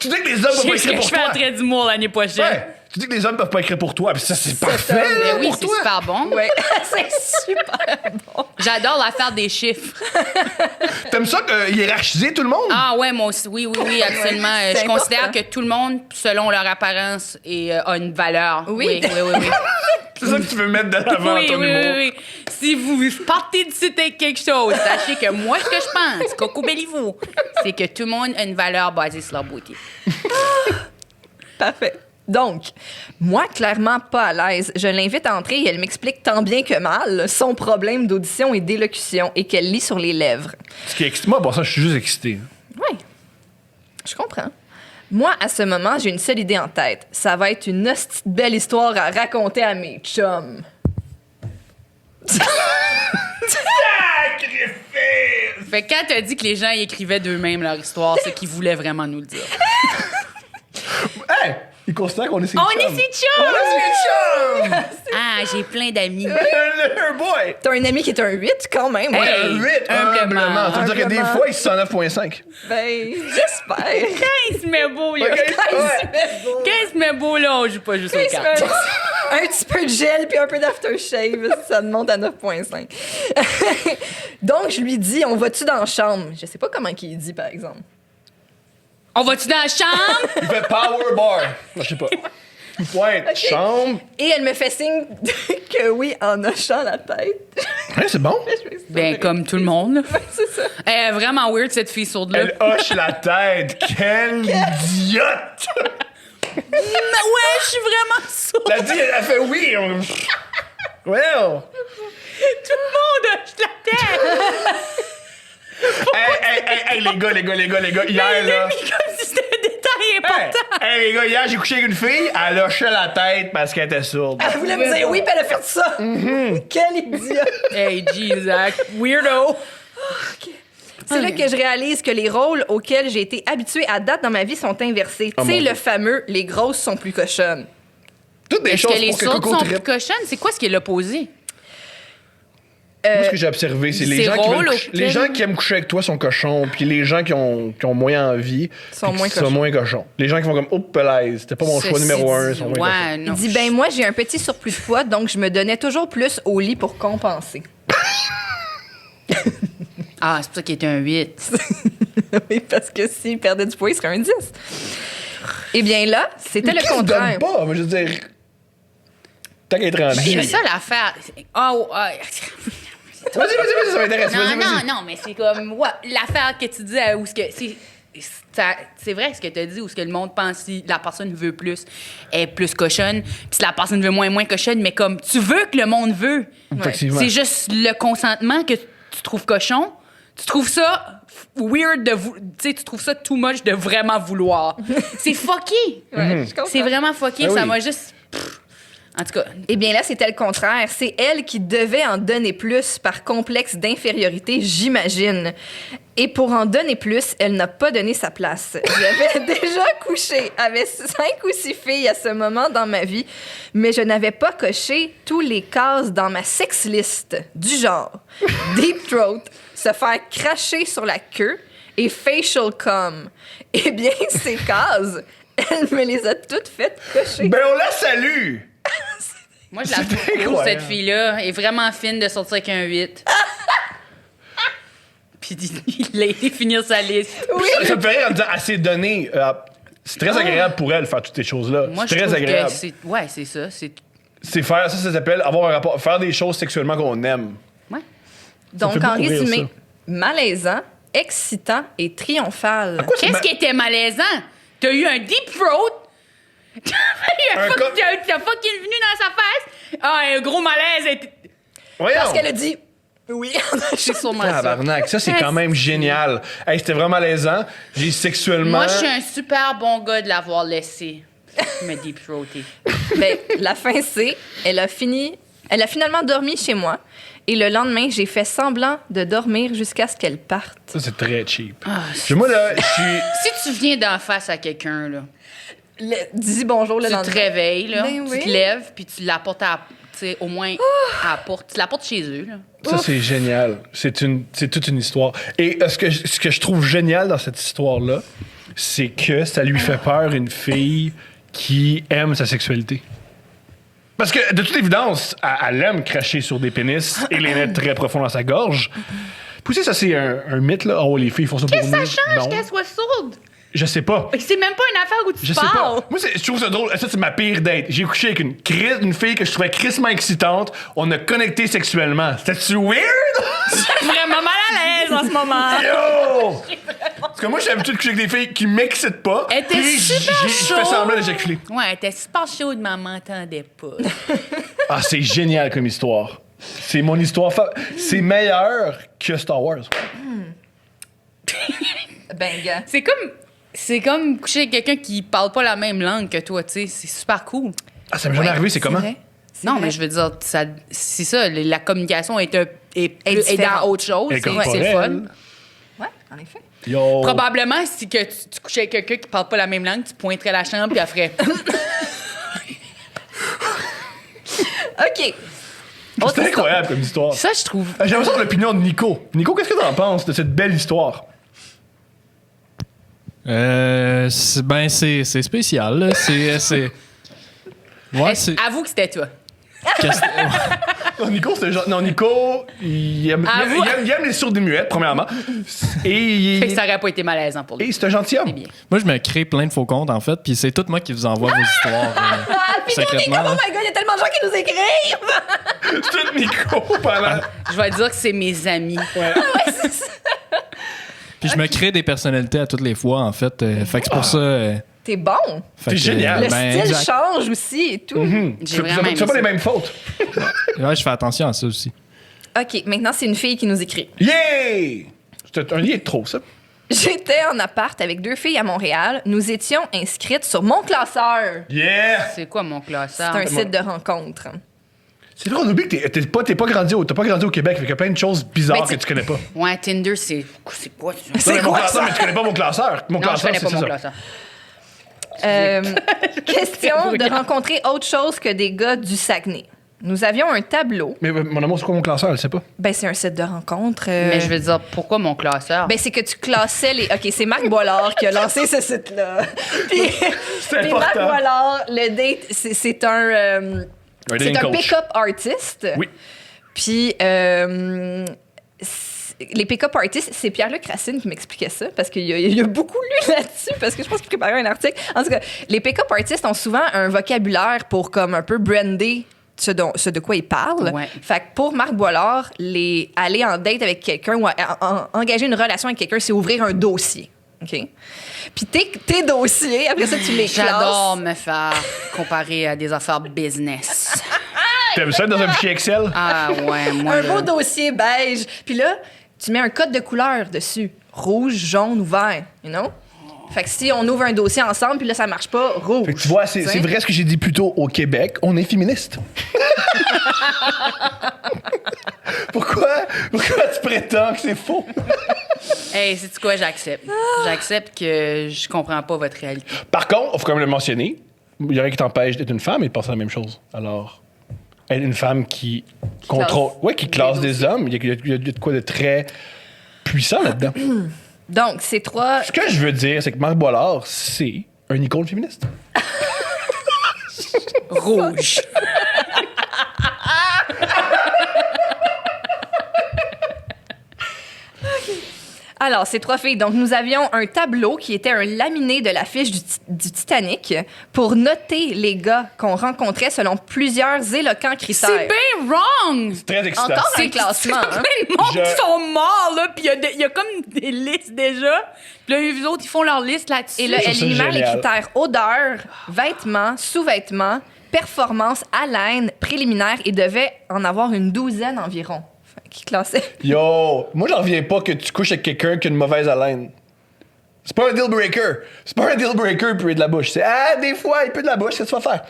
Tu dis que les hommes peuvent pas Je sais écrire que je pour fais toi. un trait d'humour l'année prochaine. Ouais, tu dis que les hommes peuvent pas écrire pour toi, puis ça, c'est parfait Mais oui, pour c'est toi. super bon. Ouais, c'est super bon. J'adore la faire des chiffres. T'aimes ça hiérarchiser tout le monde? Ah ouais, moi aussi. Oui, absolument. C'est Je considère important. que tout le monde, selon leur apparence, a une valeur. Oui. Oui. C'est ça que tu veux mettre de l'avant Oui, ton humour. oui. Si vous partez d'ici avec quelque chose, sachez que moi, ce que je pense, Coco Belliveau, c'est que tout le monde a une valeur basée sur leur beauté. Parfait. Donc, moi, clairement pas à l'aise, je l'invite à entrer et elle m'explique tant bien que mal son problème d'audition et d'élocution et qu'elle lit sur les lèvres. Ce qui excite moi, bon, ça, je suis juste excité. Oui, je comprends. Moi, à ce moment, j'ai une seule idée en tête. Ça va être une hostie de belle histoire à raconter à mes chums. Fait que quand t'as dit que les gens y écrivaient d'eux-mêmes leur histoire, c'est qu'ils voulaient vraiment nous le dire. Hey! Ils considèrent qu'on est ses On chums. est ses chums! On est ses chums! Ah, j'ai plein d'amis. Un boy! T'as un ami qui est un 8 quand même. Hey, Ouais. Un 8, humblement. humblement. Ça veut dire que des Humblement. fois, ils se sont 9.5. Ben, j'espère. Quand il se met beau, là. Ok, Quand ouais. Quand il se met beau, là, on joue pas juste aux cartes. Un petit peu de gel puis un peu d'aftershave, ça te monte à 9.5. Donc, je lui dis, on va-tu dans la chambre? Je sais pas comment qu'il dit, par exemple. On va-tu dans la chambre? Il fait power bar. Je sais pas. Pointe, chambre. Et elle me fait signe que oui, en hochant la tête. Ouais, c'est bon. Ben, comme tout le monde. là. C'est ça. Elle est vraiment weird, cette fille sourde-là. Elle hoche la tête. Quelle idiote! Mais ouais, je suis vraiment sourde. La dit, elle fait oui. Well. Tout le monde hoche la tête. Hey, les gars, hier, là. Comme si c'était un détail important. Hey, les gars, hier, j'ai couché avec une fille, elle hochait la tête parce qu'elle était sourde. Elle voulait me dire oui, puis elle a fait ça. Quelle idiote. Hey, Jesus, weirdo. C'est là que je réalise que les rôles auxquels j'ai été habituée à date dans ma vie sont inversés. Tu sais, mon le fameux « les grosses sont plus cochonnes Toutes des Est-ce choses que les pour que sourdes Coco sont plus trippe. cochonnes? C'est quoi ce qui est l'opposé? Moi, ce que j'ai observé, c'est les ces gens qui veulent rôles coucher- les gens qui aiment coucher avec toi sont cochons, puis les gens qui ont moins envie Sont puis moins qui sont cochons. moins cochons. Les gens qui font comme oh pelaise, c'était pas mon choix numéro 1, sont moins cochons. Ouais, ». Il non. dit « ben moi, j'ai un petit surplus de poids, donc je me donnais toujours plus au lit pour compenser. Ah, c'est pour ça qu'il était un 8. » Oui, parce que s'il perdait du poids, il serait un 10. Eh bien là, c'était le Qui se contraire. donne pas, mais je veux dire. Tant qu'à être rendu. C'est ça l'affaire. Oh, Vas-y, ça m'intéresse. Vas-y. non, mais c'est comme ouais, l'affaire que tu dis où ce que c'est vrai ce que tu as dit où ce que le monde pense si la personne veut plus est plus cochonne, puis si la personne veut moins cochonne, mais comme tu veux que le monde veut. Effectivement. C'est juste le consentement que tu trouves cochon. Tu trouves ça weird tu sais, tu trouves ça too much de vraiment vouloir. C'est fucké. Ouais, je comprends. C'est vraiment fucké, Ah ça oui. m'a juste en tout cas, Eh bien là, c'était le contraire. C'est elle qui devait en donner plus par complexe d'infériorité, j'imagine. Et pour en donner plus, elle n'a pas donné sa place. J'avais déjà couché avec 5 ou 6 filles à ce moment dans ma vie, mais je n'avais pas coché tous les cases dans ma sex list, du genre deep throat, se faire cracher sur la queue et facial cum. Eh bien, ces cases, elle me les a toutes faites cocher. Ben, on la salue! moi je la C'est trouve cool incroyable. cette fille-là, elle est vraiment fine de sortir avec un 8. Puis il a été finir sa liste. Oui. Ça me fait rire en me disant, elle s'est donnée. C'est très agréable pour elle faire toutes ces choses-là. Moi, C'est je très trouve agréable. que c'est... Ouais, c'est ça. C'est... C'est faire, ça s'appelle avoir un rapport, faire des choses sexuellement qu'on aime. Ouais. Donc, fait en beaucoup rire, résumé, ça. malaisant, excitant et triomphal. Quoi, c'est Qu'est-ce qui était malaisant? T'as eu un deep throat. Un T'as fucking venu dans sa face. Ah, un gros malaise. Voyons. Parce qu'elle a dit oui. Je suis sûrement ça. Tabarnak, ça, c'est quand même génial. Hey, c'était vraiment malaisant. J'ai sexuellement... Moi, je suis un super bon gars de l'avoir laissé me deep throater. Ben, la fin, c'est, elle a finalement dormi chez moi. Et le lendemain, j'ai fait semblant de dormir jusqu'à ce qu'elle parte. Ça, c'est très cheap. Ah, Moi, là, je suis... Si tu viens d'en face à quelqu'un, là, Dis bonjour le tu lendemain. te réveilles, là, Ben tu oui. te lèves, puis tu l'apportes au moins à la porte. Tu l'apportes chez eux, là. Ça, c'est génial. C'est toute une histoire. Et ce que je trouve génial dans cette histoire-là, c'est que ça lui fait peur une fille qui aime sa sexualité. Parce que, de toute évidence, elle aime cracher sur des pénis et les mettre très profond dans sa gorge. Puis ça, c'est un mythe, là. Oh, les filles font ça pour nous. Qu'est-ce que ça change Non. qu'elle soit sourde? Je sais pas. C'est même pas une affaire où tu Je sais parles. pas. Moi, je trouve ça drôle. Ça, c'est ma pire date. J'ai couché avec une fille que je trouvais crissement excitante. On a connecté sexuellement. C'était-tu weird? Je suis vraiment mal à l'aise en ce moment. Yo! Parce que moi, j'ai l'habitude de coucher avec des filles qui m'excitent pas. Elle était Puis super Je fais chaude. semblant d'éjaculer. Ouais, elle était super chaude, mais elle m'entendait pas. Ah, c'est génial comme histoire. C'est mon histoire. C'est meilleur que Star Wars. Ben, gars. C'est comme coucher avec quelqu'un qui parle pas la même langue que toi, tu sais. C'est super cool. Ah, ça m'est jamais arrivé, c'est comment? vrai. C'est Non, vrai. mais je veux dire, c'est ça, la communication est différente. dans autre chose. Et C'est le fun. Ouais, en effet. Yo. Probablement, si que tu couchais avec quelqu'un qui parle pas la même langue, tu pointerais la chambre puis elle ferait. OK. Autre C'est histoire. incroyable comme histoire. Ça, je trouve. J'aimerais savoir l'opinion de Nico. Nico, qu'est-ce que t'en penses de cette belle histoire? C'est spécial, là. Ouais, c'est. Avoue que c'était toi. qu'est-ce- Non, Nico, c'est genre. Non, Nico, il aime les sourdes et muettes, premièrement. Et Fait que ça aurait pas été malaisant pour lui. et c'est un gentilhomme. C'est bien. Moi, je me crée plein de faux comptes, en fait, puis c'est tout moi qui vous envoie vos histoires. Ah, puis nous, on est secrètement, comme, oh là. my God, il y a tellement de gens qui nous écrivent! C'est tout Nico pendant. Je vais dire que c'est mes amis. Puis je me crée des personnalités à toutes les fois, en fait. Fait que c'est pour ça. T'es bon. Fait C'est que, génial. Le ben, style exact. change aussi et tout. Tu J'ai fais vraiment tu aimé fais pas ça. les mêmes fautes. Ouais, je fais attention à ça aussi. OK, maintenant, c'est une fille qui nous écrit. Yeah! C'est un lien de trop, ça. J'étais en appart avec 2 filles à Montréal. Nous étions inscrites sur Mon Classeur. Yeah! C'est quoi mon classeur? C'est un site de rencontre. C'est vrai, on oublie que t'as pas grandi au Québec, fait qu'il y a plein de choses bizarres Ben, que tu connais pas. Ouais, Tinder, c'est quoi ça? C'est Non, mais mon quoi classeur, ça? mais tu connais pas mon classeur. Mon Non, je classeur, connais pas c'est mon ça. classeur. Question de rencontrer autre chose que des gars du Saguenay. Nous avions un tableau. Mais mon amour, c'est quoi mon classeur? Elle sait pas. Ben, c'est un site de rencontre. Mais je veux dire, pourquoi mon classeur? Ben, c'est que tu classais les. OK, c'est Marc Boilard qui a lancé ce site-là. Puis, C'est puis Marc important. Boilard, le date, c'est un. Un C'est dating un coach. pick-up artist. Oui. Puis, les pick-up artists, c'est Pierre-Luc Racine qui m'expliquait ça, parce qu'il y a beaucoup lu là-dessus, parce que je pense qu'il préparait un article. En tout cas, les pick-up artists ont souvent un vocabulaire pour comme un peu brander ce de quoi ils parlent. Ouais. Fait que pour Marc Boilard, aller en date avec quelqu'un ou engager une relation avec quelqu'un, c'est ouvrir un dossier. OK? Puis tes dossiers, après ça, tu les classes. J'adore me faire comparer à des affaires business. T'aimes ça dans un fichier Excel? Ah ouais, moi. Un là. beau dossier beige. Puis là, tu mets un code de couleur dessus. Rouge, jaune ou vert, you know? Fait que si on ouvre un dossier ensemble, puis là, ça marche pas, rouge. Fait que tu vois, c'est T'sais? vrai ce que j'ai dit plus tôt. Au Québec, on est féministe. Pourquoi tu prétends que c'est faux? Hey, c'est quoi, j'accepte. J'accepte que je comprends pas votre réalité. Par contre, il faut quand même le mentionner, il y a rien qui t'empêche d'être une femme et de penser la même chose. Alors, être une femme qui contrôle, qui classe des hommes, il y a de quoi de très puissant là-dedans. Donc, c'est 3... Ce que je veux dire, c'est que Marc Boilard, c'est un icône féministe. Rouge. Alors, ces 3 filles. Donc, nous avions un tableau qui était un laminé de l'affiche du Titanic pour noter les gars qu'on rencontrait selon plusieurs éloquents critères. C'est bien wrong! C'est très excitant. Encore un classement. Hein? Les mondes sont morts, là, puis il y a comme des listes déjà. Puis là, eux autres, ils font leur liste là-dessus. Et là, Je elle trouve ça énumère les génial. critères odeur, vêtements, sous-vêtements, performance, haleine, préliminaire et devait en avoir une 12aine environ. Qui classait. Yo, moi, j'en reviens pas que tu couches avec quelqu'un qui a une mauvaise haleine. C'est pas un deal breaker. C'est pas un deal breaker, puis il de la bouche. C'est, des fois, il peut de la bouche, qu'est-ce que tu vas faire?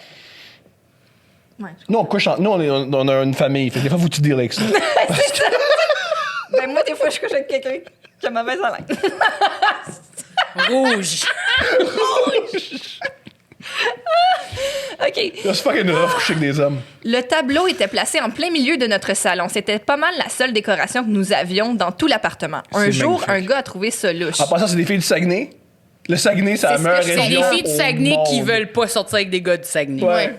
Ouais. Nous, on a une famille. Fait que des fois, faut que tu deals avec ça. Ben, moi, des fois, je couche avec quelqu'un qui a mauvaise haleine. Rouge. OK. C'est fucking rough coucher avec des hommes. Le tableau était placé en plein milieu de notre salon. C'était pas mal la seule décoration que nous avions dans tout l'appartement. Un C'est jour, magnifique. un gars a trouvé ça louche. En passant, c'est des filles du Saguenay. Le Saguenay, c'est la C'est ce meilleure que je sais. région. C'est des filles du au Saguenay qui monde. veulent pas sortir avec des gars du Saguenay. Ouais.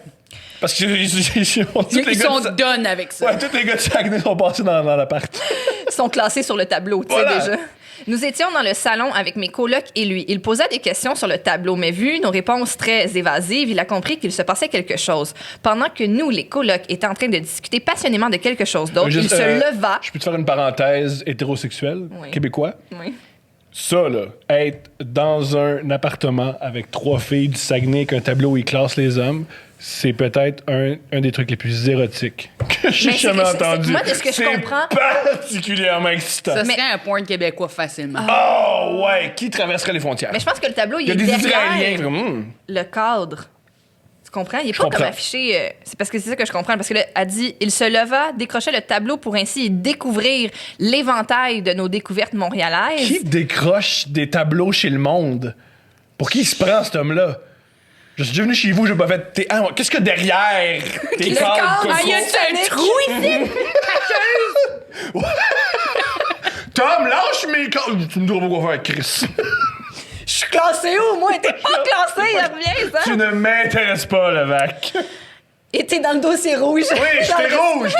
Parce que tous les Ils gars sont du done avec ça. Ouais, tous les gars du Saguenay sont passés dans l'appart. Ils sont classés sur le tableau, tu sais Voilà. déjà. Nous étions dans le salon avec mes colocs et lui. Il posa des questions sur le tableau, mais vu nos réponses très évasives, il a compris qu'il se passait quelque chose. Pendant que nous, les colocs, étaient en train de discuter passionnément de quelque chose d'autre, il Juste, se leva. Je peux te faire une parenthèse hétérosexuelle Oui. québécois? Oui. Ça, là, être dans un appartement avec 3 filles du Saguenay avec un tableau où ils classent les hommes, c'est peut-être un des trucs les plus érotiques que j'ai Mais c'est- jamais c'est- entendu. moi, de ce que je comprends- C'est particulièrement excitant. Ça Mais- serait un porn québécois facilement. Oh, ouais! Qui traverserait les frontières? Mais je pense que le tableau, il Il y a est des Israéliens derrière qui sont le cadre. Tu comprends? Il est Je pas comme comprends. affiché. C'est parce que c'est ça que je comprends. Parce que là, elle dit, il se leva, décrochait le tableau pour ainsi découvrir l'éventail de nos découvertes montréalaises. Qui décroche des tableaux chez le monde? Pour qui il se prend, cet homme-là? Je suis déjà venu chez vous, j'ai pas fait. Qu'est-ce que derrière tes Le cadres, cadre, Coco? il y a un trou ici! Tom, lâche mes cadres! Tu me diras pas quoi faire, Chris. Je suis classé où, moi? T'es pas classé, il revient, ça! Tu ne m'intéresses pas, le vac. Et t'es dans le dossier rouge. Oui, j'étais rouge,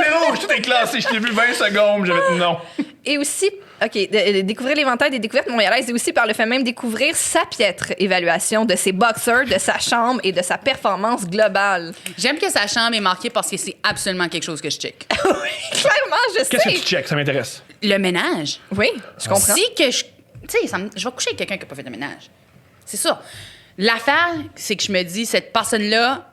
tout est classé. Je t'ai vu 20 secondes, j'avais dit non. Et aussi, OK, de découvrir l'éventail des découvertes montréalaises et aussi par le fait même découvrir sa piètre évaluation de ses boxers, de sa chambre et de sa performance globale. J'aime que sa chambre est marquée parce que c'est absolument quelque chose que je check. Oui, clairement, je sais. Qu'est-ce que tu checks? Ça m'intéresse. Le ménage. Oui, je comprends. Si que je. Tu sais, je vais coucher avec quelqu'un qui n'a pas fait de ménage. C'est ça. L'affaire, c'est que je me dis, cette personne-là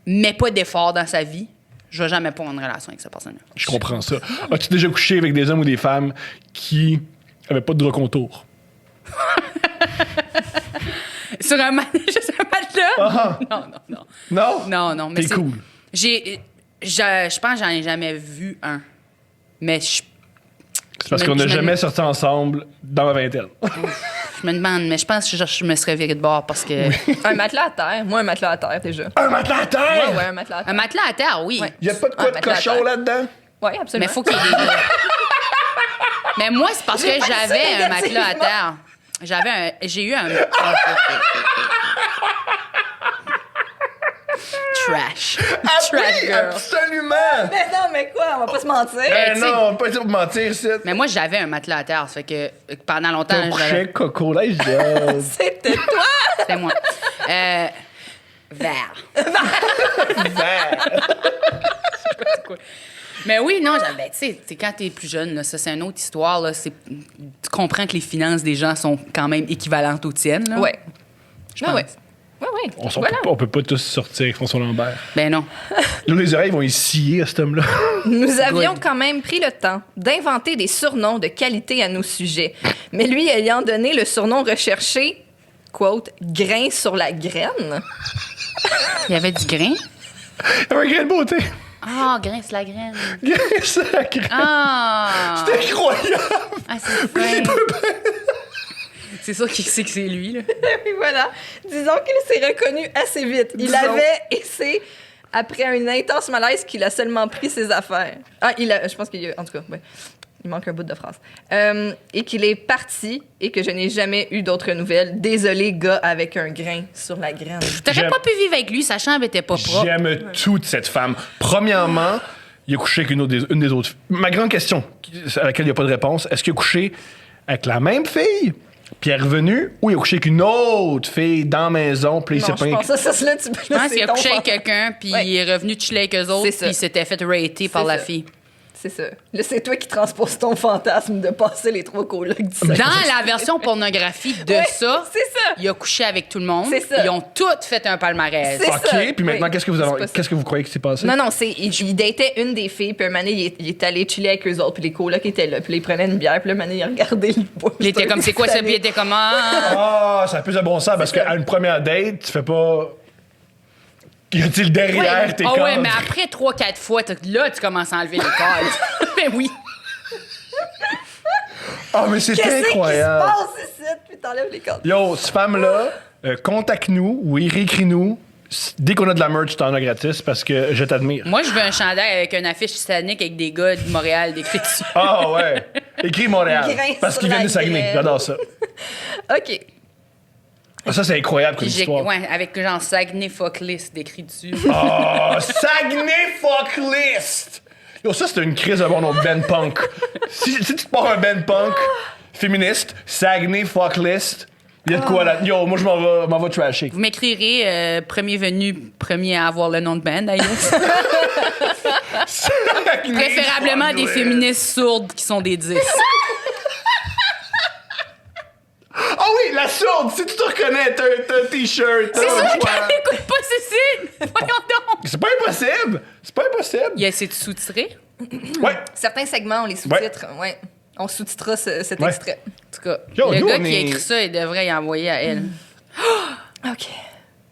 met pas d'effort dans sa vie. Je vais jamais pas avoir une relation avec cette personne-là. Je comprends ça. As-tu déjà couché avec des hommes ou des femmes qui avaient pas de drap contour? Sur un matelas? Ah. Non. Non? Non. Mais T'es cool. Je pense que j'en ai jamais vu un. Mais C'est parce qu'on n'a jamais sorti ensemble dans ma vingtaine. je me demande, mais je pense que je me serais viré de bord parce que. Un matelas à terre. Moi, un matelas à terre, déjà. Un matelas à terre! Ouais, un matelas à terre. Un matelas à terre, oui. Ouais. Y a pas de quoi Un de matelas à cochon terre. là-dedans? Oui, Mais absolument. faut qu'il y ait des. Mais moi, c'est parce que J'ai pas dit ça j'avais un matelas à négativement. terre. J'ai eu un. Trash. Trash girl. Absolument! Mais non, mais quoi? On va pas se mentir. Ben tu sais- non, on peut pas dire pour mentir, c'est. Mais moi, j'avais un matelas à terre. Ça fait que pendant longtemps, Ton j'avais. coucher Coco, là, je C'était toi! C'était moi. Vert. Mais oui, non, tu sais, quand t'es plus jeune, là, ça, c'est une autre histoire. Là, tu comprends que les finances des gens sont quand même équivalentes aux tiennes. Là. Ouais. Je Ah pense. ouais. Ouais. On peut pas tous sortir avec François Lambert. Ben non. Là, les oreilles vont y scier à cet homme-là. Nous avions quand même pris le temps d'inventer des surnoms de qualité à nos sujets. Mais lui ayant donné le surnom recherché, quote, grain sur la graine. Il y avait du grain. Il avait un grain de beauté. Ah, grain sur la graine. Grain sur la graine. Ah! C'est incroyable. Ah, c'est fin. C'est sûr qu'il sait que c'est lui, là. Et voilà. Disons qu'il s'est reconnu assez vite. Il avait, et c'est après un intense malaise qu'il a seulement pris ses affaires. Ah, je pense qu'il y a, en tout cas, ouais. Il manque un bout de phrase. Et qu'il est parti et que je n'ai jamais eu d'autres nouvelles. Désolé, gars avec un grain sur la graine. T'aurais J'aime- pas pu vivre avec lui, sa chambre était pas propre. J'aime toute cette femme. Premièrement, il a couché avec une des autres. Ma grande question, à laquelle il n'y a pas de réponse, est-ce qu'il a couché avec la même fille, puis elle est revenue, ou il a couché avec une autre fille dans la maison, puis il s'est Non, je pas... pense que ça, là, tu Je pense qu'il a couché avec quelqu'un, puis Ouais. il est revenu chiller avec eux autres, C'est ça. puis il s'était fait rater par C'est la ça. fille. C'est ça. Là, c'est toi qui transposes ton fantasme de passer les 3 colocs du Dans sac. la version pornographie de Ouais, ça, c'est ça. il a couché avec tout le monde. C'est ça. Ils ont toutes fait un palmarès. C'est OK, ça. puis maintenant, Oui. qu'est-ce que vous C'est pas ça. qu'est-ce que vous croyez qui s'est passé? Non, non, il datait une des filles, puis un moment donné, il est allé chiller avec eux autres, puis les colocs étaient là, puis là, ils prenaient une bière, puis là, un moment donné, il a regardé le poids. Il était comme, c'est quoi ça? Puis il était comme, ah. Ah, ça a plus de bon sens, parce C'est ça. qu'à une première date, tu fais pas... Y a-t-il derrière Ouais. tes Ah ouais, cordes? mais après 3-4 fois, là, tu commences à enlever les cordes. Mais oui. Ah, mais c'est Qu'est-ce incroyable! qui se passe ici? Puis t'enlèves les cordes. Yo, cette femme-là, contacte-nous ou réécris-nous. Dès qu'on a de la merch, t'en as gratis parce que je t'admire. Moi, je veux un chandail avec une affiche Titanic avec des gars de Montréal décrits dessus. Ah ouais. Écris Montréal. Grain Parce sur qu'il vient la de Saguenay. grève. J'adore ça. OK. Ah, ça, c'est incroyable comme Puis j'ai, histoire. ouais, avec genre Saguenay fuck list décrit dessus. Oh, Saguenay fuck list! Yo, ça, c'est une crise de bon nom, Ben Punk. si tu te pars un Ben Punk féministe, Saguenay fuck list, il y a de quoi là. Yo, moi, je m'en vais trasher. Vous m'écrirez premier venu, premier à avoir le nom de band, d'ailleurs. Saguenay Préférablement fuck des list. féministes sourdes qui sont des 10. Ah oui, la sourde, si tu te reconnais, t'as un t-shirt. C'est ça, qu'elle n'écoute pas Cécile! Voyons donc! C'est pas impossible! C'est pas impossible! Il a essayé de sous-tirer. Ouais. Certains segments, on les sous-titres. Ouais. On sous-titrera cet Ouais. extrait. En tout cas, Yo, le nous, gars on qui a est- écrit ça, il devrait y envoyer à elle. OK.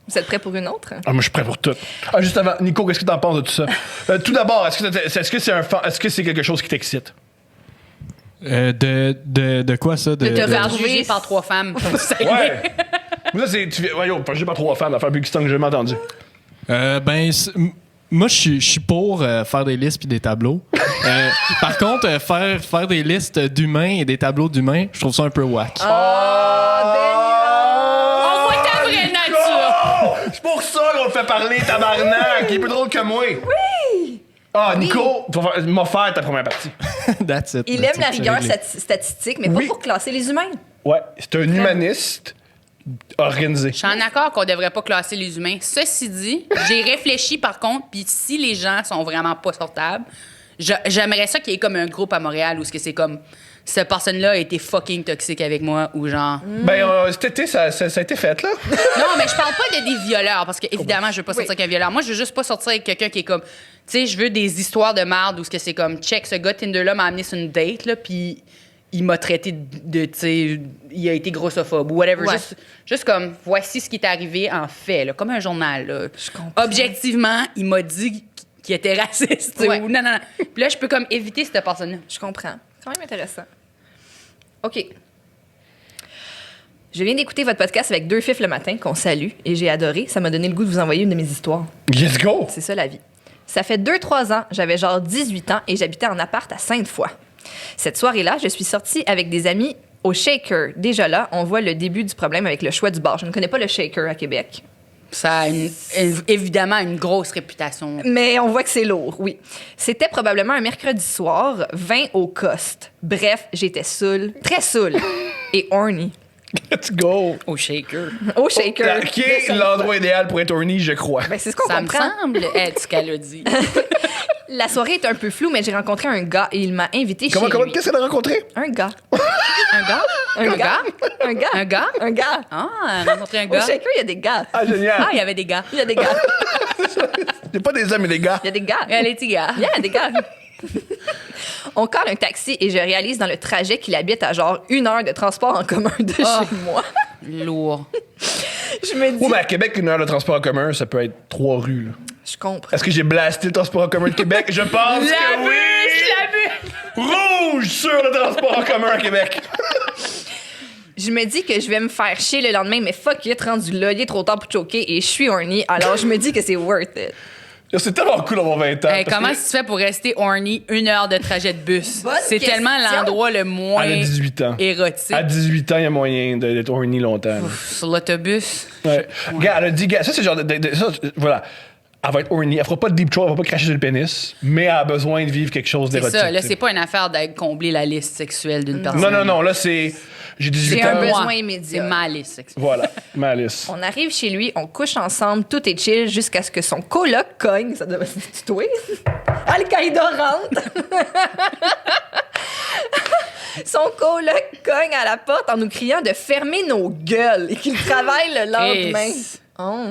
Vous êtes prêts pour une autre? Ah, moi, je suis prêt pour tout. Ah, juste avant, Nico, qu'est-ce que t'en penses de tout ça? Tout d'abord, est-ce que c'est quelque chose qui t'excite? De quoi ça? De te Faire retrouver- juger par 3 femmes. Ouais! Moi, ça, c'est. Ouais, yo, j'ai pas 3 fans d'affaires plus que j'ai jamais entendu. Moi, je suis pour faire des listes puis des tableaux. Par contre, faire des listes d'humains et des tableaux d'humains, je trouve ça un peu whack. On voit ta vraie nature! Oh! C'est pour ça qu'on le fait parler, tabarnak! Il est plus drôle que moi! Oui! Ah, Nico, tu vas m'a faire ta première partie. That's it. Il That's aime la it, c'est rigueur réglé. statistique, mais Oui. pas pour classer les humains. Ouais, c'est un humaniste organisé. Je suis en accord qu'on devrait pas classer les humains. Ceci dit, j'ai réfléchi par contre, puis si les gens sont vraiment pas sortables, j'aimerais ça qu'il y ait comme un groupe à Montréal où c'est comme cette personne-là a été fucking toxique avec moi ou genre. Ben, cet été, ça a été fait, là. Non, mais je parle pas de des violeurs parce que évidemment, je veux pas sortir avec un violeur. Moi, je veux juste pas sortir avec quelqu'un qui est comme, tu sais, je veux des histoires de merde où c'est comme, check, ce gars Tinder-là m'a amené sur une date là, puis il m'a traité de, tu sais, il a été grossophobe ou whatever. Ouais. Juste comme, voici ce qui est arrivé en fait, là, comme un journal. Là. Je comprends. Objectivement, il m'a dit qu'il était raciste. Ouais. Ou non, non, non. Puis là, je peux comme éviter cette personne-là. Je comprends. Quand même intéressant. OK. Je viens d'écouter votre podcast avec 2 fifs le matin, qu'on salue, et j'ai adoré. Ça m'a donné le goût de vous envoyer une de mes histoires. Let's go! C'est ça, la vie. Ça fait 2-3 ans, j'avais genre 18 ans et j'habitais en appart à Sainte-Foy. Cette soirée-là, je suis sortie avec des amis au Shaker. Déjà là, on voit le début du problème avec le choix du bar. Je ne connais pas le Shaker à Québec. Ça a évidemment une grosse réputation. Mais on voit que c'est lourd, oui. C'était probablement un mercredi soir, 20 au cost. Bref, j'étais saoule, très saoule et horny. Let's go! Au shaker. Au Shaker. Qui est l'endroit idéal pour être horny, je crois. Ben, c'est ce qu'on Ça me comprend. semble être ce qu'elle a dit. La soirée est un peu floue, mais j'ai rencontré un gars et il m'a invité Comment, chez lui. qu'est-ce qu'elle a rencontré? Un gars. Un gars? Un gars. Un gars. Un gars? Un gars. Ah, elle a rencontré un Au gars. Shaker, il y a des gars. Ah, génial! Ah, il y avait des gars. Il y a des gars. C'est pas des hommes et des gars. Il y a des gars. Il y a les petits gars. Il y a des gars. On colle un taxi et je réalise dans le trajet qu'il habite à genre 1 heure de transport en commun de Ah. chez moi. Lourd. Je me dis, Oui, mais à Québec, 1 heure de transport en commun, ça peut être 3 rues, là. je comprends. Est-ce que j'ai blasté le transport en commun de Québec? Je pense que oui! Rouge sur le transport en commun à Québec. Je me dis que je vais me faire chier le lendemain, mais fuck it, rendu là, il est trop tard pour choquer et je suis horny, alors je me dis que c'est worth it. Yo, c'est tellement cool d'avoir 20 ans. Hey, parce comment que- tu fais pour rester horny 1 heure de trajet de bus? Bonne C'est question. tellement l'endroit le moins Elle a 18 ans. érotique. À 18 ans, il y a moyen d'être horny longtemps. là. Sur l'autobus. Ouais. Regarde, elle a dit, gars, ça c'est genre ça, voilà. elle va être horny. Elle fera pas de deep throat, elle va pas cracher sur le pénis, mais elle a besoin de vivre quelque chose C'est d'érotique. ça, là, tu sais. c'est pas une affaire de combler la liste sexuelle d'une personne. Non, là, c'est... J'ai 18 C'est un ans. besoin Moi, immédiat. C'est ma liste sexuelle. Voilà, Malice. On arrive chez lui, on couche ensemble, tout est chill jusqu'à ce que son coloc cogne. Ça devait être toi. Al-Qaïda rentre. Son coloc cogne à la porte en nous criant de fermer nos gueules et qu'il travaille le lendemain. Yes. Oh.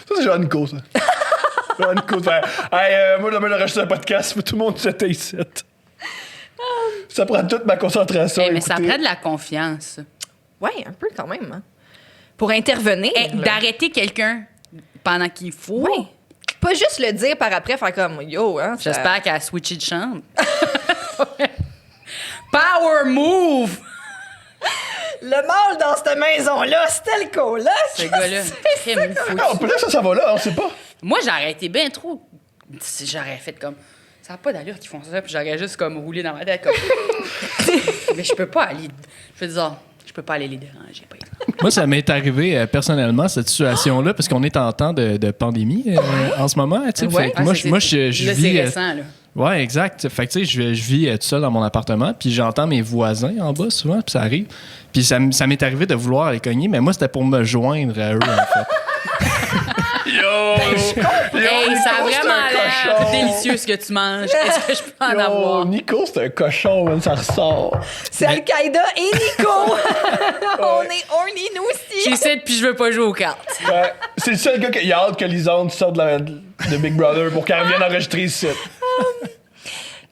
Ça, c'est genre Nico, ça. Genre Nico, de faire moi, demain, j'enregistre un podcast, faut tout le monde se ici. Ça prend toute ma concentration. Hey, mais ça écoutez. prend de la confiance. Ouais, un peu quand même. Hein. Pour intervenir. Hey, là. d'arrêter quelqu'un pendant qu'il faut. Ouais. Pas juste le dire par après, faire comme yo, hein. ça- J'espère qu'elle a switché de chambre. Power move! Le mâle dans cette maison-là, c'était le coloc. Ce gars-là, crème fou. Ah, peut-être que ça va là, on sait pas. Moi, j'aurais été bien trop. J'aurais fait comme. Ça n'a pas d'allure qu'ils font ça, puis j'aurais juste comme roulé dans ma tête comme. Mais je peux pas aller. Je veux dire, je peux pas aller les déranger, par exemple. Moi, ça m'est arrivé personnellement, cette situation-là, parce qu'on est en temps de pandémie en ce moment. Tu sais, Ouais. fait que moi, je là, vis. c'est récent, là. Ouais, exact. Fait que tu sais, je vis tout seul dans mon appartement, puis j'entends mes voisins en bas souvent, puis ça arrive. Puis ça m'est arrivé de vouloir les cogner, mais moi, c'était pour me joindre à eux, en fait. Hey, ça a vraiment l'air délicieux ce que tu manges. Est-ce que je peux en avoir? Nico, c'est un cochon, man, ça ressort. C'est Al-Qaïda et Nico. On est horny, nous aussi. J'essaie, puis je veux pas jouer aux cartes. Ouais, c'est le seul gars qui a hâte que Lisande sorte de Big Brother pour qu'elle revienne enregistrer ici.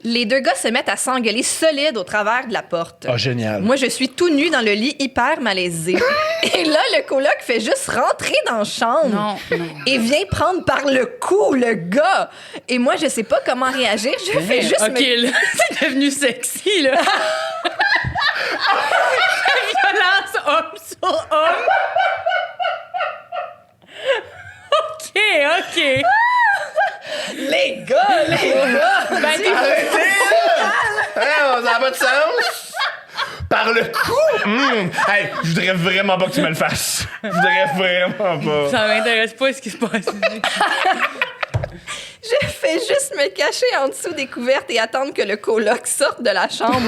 Les deux gars se mettent à s'engueuler solide au travers de la porte. Ah, génial. Moi, je suis tout nu dans le lit, hyper malaisé. Et là, le coloc fait juste rentrer dans la chambre. Non. Et vient prendre par le cou le gars. Et moi, je sais pas comment réagir. Je fais juste OK, là, c'est devenu sexy, là. La violence homme sur homme. OK. Les gars! Ben, t'es Ça n'a pas de sens. Par le cou? Hey, je voudrais vraiment pas que tu me le fasses. Je voudrais vraiment pas. Ça m'intéresse pas ce qui se passe ici. Je fais juste me cacher en dessous des couvertes et attendre que le coloc sorte de la chambre.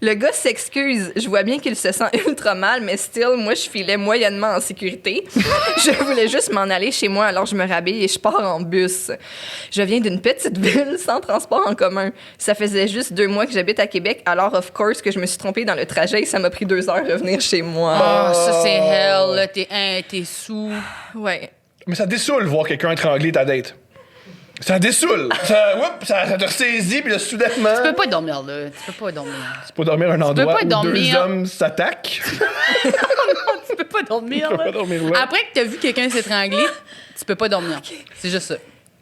Le gars s'excuse. Je vois bien qu'il se sent ultra mal, mais still, moi, je filais moyennement en sécurité. Je voulais juste m'en aller chez moi, alors je me rhabille et je pars en bus. Je viens d'une petite ville sans transport en commun. Ça faisait juste 2 mois que j'habite à Québec, alors of course que je me suis trompée dans le trajet et ça m'a pris 2 heures de revenir chez moi. Ah, ça, c'est hell, là. T'es sous. Ouais. Mais ça dessoule voir quelqu'un étrangler ta date. Ça dessoule. Ça te ressaisit, puis là, soudainement. Tu peux pas dormir, là. Tu peux pas dormir. Tu peux dormir à un endroit pas où dormir. 2 hommes s'attaquent. Tu peux pas dormir, Tu peux là. pas dormir là. Après que t'as vu quelqu'un s'étrangler, tu peux pas dormir. C'est juste ça.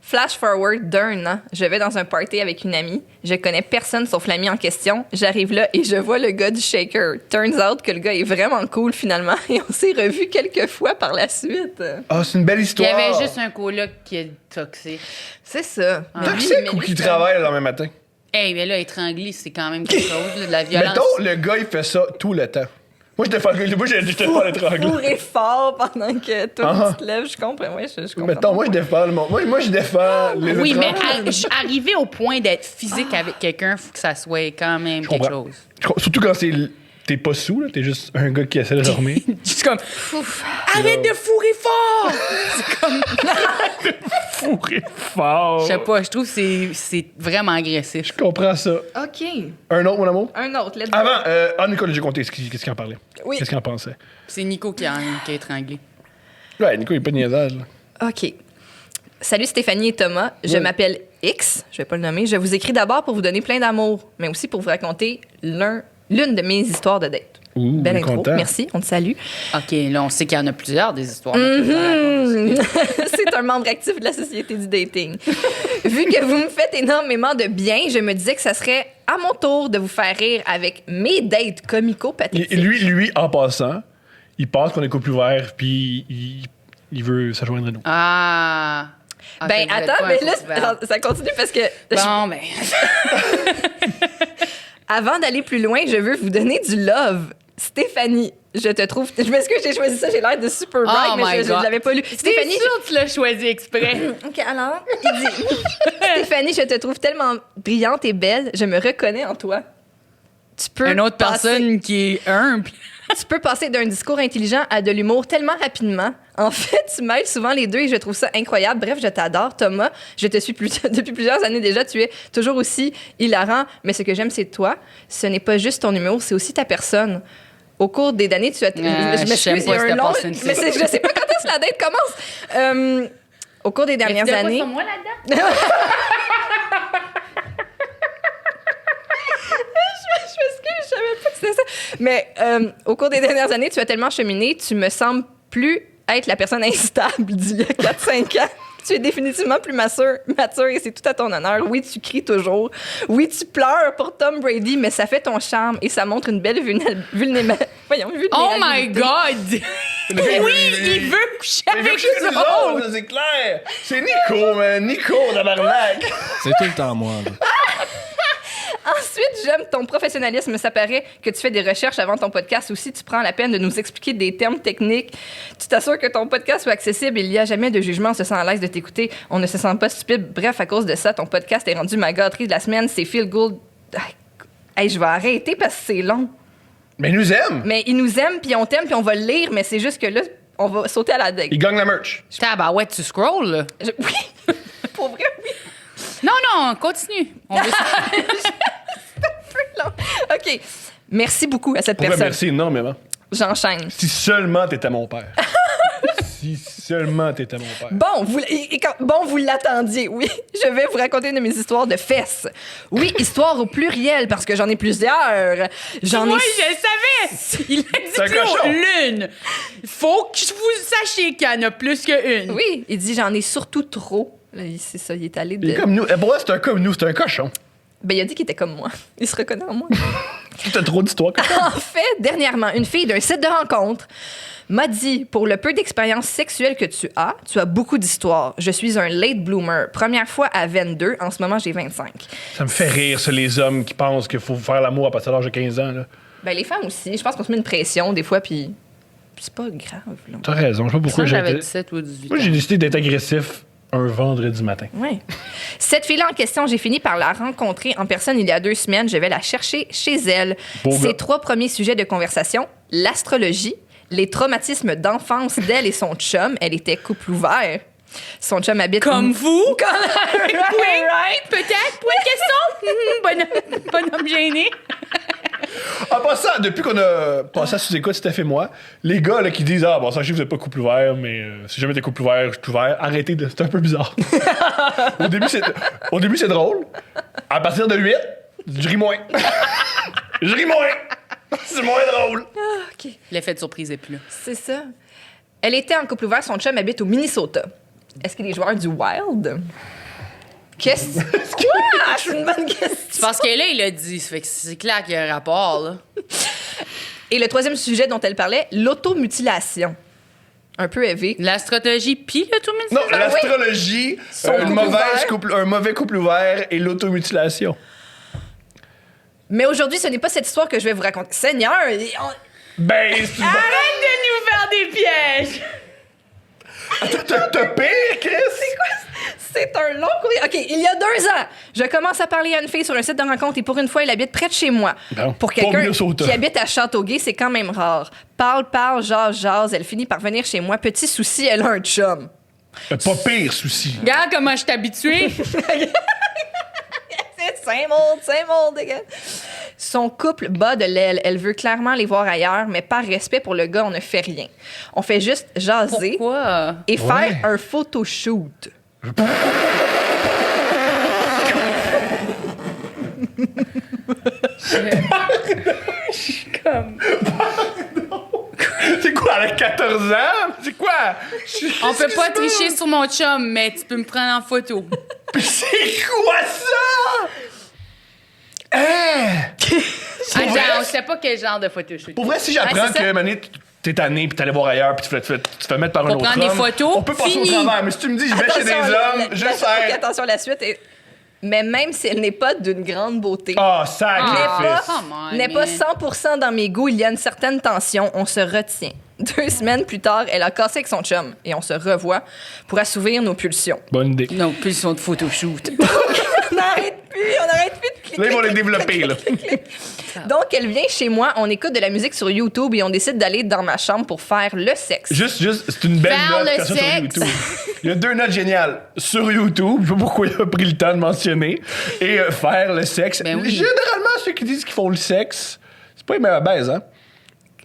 Flash forward d'1 an, je vais dans un party avec une amie. Je connais personne sauf l'ami en question. J'arrive là et je vois le gars du shaker. Turns out que le gars est vraiment cool finalement et on s'est revus quelques fois par la suite. Ah, c'est une belle Il y histoire. avait juste un coloc qui est toxique. C'est ça. Mais lui- Toxique mais ou lui, qui c'est- travaille le lendemain matin? Hey, mais là, étranglé, c'est quand même quelque chose, là, de la violence. Mettons, le gars, il fait ça tout le temps. Moi, je défends l'étrangle. Fourré fort pendant que toi, Ah. tu te lèves, je comprends. Ouais, je comprends. Mettons, moi, je défends le monde. Moi, je défends les Oui, mais étrangles. arriver au point d'être physique avec quelqu'un, faut que ça soit quand même Je quelque comprends. chose. Surtout quand t'es pas sous, là. T'es juste un gars qui essaie de dormir. Juste comme, arrête de fourrer fort! C'est comme, Fourré fort. je sais pas, je trouve que c'est vraiment agressif. Je comprends ça. OK. Un autre, mon amour? Un autre, let's go. Avant, Nicolas, j'ai compté qu'est-ce qu'il en parlait. Oui. Qu'est-ce qu'il en pensait? C'est Nico qui a étranglé. Ouais, Nico, il est pas de niaisage, là. OK. Salut Stéphanie et Thomas. Je Oui. m'appelle X. Je vais pas le nommer. Je vous écris d'abord pour vous donner plein d'amour, mais aussi pour vous raconter l'une de mes histoires de date. Ouh, Belle on est intro. content. Merci. On te salue. OK, là, on sait qu'il y en a plusieurs des histoires. C'est un membre actif de la société du dating. Vu que vous me faites énormément de bien, je me disais que ça serait à mon tour de vous faire rire avec mes dates comico-pathétiques. Lui, en passant, il pense qu'on est couple ouvert, puis il veut se joindre à nous. Ah! Ah, Ben fait que vous êtes attends, pas mais un là, couple ouvert. ça continue parce que Bon, ben... avant d'aller plus loin, je veux vous donner du love. Stéphanie, je te trouve... Je m'excuse, j'ai choisi ça, j'ai l'air de super bright, Oh mais my je God. l'avais pas lu. Stéphanie, sûr que tu l'as choisi exprès. OK, alors, il dit... Stéphanie, je te trouve tellement brillante et belle, je me reconnais en toi. Tu peux Une autre passer- personne qui est humble. Tu peux passer d'un discours intelligent à de l'humour tellement rapidement. En fait, tu mêles souvent les deux et je trouve ça incroyable. Bref, je t'adore, Thomas. Je te suis depuis plusieurs années déjà. Tu es toujours aussi hilarant. Mais ce que j'aime, c'est toi. Ce n'est pas juste ton humour, c'est aussi ta personne. Au cours des années, tu as... je sais pas il y a cette personne-ci. mais je sais pas quand est-ce que la date commence. Au cours des dernières années... moi là-dedans? Je m'excuse, je savais pas que c'était ça. Mais au cours des dernières années, tu as tellement cheminé, tu me sembles plus être la personne instable d'il y a 4-5 ans. Tu es définitivement plus mature et c'est tout à ton honneur. Oui, tu cries toujours. Oui, tu pleures pour Tom Brady, mais ça fait ton charme et ça montre une belle vulnérabilité. Oh my God! Oui, il veut coucher avec nous autres! c'est clair. C'est Nico, man. Nico, tabarnak. C'est tout le temps moi. Là. Ensuite, j'aime ton professionnalisme. Ça paraît que tu fais des recherches avant ton podcast aussi. Tu prends la peine de nous expliquer des termes techniques. Tu t'assures que ton podcast soit accessible. Il n'y a jamais de jugement. On se sent à l'aise de t'écouter. On ne se sent pas stupide. Bref, à cause de ça, ton podcast est rendu ma gâterie de la semaine. C'est feel good. Hey, je vais arrêter parce que c'est long. Mais il nous aime. Mais ils nous aiment, puis on t'aime, puis on va le lire. Mais c'est juste que là, on va sauter à la date. Il gagne la merch. Tabarouette, tu scrolls, là. Oui, pour vrai, oui. Non, continue. On veut ça. Long. OK. Merci beaucoup à cette Pour vrai, personne. merci énormément. J'enchaîne. Si seulement t'étais mon père. Si seulement t'étais mon père. Bon, vous l'attendiez, oui. Je vais vous raconter une de mes histoires de fesses. Oui, histoire au pluriel, parce que j'en ai plusieurs. J'en Moi, ai... je savais! Il a C'est un dit cochon. l'une. Faut que vous sachiez qu'il y en a plus qu'une. Oui, il dit j'en ai surtout trop. Là, c'est ça, il est allé de... Il est comme nous. Pour moi, c'est un comme nous, c'est un cochon. Ben, il a dit qu'il était comme moi. Il se reconnaît en moi. T'as trop d'histoires. En fait, dernièrement, une fille d'un site de rencontre m'a dit, pour le peu d'expérience sexuelle que tu as beaucoup d'histoires. Je suis un late bloomer. Première fois à 22, en ce moment, j'ai 25. Ça me fait rire, ça, les hommes qui pensent qu'il faut faire l'amour à partir de l'âge de 15 ans. Là. Ben, les femmes aussi. Je pense qu'on se met une pression des fois, puis c'est pas grave. Là. T'as raison, je sais pas pourquoi Moi, j'avais été- 17 ou 18 Moi, ans. j'ai décidé d'être agressif un vendredi matin. Oui. Cette fille-là en question, j'ai fini par la rencontrer en personne il y a 2 semaines. Je vais la chercher chez elle. Beau Ses gars. 3 premiers sujets de conversation, l'astrologie, les traumatismes d'enfance d'elle et son chum. Elle était couple ouvert. Son chum habite... Comme vous? Oui, Oui, peut-être. Point de question. Bonhomme gêné. En passant, depuis qu'on a passé à sous-écoute, Steph et moi, les gars là, qui disent « Ah, bon, sachez que vous n'êtes pas couple ouvert, mais si jamais t'es couple ouvert, je suis ouvert. » Arrêtez, c'est un peu bizarre. Au début, c'est drôle. À partir de 8, je ris moins. Je ris moins. C'est moins drôle. OK. L'effet de surprise est plus là. C'est ça. Elle était en couple ouvert. Son chum habite au Minnesota. Est-ce qu'il est joueur du Wild? Qu'est-ce que... Quoi? C'est une bonne question. C'est parce que là, il a dit. Ça fait que c'est clair qu'il y a un rapport, là. Et le troisième sujet dont elle parlait, l'automutilation. Un peu élevé. La stratégie pis l'automutilation. Non, l'astrologie, un mauvais couple ouvert et l'automutilation. Mais aujourd'hui, ce n'est pas cette histoire que je vais vous raconter. Seigneur! Ben, c'est une Arrête de nous faire des pièges! T'as pire, Chris? C'est quoi? C'est un long courrier. OK, il y a 2 ans, je commence à parler à une fille sur un site de rencontre et pour une fois, elle habite près de chez moi. Bon, Pour pas quelqu'un Minnesota. qui habite à Châteauguay, c'est quand même rare. Parle, jase. Elle finit par venir chez moi. Petit souci, elle a un chum. Pas pire souci. Regarde comment je suis habituée. C'est Saint-Maud, dégage. Son couple bat de l'aile. Elle veut clairement les voir ailleurs, mais par respect pour le gars, on ne fait rien. On fait juste jaser Pourquoi? et Ouais. faire un photoshoot. C'est quoi, avec 14 ans? C'est quoi? On peut pas tricher sur mon chum, mais tu peux me prendre en photo. C'est quoi ça? Hein? Attends, on sait pas quel genre de photo je suis. Pour vrai, si j'apprends Ouais, c'est ça. que Mané, t'es tanné puis t'allais voir ailleurs puis tu te fais mettre par un Faut autre prendre des homme, photos, on peut passer fini. au travers. Mais si tu me dis je vais chez des hommes, je OK, sers. attention, la suite est... mais même si elle n'est pas d'une grande beauté. Ah, N'est sacrifice! n'est pas 100% dans mes goûts, il y a une certaine tension, on se retient. 2 semaines plus tard, elle a cassé avec son chum et on se revoit pour assouvir nos pulsions. Bonne idée. Non, pulsion de photoshoot. On n'arrête plus de cliquer. Là, ils vont les développer, là. Donc, elle vient chez moi, on écoute de la musique sur YouTube et on décide d'aller dans ma chambre pour faire le sexe. Juste, c'est une belle Faire note le comme ça sur sexe. YouTube. Il y a 2 notes géniales sur YouTube. Je sais pas pourquoi il a pris le temps de mentionner. Et faire le sexe. Ben oui. Généralement, ceux qui disent qu'ils font le sexe, c'est pas une même baise, hein?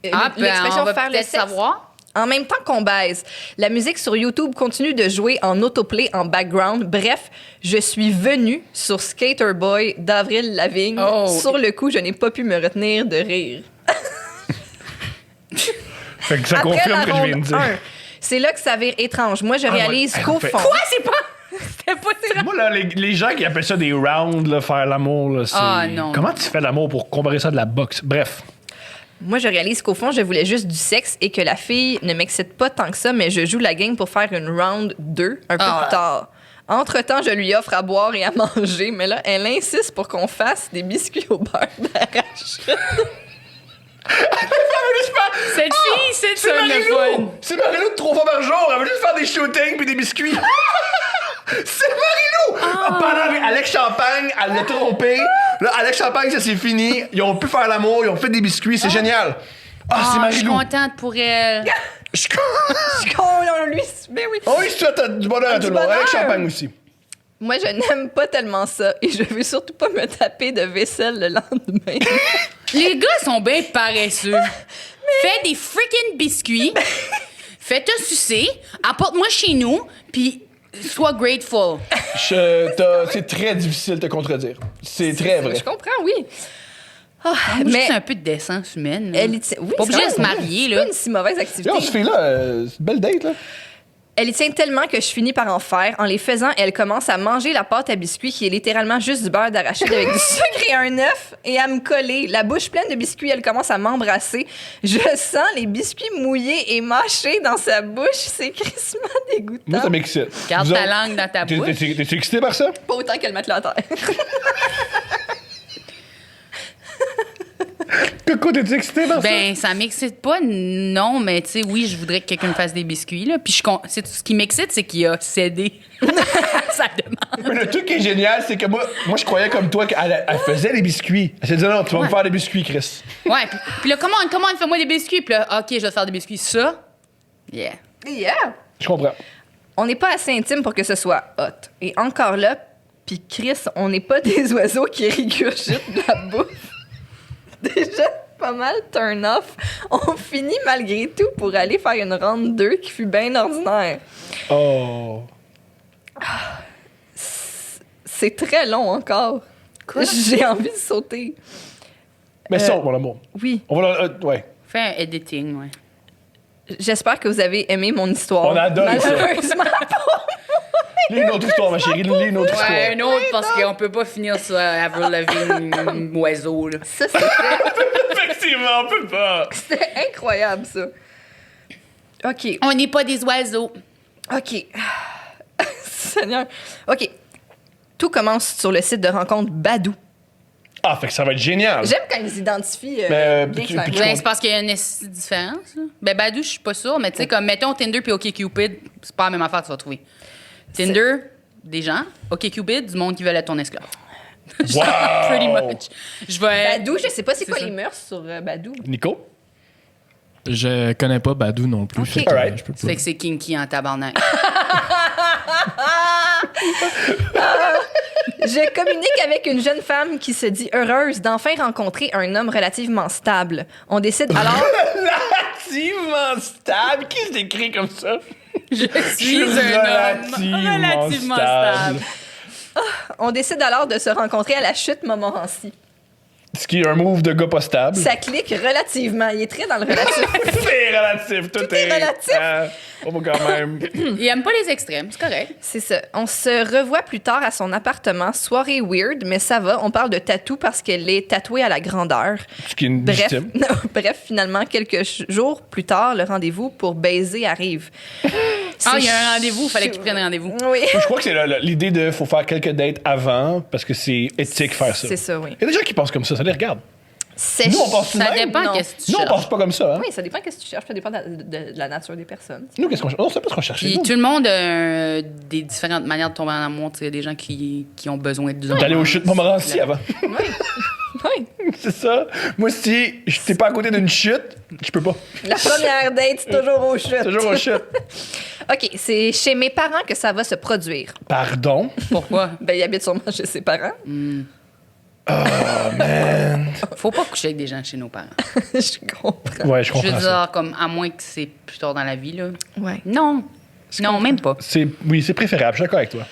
L'expression on va faire le peut-être sexe. savoir. En même temps qu'on baise, la musique sur YouTube continue de jouer en autoplay en background. Bref, je suis venue sur Skater Boy d'Avril Lavigne. Oh. Sur le coup, je n'ai pas pu me retenir de rire. Fait que ça Après confirme la ce que je viens de ronde dire. 1, c'est là que ça vire étrange. Moi, je réalise ouais. qu'au fond... Quoi, c'est pas. C'était pas ça. Moi, là, les gens qui appellent ça des rounds, là, faire l'amour, là, c'est... Ah, non. Comment tu fais l'amour pour comparer ça à de la boxe? Bref. Moi, je réalise qu'au fond, je voulais juste du sexe et que la fille ne m'excite pas tant que ça, mais je joue la game pour faire une round 2 un peu Ah. plus tard. Entre-temps, je lui offre à boire et à manger, mais là, elle insiste pour qu'on fasse des biscuits au beurre d'arachide. Cette fille, c'est ça le Marie-Lou! fun. C'est Marie-Lou de 3 fois par jour! Elle veut juste faire des shootings puis des biscuits! C'est Marie-Lou! Pendant avec Alex Champagne, elle l'a trompé. Là, Alex Champagne, ça c'est fini. Ils ont pu faire l'amour, ils ont fait des biscuits, c'est génial! Ah, c'est Je suis Marie-Lou! contente pour elle. Je suis Lui, mais oui. Oh oui, je souhaite du bonheur à Du tout le monde. bonheur. Alex Champagne aussi. Moi, je n'aime pas tellement ça et je veux surtout pas me taper de vaisselle le lendemain. Les gars sont bien paresseux. Fais des freaking biscuits. Fais-te sucer. Apporte-moi chez nous. Puis sois grateful. C'est très difficile de te contredire. C'est très vrai. Je comprends, oui. Ah, Mais mais c'est un peu de décence humaine. là. elle y tient... Oui, Pas c'est obligé de quand se même- marier, c'est là. pas une si mauvaise activité. Là, ce fait là, c'est une belle date, là. Elle y tient tellement que je finis par en faire. En les faisant, elle commence à manger la pâte à biscuits qui est littéralement juste du beurre d'arachide avec du sucre et un œuf et à me coller. La bouche pleine de biscuits, elle commence à m'embrasser. Je sens les biscuits mouillés et mâchés dans sa bouche. C'est crissement dégoûtant. Moi, ça m'excite. Garde Vous ta autres, langue dans ta bouche. T'es excité par ça? Pas autant qu'elle mette la terre. Coco, t'es excité par ça? Ben, ça m'excite pas, non, mais tu sais, oui, je voudrais que quelqu'un me fasse des biscuits, là. Puis c'est tout ce qui m'excite, c'est qu'il a cédé sa demande. Le truc qui est génial, c'est que moi, je croyais comme toi qu'elle faisait des biscuits. Elle s'est dit non, tu vas me faire des biscuits, Chris. Ouais, puis là, comment fais-moi des biscuits? Puis là, OK, je vais te faire des biscuits. Ça, yeah. Yeah! Je comprends. On n'est pas assez intime pour que ce soit hot. Et encore là, puis Chris, on n'est pas des oiseaux qui régurgitent de la bouffe. Déjà pas mal turn off. On finit malgré tout pour aller faire une ronde 2 qui fut bien ordinaire. Oh. C'est très long encore. J'ai envie de sauter. Mais saute, mon amour. Oui. On va ouais. Fais un editing, ouais. J'espère que vous avez aimé mon histoire. On adore ça. Malheureusement, Lis une autre histoire, ma chérie. Lis une autre histoire. Ouais, un autre, parce qu'on peut pas finir sur Avril Lavigne oiseau, là. ça, c'était Effectivement, on peut pas. c'était incroyable, ça. OK. On n'est pas des oiseaux. OK. Seigneur. OK. Tout commence sur le site de rencontre Badou. Ah, fait que ça va être génial. J'aime quand ils identifient Mais, bien tu- clairement. puis Ben, c'est parce qu'il y a une différence. Là. Ben, Badou, je suis pas sûre, mais tu sais, comme mettons Tinder puis OkCupid, c'est pas la même affaire, tu vas trouver. Tinder, des gens. OkCupid, du monde qui veut être ton esclave. Wow. Pretty much. Je vais. Badou, je sais pas c'est quoi ça. les mœurs sur Badou. Nico? Je connais pas Badou non plus. Ok. Fait que, Alright. je peux pas. Fait que c'est kinky en tabarnak. Je communique avec une jeune femme qui se dit heureuse d'enfin rencontrer un homme relativement stable. On décide alors... Relativement stable. Qui se décrit comme ça? Je suis un homme relativement stable. On décide alors de se rencontrer à la chute Montmorency. Ce qui est un move de gars pas stable. Ça clique relativement. Il est très dans le relatif. C'est relatif. Tout est relatif. On va quand même. Il aime pas les extrêmes, c'est correct. C'est ça. On se revoit plus tard à son appartement. Soirée weird, mais ça va. On parle de tatou parce qu'elle est tatouée à la grandeur. Ce qui est une Bref, légitime. bref, finalement, quelques jours plus tard, le rendez-vous pour baiser arrive. Il y a un rendez-vous, il fallait que tu prennes rendez-vous. Oui. Moi, je crois que c'est l'idée de faut faire quelques dates avant parce que c'est éthique faire ça. C'est ça, oui. Il y a des gens qui pensent comme ça les regarde. Nous, on pense tout de Ça même. dépend Non. qu'est-ce que tu Nous, on cherches. pense pas comme ça. Hein? Oui, ça dépend de ce que tu cherches, ça dépend de la nature des personnes. Nous, qu'est-ce qu'on cherche? On sait pas ce qu'on cherche. Puis nous. tout le monde a des différentes manières de tomber en amour. Il y a des gens qui ont besoin de D'aller au chute Montmorency avant. Oui. C'est ça. Moi, si je t'es pas à côté d'une chute, je peux pas. La première date, c'est toujours au chute. Toujours au chute. OK, c'est chez mes parents que ça va se produire. Pardon? Pourquoi? Ben, il habite sûrement chez ses parents. Oh, man. Faut pas coucher avec des gens de chez nos parents. Je comprends. Ouais, je Je comprends veux ça. dire, comme, à moins que c'est plus tard dans la vie, là. Ouais. Non. Non, même pas. Oui, c'est préférable. Je suis d'accord avec toi.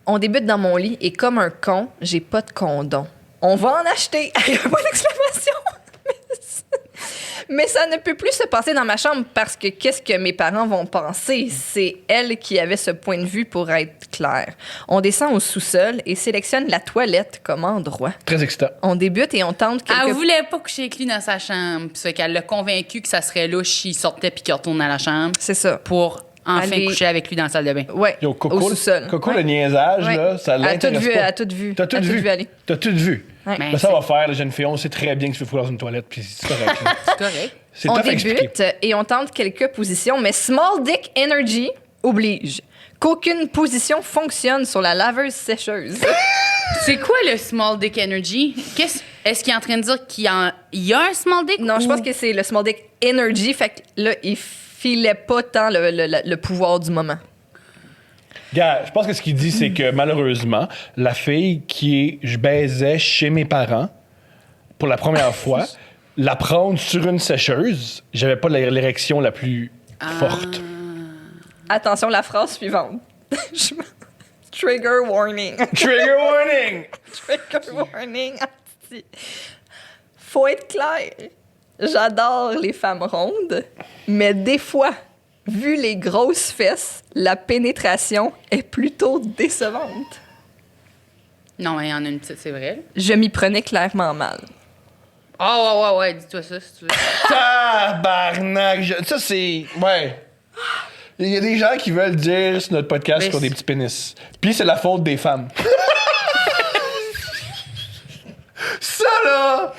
On débute dans mon lit et comme un con, j'ai pas de condom. On va en acheter! Avec un point d'exclamation! Mais ça ne peut plus se passer dans ma chambre parce que qu'est-ce que mes parents vont penser? C'est elle qui avait ce point de vue pour être claire. On descend au sous-sol et sélectionne la toilette comme endroit. Très excitant. On débute et on tente quelques... Elle voulait pas coucher avec lui dans sa chambre. Puis fait qu'elle l'a convaincu que ça serait louche s'il sortait puis qu'il retourne à la chambre C'est ça. pour enfin Aller- coucher avec lui dans la salle de bain. Ouais, Yo, au Coco, sous-sol. Coco Ouais. le niaisage, Ouais. là, ça Elle a tout l'intéresse vu, pas. elle a tout vu. T'as tout Elle a vu. aller. T'as tout vu. Ouais. Ben, Ben, ça va faire, la jeune fille. On sait très bien que tu veux fouiller dans une toilette, puis c'est correct. là. C'est correct. C'est On tough à expliquer. débute et on tente quelques positions, mais Small Dick Energy oblige qu'aucune position fonctionne sur la laveuse sécheuse. C'est quoi le small dick energy? Est-ce qu'il est en train de dire qu'il y a un small dick? Non, je ou- pense que c'est le Small Dick Energy, fait que là, il filait pas tant le pouvoir du moment. Gars, je pense que ce qu'il dit, c'est que malheureusement, la fille je baisais chez mes parents pour la première fois, la prendre sur une sécheuse, j'avais pas l'érection la plus forte. Attention, la phrase suivante. Trigger warning. Trigger warning! Trigger warning. Asti. Faut être clair. J'adore les femmes rondes, mais des fois, vu les grosses fesses, la pénétration est plutôt décevante. Non, mais il y en a une petite, c'est vrai. Je m'y prenais clairement mal. Ah, ouais, dis-toi ça si tu veux. Tabarnak! Ça, c'est... Ouais. Il y a des gens qui veulent dire sur notre podcast Mais qu'ils ont des petits pénis. Puis c'est la faute des femmes. Ça, là!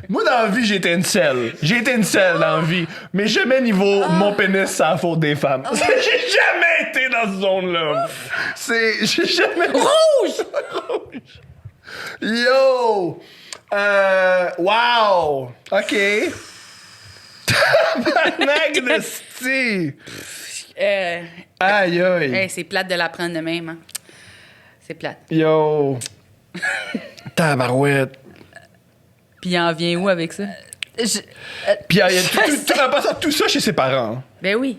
Moi, dans la vie, j'ai été une selle. J'ai été une selle dans la vie. Mais jamais niveau mon pénis, c'est la faute des femmes. J'ai jamais été dans cette zone-là. J'ai jamais... Rouge! Yo! Wow! OK. Tabarnak de sti! Aïe, aïe. Hey, c'est plate de l'apprendre de même. Hein. C'est plate. Yo! Tabarouette. Puis il en vient où avec ça? Puis il y a en passant tout ça chez ses parents. hein. Ben oui.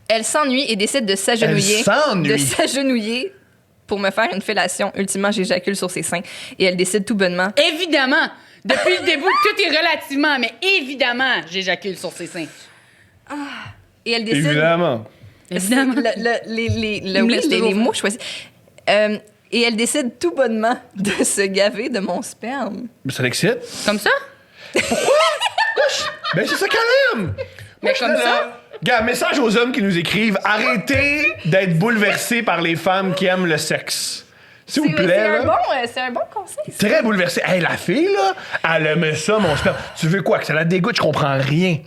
Elle s'ennuie et décide de s'agenouiller. Elle s'ennuie? De s'agenouiller pour me faire une fellation. Ultimement, j'éjacule sur ses seins. Et elle décide tout bonnement. Évidemment! Depuis le début, tout est relativement, mais évidemment, j'éjacule sur ses seins. Et elle décide. Évidemment. Évidemment. Les me laisse toujours mots choisis. Et elle décide tout bonnement de se gaver de mon sperme. Mais ça l'excite? Comme ça? Ben, c'est ça qu'elle aime! Mais Moi, je comme suis là. Gars, message aux hommes qui nous écrivent. Arrêtez d'être bouleversés par les femmes qui aiment le sexe. S'il vous plaît, là. C'est un bon conseil. ça. Très bouleversé. Hey, la fille, là, elle aimait ça, mon sperme. Tu veux quoi? Que ça la dégoûte? Je comprends rien.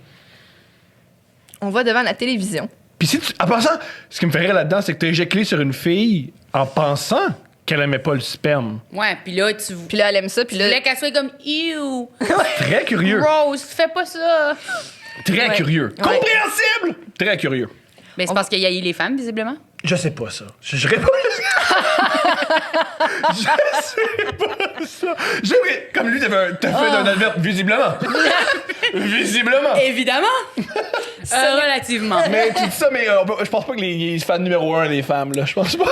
On va devant la télévision. Puis si tu... En passant, ce qui me fait rire là-dedans, c'est que t'as éjaculé sur une fille en pensant qu'elle aimait pas le sperme. Ouais, puis là, tu Puis là, elle aime ça. Puis là, voulais qu'elle soit comme Ew! Très curieux. Rose, fais pas ça! Très Ouais. curieux. Ouais. Compréhensible! Très curieux. Mais c'est parce qu'il y a eu les femmes, visiblement. Je sais pas ça. Je réponds. Je sais pas ça. Comme lui, t'as fait un adverbe, visiblement. Visiblement. Évidemment! Relativement. Mais tu dis ça, mais je pense pas que les fans numéro 1 des femmes, là. Je pense pas.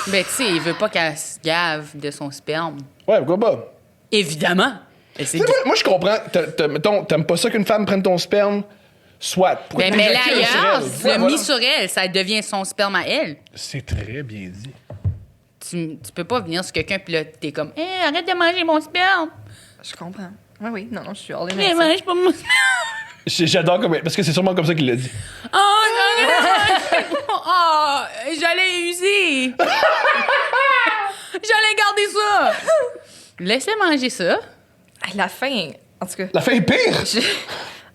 Ben, tu sais, il veut pas qu'elle se gave de son sperme. Ouais, pourquoi pas? Évidemment! Et c'est Tu sais, moi, je comprends. Mettons, t'aimes pas ça qu'une femme prenne ton sperme? Soit. Pourquoi Ben, tu mets-la l'éjacules sur ailleurs, elle? tu l'as mis sur elle, ça devient son sperme à elle. C'est très bien dit. Tu peux pas venir sur quelqu'un puis là, t'es comme, arrête de manger mon sperme. Je comprends. Oui, non, je suis hors Mais mange pas mon sperme. J'adore parce que c'est sûrement comme ça qu'il l'a dit. Oh, non, oh, j'allais user. J'allais garder ça. Laisse-le manger ça. La fin, en tout cas. La fin est pire!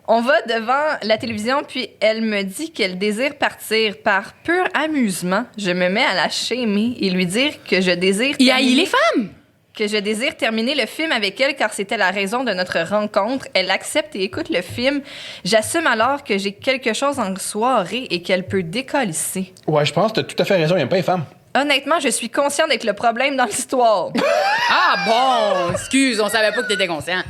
On va devant la télévision, puis elle me dit qu'elle désire partir par pur amusement. Je me mets à la shamer et lui dire que je désire Il haït les femmes. que je désire terminer le film avec elle car c'était la raison de notre rencontre. Elle accepte et écoute le film. J'assume alors que j'ai quelque chose en soirée et qu'elle peut décalisser. Ouais, je pense que t'as tout à fait raison, il aime pas les femmes. Honnêtement, je suis consciente d'être le problème dans l'histoire. Ah bon, excuse, on savait pas que t'étais conscient.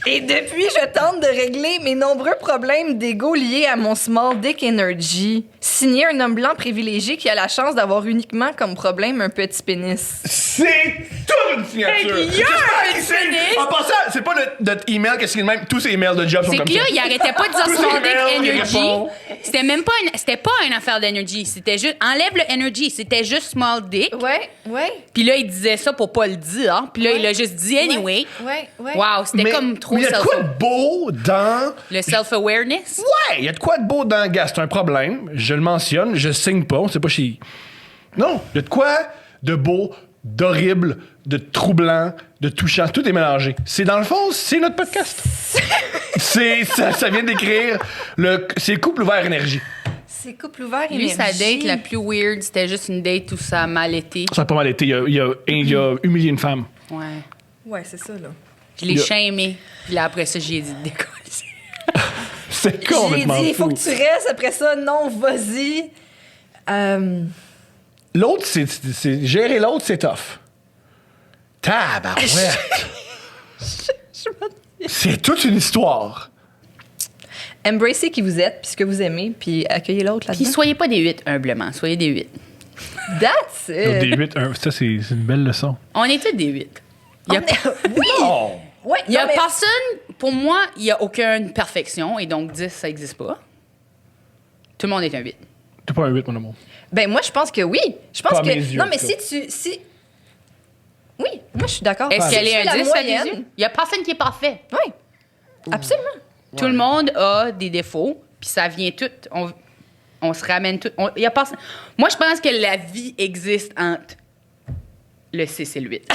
Et depuis, je tente de régler mes nombreux problèmes d'ego liés à mon small dick energy. Signé un homme blanc privilégié qui a la chance d'avoir uniquement comme problème un petit pénis. C'est toute une signature! Hey, puis J'espère qu'il sait. En passant, c'est pas notre email que c'est le même. Tous ces emails de job sont C'est comme que ça. là, il arrêtait pas de dire Tous small les mails, dick il energy. répond. C'était même pas une affaire d'energy. C'était juste, enlève le energy. C'était juste small dick. Ouais. Puis là, il disait ça pour pas le dire. Puis là, Ouais. il a juste dit anyway. Ouais. Wow, c'était Mais- comme trop mais il y a de quoi de beau dans. Le self-awareness. Ouais, il y a de quoi de beau dans. Gars, c'est un problème. Je le mentionne, je signe pas, on sait pas chez. Non, il y a de quoi de beau, d'horrible, de troublant, de touchant. Tout est mélangé. C'est dans le fond, c'est notre podcast. ça vient d'écrire c'est couple ouvert énergie. C'est couple ouvert Lui, sa énergie. date la plus weird, c'était juste une date où ça a mal été. Ça a pas mal été. Il a humilié une femme. Ouais. Ouais, c'est ça, là. Je l'ai Il a- shamé. Puis là, après ça, j'ai dit de décoller. C'est J'ai complètement dit, il faut fou. que tu restes. Après ça, non, vas-y. L'autre, c'est gérer l'autre, c'est tough. Tabarouette. C'est toute une histoire. Embracez qui vous êtes, puis ce que vous aimez, puis accueillez l'autre Puis là-dedans. soyez pas des 8, humblement. Soyez des 8. That's it. Des 8, ça, c'est une belle leçon. On était des 8. Il y a, Oui! Oh! Ouais, il y a non, mais- personne... Pour moi, il n'y a aucune perfection. Et donc, 10, ça n'existe pas. Tout le monde est un 8. T'es pas un 8, mon amour. Ben, moi, je pense que oui. Je pense Pas à que. mes yeux, non, en mais tout si. Oui, moi, je suis d'accord. Est-ce Si qu'elle tu est fais un la 10 à tes moyenne- yeux? Il n'y a personne qui est parfait. Oui. Absolument. Tout le monde a des défauts. Puis ça vient tout... On se ramène tout... Il y a personne... Moi, je pense que la vie existe entre le 6 et le 8.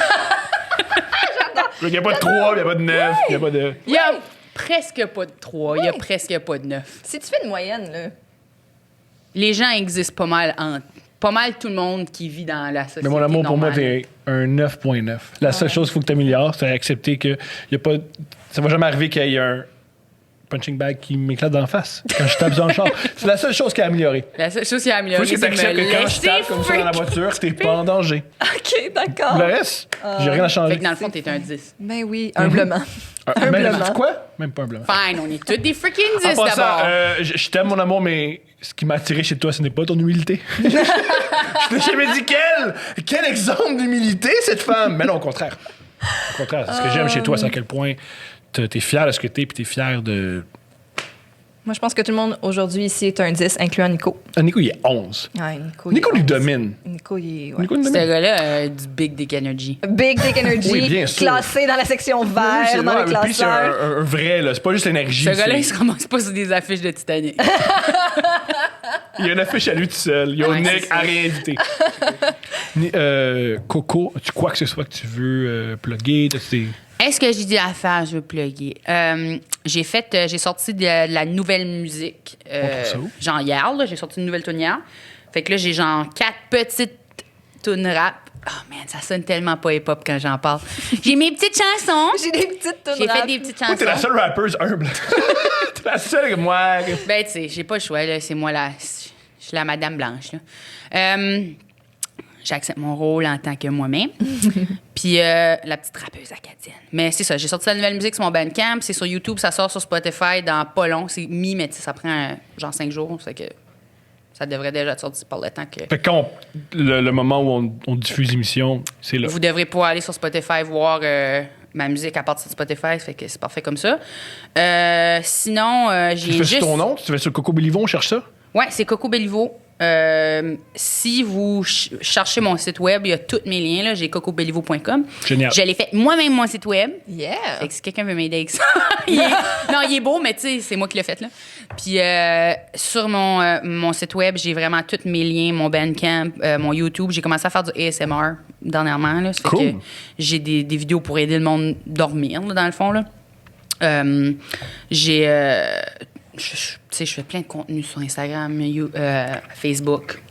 Il n'y a pas de 3, il n'y a pas de 9, il n'y a pas de. Il y a presque pas de 3. Il y a presque pas de 9. Si tu fais une moyenne, là. Les gens existent pas mal entre... Pas mal tout le monde qui vit dans la société Mais mon amour, pour moi, normale. t'es un 9.9. La seule chose qu'il faut que tu améliores, c'est accepter que y a pas. Ça va jamais arriver qu'il y ait un punching bag qui m'éclate d'en face quand je tape dans le char. C'est la seule chose qui a amélioré. La seule chose qui a Faut amélioré, juste que c'est tu acceptes de me que quand je laisser tape comme ça dans la voiture, t'es pas en danger. OK, d'accord. Le reste, j'ai rien à changer. Fait que dans le fond, t'es un 10. Ben oui, humblement. Mais humblement. sais-tu quoi? Même pas humblement. Fine, on est tous des freaking 10 En passant, d'abord. je t'aime, mon amour, mais ce qui m'a attiré chez toi, ce n'est pas ton humilité. Je t'ai jamais dit quel exemple d'humilité, cette femme. Mais non, au contraire. Au contraire, ce que j'aime chez toi, c'est à quel point t'es fier de ce que t'es, puis t'es fier de. Moi, je pense que tout le monde aujourd'hui ici est un 10, incluant Nico. Ah, Nico, il est 11. Ouais, Nico, Nico il est lui 11. domine. Nico, il est. Ouais. Nico lui Ce domine. gars-là, du Big Dick Energy. Big Dick Energy, Oui, bien sûr. classé dans la section vert, Oui, c'est dans le vrai. Puis c'est classeur. un vrai, là. C'est pas juste l'énergie. Ce gars-là, c'est- il se ramasse pas sur des affiches de Titanic. Il y a une affiche à lui tout seul. Il y a Ouais, Nick c'est ça. à réinviter. Coco, tu quoi que ce soit que tu veux plugger? Est-ce que j'ai dit l'affaire, je veux plugger? J'ai sorti de la nouvelle musique. trouve ça où? Genre hier, là, j'ai sorti une nouvelle tune hier. Fait que là, j'ai genre 4 petites tunes rap. Oh man, ça sonne tellement pas hip-hop quand j'en parle. J'ai mes petites chansons. J'ai des petites tunes J'ai fait rap. des petites Toi, t'es la chansons. seule rappeuse humble. T'es la seule que moi. Ben, tu sais, j'ai pas le choix, là. C'est moi, là. Je suis la Madame Blanche, là. J'accepte mon rôle en tant que moi-même. Puis la petite rappeuse acadienne. Mais c'est ça, j'ai sorti la nouvelle musique sur mon Bandcamp. C'est sur YouTube, ça sort sur Spotify dans pas long. C'est mais tu sais, ça prend genre 5 jours. Ça fait que ça devrait déjà être sorti par le temps que... Fait que quand le moment où on diffuse l'émission, c'est là. Vous devrez pouvoir aller sur Spotify voir ma musique à partir de Spotify, fait que c'est parfait comme ça. Sinon, Tu j'ai fais juste... sur ton nom? Tu fais sur Coco Béliveau, on cherche ça? Ouais, c'est Coco Béliveau. Si vous cherchez mon site web, il y a tous mes liens. Là. J'ai cocobéliveau.com. Génial. Je l'ai fait moi-même, mon site web. Yeah! Fait que si quelqu'un veut m'aider avec ça. Non, il est beau, mais tu sais, c'est moi qui l'ai fait. Là. Puis sur mon site web, j'ai vraiment tous mes liens, mon Bandcamp, mon YouTube. J'ai commencé à faire du ASMR dernièrement. Là. Ça fait Cool. que j'ai des vidéos pour aider le monde à dormir, là, dans le fond. Là. J'ai... je fais plein de contenu sur Instagram, Facebook.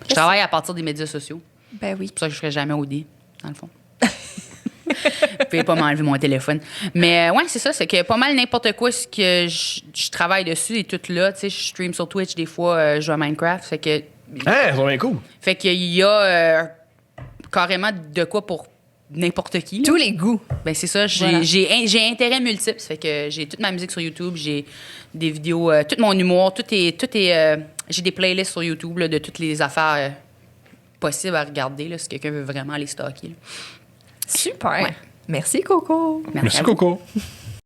Je travaille à partir des médias sociaux. Ben oui. C'est pour ça que je ne ferai jamais OD, dans le fond. Vous pouvez pas m'enlever mon téléphone. Mais ouais, c'est ça. C'est que pas mal n'importe quoi ce que je travaille dessus est tout là. Tu sais, je stream sur Twitch des fois, je joue à Minecraft. Fait que... Hein, c'est bien cool. Fait qu'il y a carrément de quoi pour n'importe qui. Là. Tous les goûts. Ben c'est ça, Voilà. j'ai intérêt multiple, ça fait que j'ai toute ma musique sur YouTube, j'ai des vidéos, tout mon humour, tout est j'ai des playlists sur YouTube là, de toutes les affaires possibles à regarder là, si quelqu'un veut vraiment les stocker. Là. Super. Ouais. Merci, Coco. Merci, à vous. Coco.